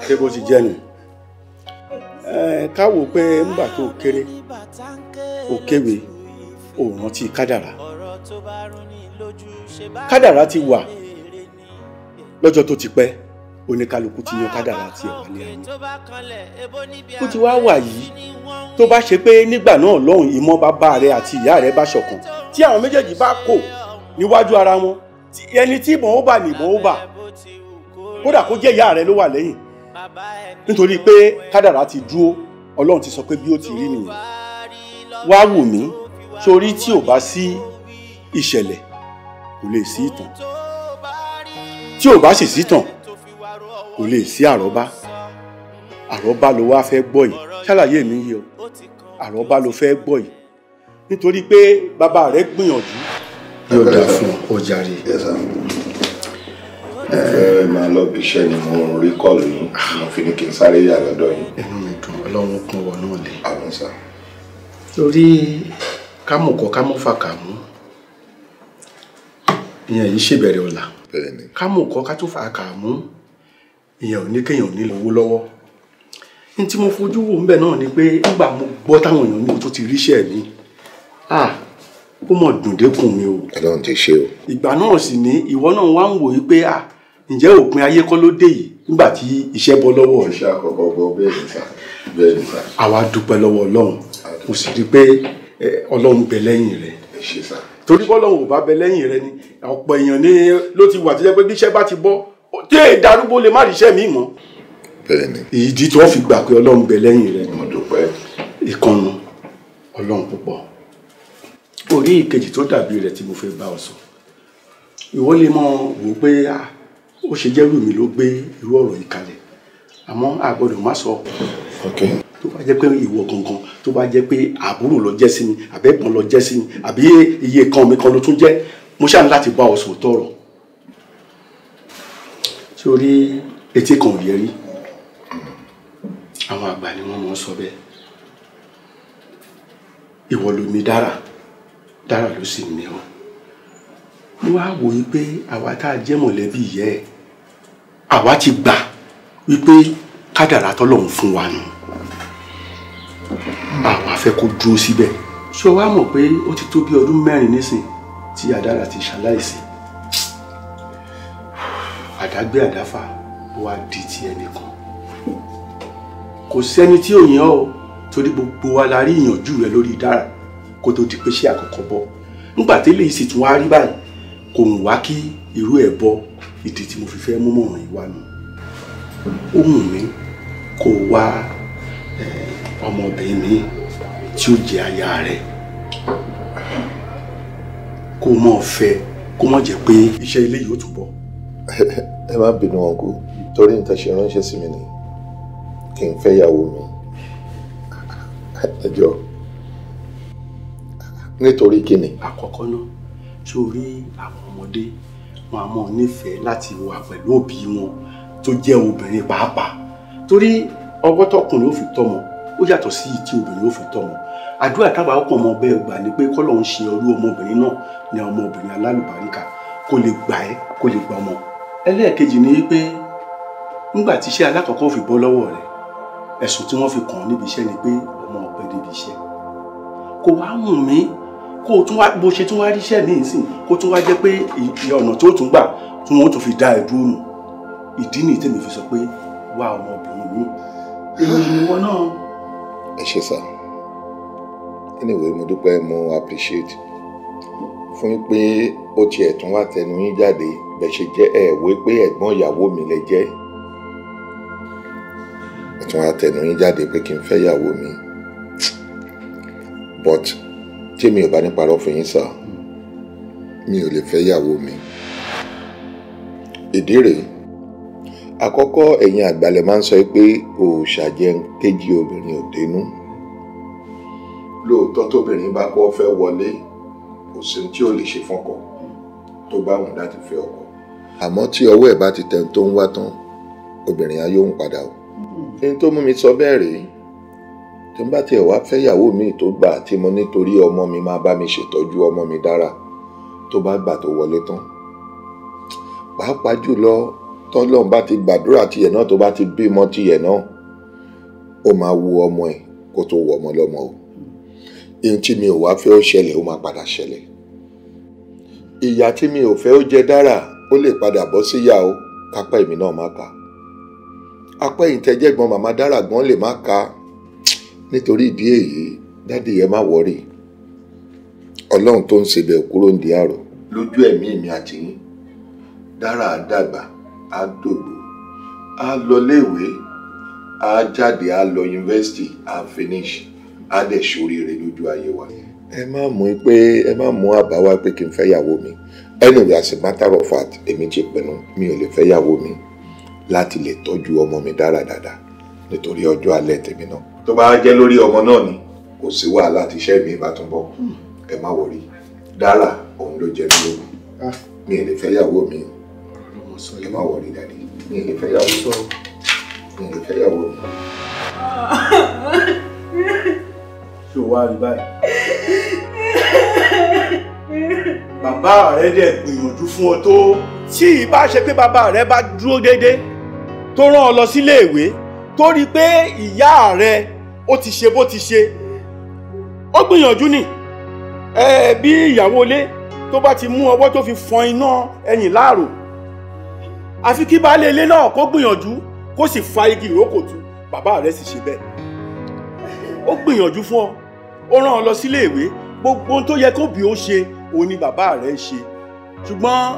ṣé bó ti jẹ́ nù ká wò pé ńgbà tó kéré ó kéwé ó rántí kádàrá kádàrá ti wà lọ́jọ́ tó ti pẹ́ oníkálukú ti yan kádàrá tiẹ̀ wà ní ayé ó ti wá wà yìí tó bá ṣe pé nígbà náà lọ́hùn ìmọ̀ bàbá rẹ àti ìyá rẹ bá ṣọ̀kan tí àwọn méjèèjì bá kò níwájú ara wọn ẹni tí ìmọ̀ ó bà ní ìmọ̀ ó bà kódà kó jẹ́ ìyá rẹ ló wà lẹ́yìn nítorí pé kádàrá ti dúró ọlọ́run ti sọ pé bí ó ti rí nìyẹn wá wù mí sórí tí ò bá sí ìṣẹ̀lẹ̀ kò lè sí ìtàn tí ò bá sì sí ìtàn kò lè sí àrọ́bá àrọ́bá ló wá fẹ́ gbọ́ yìí ṣàlàyé mi yìí o àrọ́bá ló fẹ́ gbọ́ yìí nítorí pé bàbá rẹ̀ gbìyànjú. yóò dáa fún ọ jàre. ẹ máa lọ bí iṣẹ́ ni mo rí kọ́ọ̀lù yín mo fi ní kí n sáré yà lọ́dọ̀ yín. ẹnu mi dùn ọlọ́run kún wọ náà lé. àmín sà. torí kámùkọ kámúfà kàmú ìyẹn yìí ṣèbẹ̀rẹ̀ ọ̀la kámùkọ kátúfà kàmú ìyẹn ò ní kéèyàn ní owó lọ́wọ́ ní tí mo fojú wò ńbẹ̀ náà ni pé nígbà mo gbọ́ táwọn èèyàn ní tó ti ríṣẹ́ mi ó mọ̀ dùndékùn mi o. Ọlọ́run ti ṣe o. ìgbà náà sì ní ìwọ náà wá ń wò yí pé ǹjẹ́ òpin ayé kọ́ ló dé yìí nígbà tí iṣẹ́ bọ́ lọ́wọ́ rẹ̀. iṣẹ́ àkọ́kọ́ gbọ́ bẹ́ẹ̀ ni sà bẹ́ẹ̀ ni sà. àwa dúpẹ́ lọ́wọ́ Ọlọ́run mo sì rí pé Ọlọ́run bẹ lẹ́yìn rẹ̀. ẹ ṣé sà. torí bọ́lọ́run ò bá bẹ lẹ́yìn rẹ̀ ni ọ̀pọ̀ èèyàn ní ló ti wà tó jẹ́ pé bí iṣẹ́ bá ti bọ́ tí èè darúgbó lè má ríṣẹ́ mi mọ́. bẹ́ẹ̀ni. ìdí tí wọ́n fi gbà pé Ọlọ́run bẹ lẹ́yìn rẹ̀. mo dúpẹ́. ìkànnù Ọlọ́run púpọ̀. orí ìkejì tó dàbí rẹ̀ tí mo fẹ́ bá ọ sọ. ìwọ lè mọ wò pé ó ṣe jẹ́ rú mi ló gbé irú ọ̀rọ̀ yìí kalẹ̀ àmọ́ a gbọ́dọ̀ má sọ. tó bá jẹ́ pé ìwọ gangan tó bá jẹ́ pé àbúrò ló jẹ́ sí mi àbẹ́gbọ́n ló jẹ́ sí mi àbí iye kan mi kan ló tún jẹ́ mo ṣáà ní láti bá ọ sòótọ́ ọ̀rọ̀. sórí etí kan ò yẹ rí àwọn àgbà ni wọ́n mọ̀ sọ bẹ́ẹ̀ ìwọ ló ní dára ló sì ní ọ mo wá wò yí pé àwa tá a jẹ́ mọ̀lẹ́bí yẹ ẹ̀ àwa ti gbà wípé kádàrá tọ́lọ́run fún wa nù àwa fẹ́ kó dúró síbẹ̀ ṣé o wá mọ̀ pé ó ti tó bí ọdún 4 nísìn tí Adára ti ṣaláìsí àdágbé àdáfà wá di ti ẹnìkan kò sẹ́ni tí ò yàn ọ́ torí gbogbo wa la rí ìyànjú rẹ lórí Dára kó tó di pé ṣé àkọ́kọ́ bọ́ nígbà tí eléyìí sì tún wá rí báyìí kò ń wá kí irú ẹ̀ bọ́ ìdí tí mo fi fẹ́ mú mọ̀ràn yìí wá nù ó wù mí kó wá ọmọbìnrin mi tí ó jẹ́ aya rẹ̀ kó mọ̀ fẹ́ kó mọ̀ jẹ́ pé iṣẹ́ ilé yìí ó tún bọ̀. ẹ má bínú ọkọ torí níta ṣe ránṣẹ́ sí mi ni kí n fẹ́ yàwó mi ẹ jọ̀ọ́ nítorí kíni. àkọ́kọ́ náà sórí àwọn ọmọdé wọn a mọ̀ nífẹ̀ẹ́ láti wà pẹ̀lú òbí wọn tó jẹ́ obìnrin pàápàá torí ọwọ́ tọkùnrin ó fi tọ́mọ ó yàtọ̀ sí ìtí obìnrin ó fi tọ́mọ àdúrà táwa ọkàn ọmọ bẹ́ẹ̀ gbà ni pé kọ́lọ́run ṣe ọrú ọmọbìnrin náà ní ọmọbìnrin alálùbáríkà kó lè gbà ẹ́ kó lè gbà ọmọ. ẹlẹ́ẹ̀kejì ni pé nígbà tí iṣẹ́ alákọ̀ọ́kọ́ fi bọ́ lọ́wọ́ rẹ̀ ẹ̀sùn tí wọ́n fi kàn án níbi iṣẹ́ ni pé ọmọ ọ̀pẹ débi iṣẹ́ kò wá wù mí kó o tún wá bó ṣe tún wá ríṣẹ́ míì sìn kó tún wá jẹ́ pé ọ̀nà tó tún gbà tí wọ́n tún fi dá ẹ dúró nù ìdí nìyí tèmi fi sọ pé wá ọmọbìnrin mi èmi ni wọn náà. ẹ ṣe sá anyway mo dúpẹ́ mo appreciate fún pé ó tiẹ̀ tún wá tẹnu yín jáde bẹ́ẹ̀ ṣe jẹ́ ẹ̀wé pé ẹ̀gbọ́n ìyàwó mi lẹ jẹ́ ẹ̀ tún wá tẹnu yín jáde pé kí n fẹ́ ìyàwó mi but tí mi ò bá ní parọ́ fún yín sá mi ò lè fẹ́ ìyàwó mi ìdí rèé àkọ́kọ́ ẹ̀yin àgbàlẹ̀ máa ń sọ pé òòṣà jẹ́ kéjì obìnrin ò dénú lóòótọ́ tóbìnrin bá kọ́ fẹ́ wọlé kò sí tí ó lè ṣe fọ́kọ tó bá wùn láti fẹ́ ọkọ àmọ́ tí ọwọ́ ẹ̀ bá ti tẹ̀ tó ń wá tán obìnrin ayé òun padà o kí n tó mú mi sọ bẹ́ẹ̀ rèé tí n bá tiẹ̀ wá fẹ́ ìyàwó mi tó gbà tí mo nítorí ọmọ mi máa bá mi ṣètọ́jú ọmọ mi dára tó bá gbà tó wọlé tán pàápàá jùlọ tọ́lọ́run bá ti gbàdúrà tiẹ̀ náà tó bá ti bímọ tiẹ̀ náà ó máa wu ọmọ ẹ̀ kó tó wọ ọmọ lọ́mọ o ihun tí mi ò wá fẹ́ ó ṣẹlẹ̀ ó máa padà ṣẹlẹ̀ ìyà tí mi ò fẹ́ ó jẹ dára ó lè padà bọ́ síyà o kápá èmi náà má ka apá ìtẹ́jẹ́gbọ́n màmá dára gan lè má ka nítorí ìdí èyí dádì yẹn má wọ́rì ọlọ́run tó ń ṣebẹ̀ kúrò ń di àrò lójú ẹ̀mí mi àti yín dára á dàgbà á dògbò á lọ léèwé á jáde á lọ yunifásitì á finish á dẹ̀ ṣoríire lójú ayé wa. ẹ má mú àbá wá pé kí n fẹ́ yàwó mi anyway as a matter of fact èmi ti pinnu mi ò lè fẹ́ yàwó mi láti lè tọ́jú ọmọ mi dára dáadáa nítorí ọjọ́ alẹ́ tèmi náà. tó bá jẹ́ lórí ọmọ náà ni kò sí wàhálà tí iṣẹ́ mi bá tún bọ̀ ẹ má wọrí dára òun ló jẹ́ mi lógún mi ò lè fẹ́ yàwó mi ẹ má wọrí dàdí mi ò lè fẹ́ yàwó mi ò lè fẹ́ yàwó mi. ṣé o wá rí báyìí bàbá rẹ dẹ̀ gbìyànjú fún ọ tó tí ìbá ṣe pé bàbá rẹ bá dúró déédéé tó rán ọ lọ sílé ìwé tó rí i pé ìyá rẹ ó ti ṣe bó ti ṣe ó gbìyànjú ni bí ìyàwó ilé tó bá ti mú ọwọ́ tó fi fọn iná ẹ̀yìn láàrò àfi kí baálé ilé náà kó gbìyànjú kó sì fa igi ìrókò tú bàbá rẹ sì ṣe bẹ́ẹ̀ ó gbìyànjú fún ọ ó rán ọ lọ sílé ìwé gbogbo ohun tó yẹ kó bí ó ṣe òun ni bàbá rẹ ṣe ṣùgbọ́n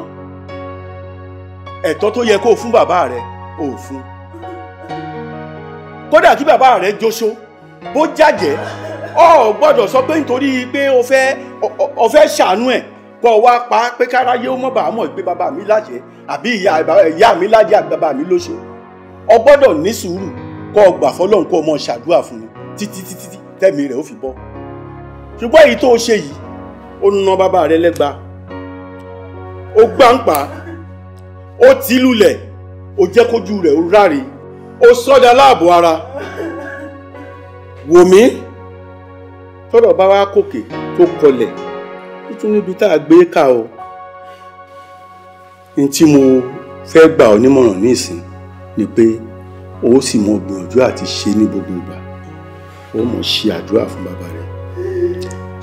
ẹ̀tọ́ tó yẹ kó fún bàbá rẹ ò fún kódà kí bàbá rẹ jóṣó bó jàjẹ́ ọ gbọ́dọ̀ sọ pé nítorí pé o fẹ́ ṣàánú ẹ̀ kó wá pa pé káráyé ó mọ̀ bá mọ̀ pé bàbá mi lájẹ́ àbí ìyá mi lájẹ́ àbí bàbá mi lóṣó ọ gbọ́dọ̀ ní sùúrù kó o gbà fọlọ́run kó o mọ̀ ṣàdúrà fún un títí tẹ́mi rẹ̀ ó fi bọ́ ṣùgbọ́n èyí tó o ṣe yìí ó ná bàbá rẹ lẹ́gba ó gbàǹpà ó tì í lulẹ̀ ó jẹ́ kójú rẹ̀ ó ráre ó sọ́dà láàbò ara wò mí tọ́rọ̀ bá wá kòkè tó kọlẹ̀ tún níbi tá a gbé ká o ní tí mo fẹ́ gbà ọ́ nímọ̀ràn ní ìsìn ni pé ó sì mọ gbìyànjú àti ṣe ní gbogbo ìgbà ó mọ̀ ṣe àdúrà fún bàbá rẹ̀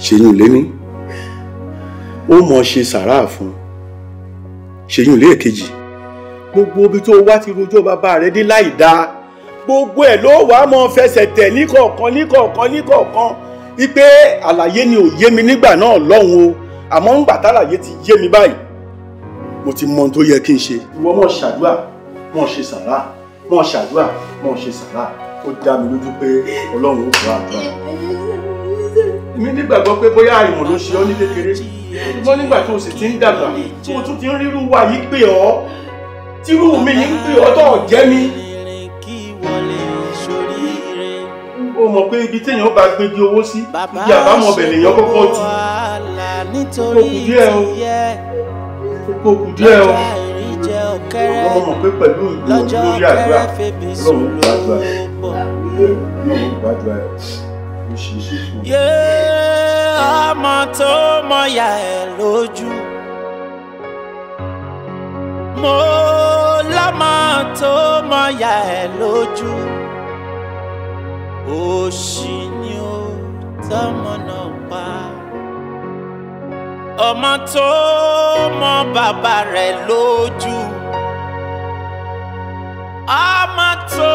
ṣèyún léní ó mọ̀ ṣe sàráà fún ṣèyún lẹ́ẹ̀kejì gbogbo ibi tó wá ti rojọ́ bàbá rẹ̀ dé láì dáa gbogbo ẹ̀ ló wàá mọ̀ fẹsẹ̀ tẹ̀ níkọ̀ọ̀kan wípé àlàyé ni ò yé mi nígbà náà lọ́hùn o àmọ́ ńgbà tálàyé ti yé mi báyìí mo ti mọ ohun tó yẹ kí n ṣe. ìwọ mọ̀ ṣàdúrà mọ̀ ṣe sàráà mọ̀ ṣàdúrà mọ̀ ṣe sàráà ó dá mi lójú pé ọlọ́run ó gbọ́ àdúrà. èmi nígbàgbọ́ pé bóyá àìmọ̀ ló ṣe ọ́ ní kékeré ṣùgbọ́n nígbà tó o sì ti ń dàgbà tí o tún ti ń rírú wa yìí pé ọ́ tírú mi yìí ń pè ọ́ tó jẹ́ mi. ó mọ̀ pé ibi téèyàn bá gbégi owó sí ibi àbámọ̀ ọbẹ̀ lèèyàn kọ́kọ́ tú ó kù díẹ̀ o ọmọ mọ̀ pé pẹ̀lú ìgbìyànjú lórí àdúrà lọ́wọ́ gbàdúrà. ọmọ tó mọ̀yà ẹ̀ lójú. Mo lọ́mọ tó mọ̀yà ẹ̀ lójú. Òṣì ni ó tọ́mọ náà pa. Ọmọ tó mọ bàbá rẹ̀ lójú. Ọmọ tó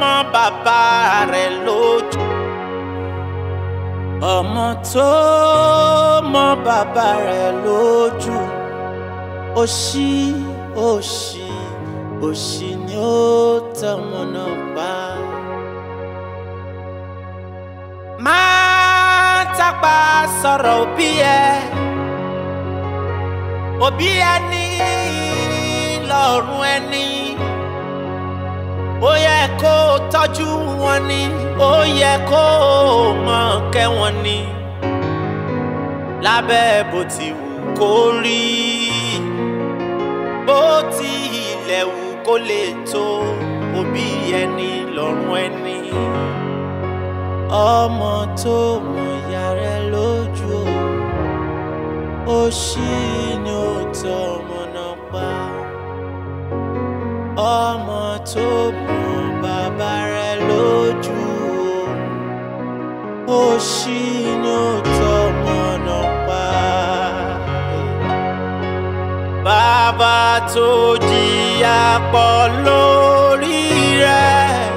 mọ bàbá rẹ̀ lójú. Ọmọ tó mọ bàbá rẹ̀ lójú. Òṣì òṣì òṣì ni ó tọ́mọ náà pa. Má tàpá sọ̀rọ̀ òbí ẹ. Òbí ẹni lọ́rùn ẹni. Ó yẹ kó tọ́jú wọn ni, ó yẹ kó mọ̀ kẹ́ wọn ni. Lábẹ́ bó ti wù kó rí, bó ti ilẹ̀ wù kó lè tó, òbí ẹni lọ́rùn ẹni. Ọmọ tó mọ̀ ìyá rẹ̀ lójú o, òṣì ni ó tọ́ ọmọ náà pa. Ọmọ tó mọ̀ bàbá rẹ̀ lójú o, òṣì ni ó tọ́ ọmọ náà pa. Bàbá tó jìyà pọ̀ lórí rẹ̀,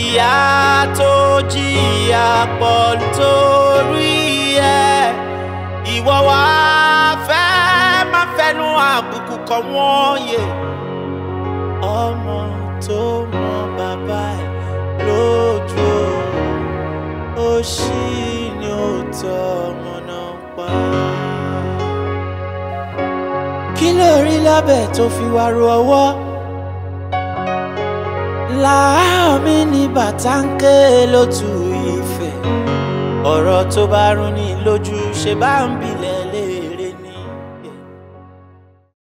ìyá tó jìyà pọ̀ torí ẹ̀. Ìwọ wá fẹ́ má fẹnu àbùkù kọ wọ́n yẹ. Ọmọ tó mọ bàbá ẹ̀ lójú o, òṣì ni ó tọ́ ọmọ náà pa. Kí ló rí lábẹ́ tó fi wá ru ọwọ́? Láàmì ní bàtà ń ké lótú Ifẹ̀. Ọ̀rọ̀ tó bá rún ní lójú ṣe bá ń bilẹ̀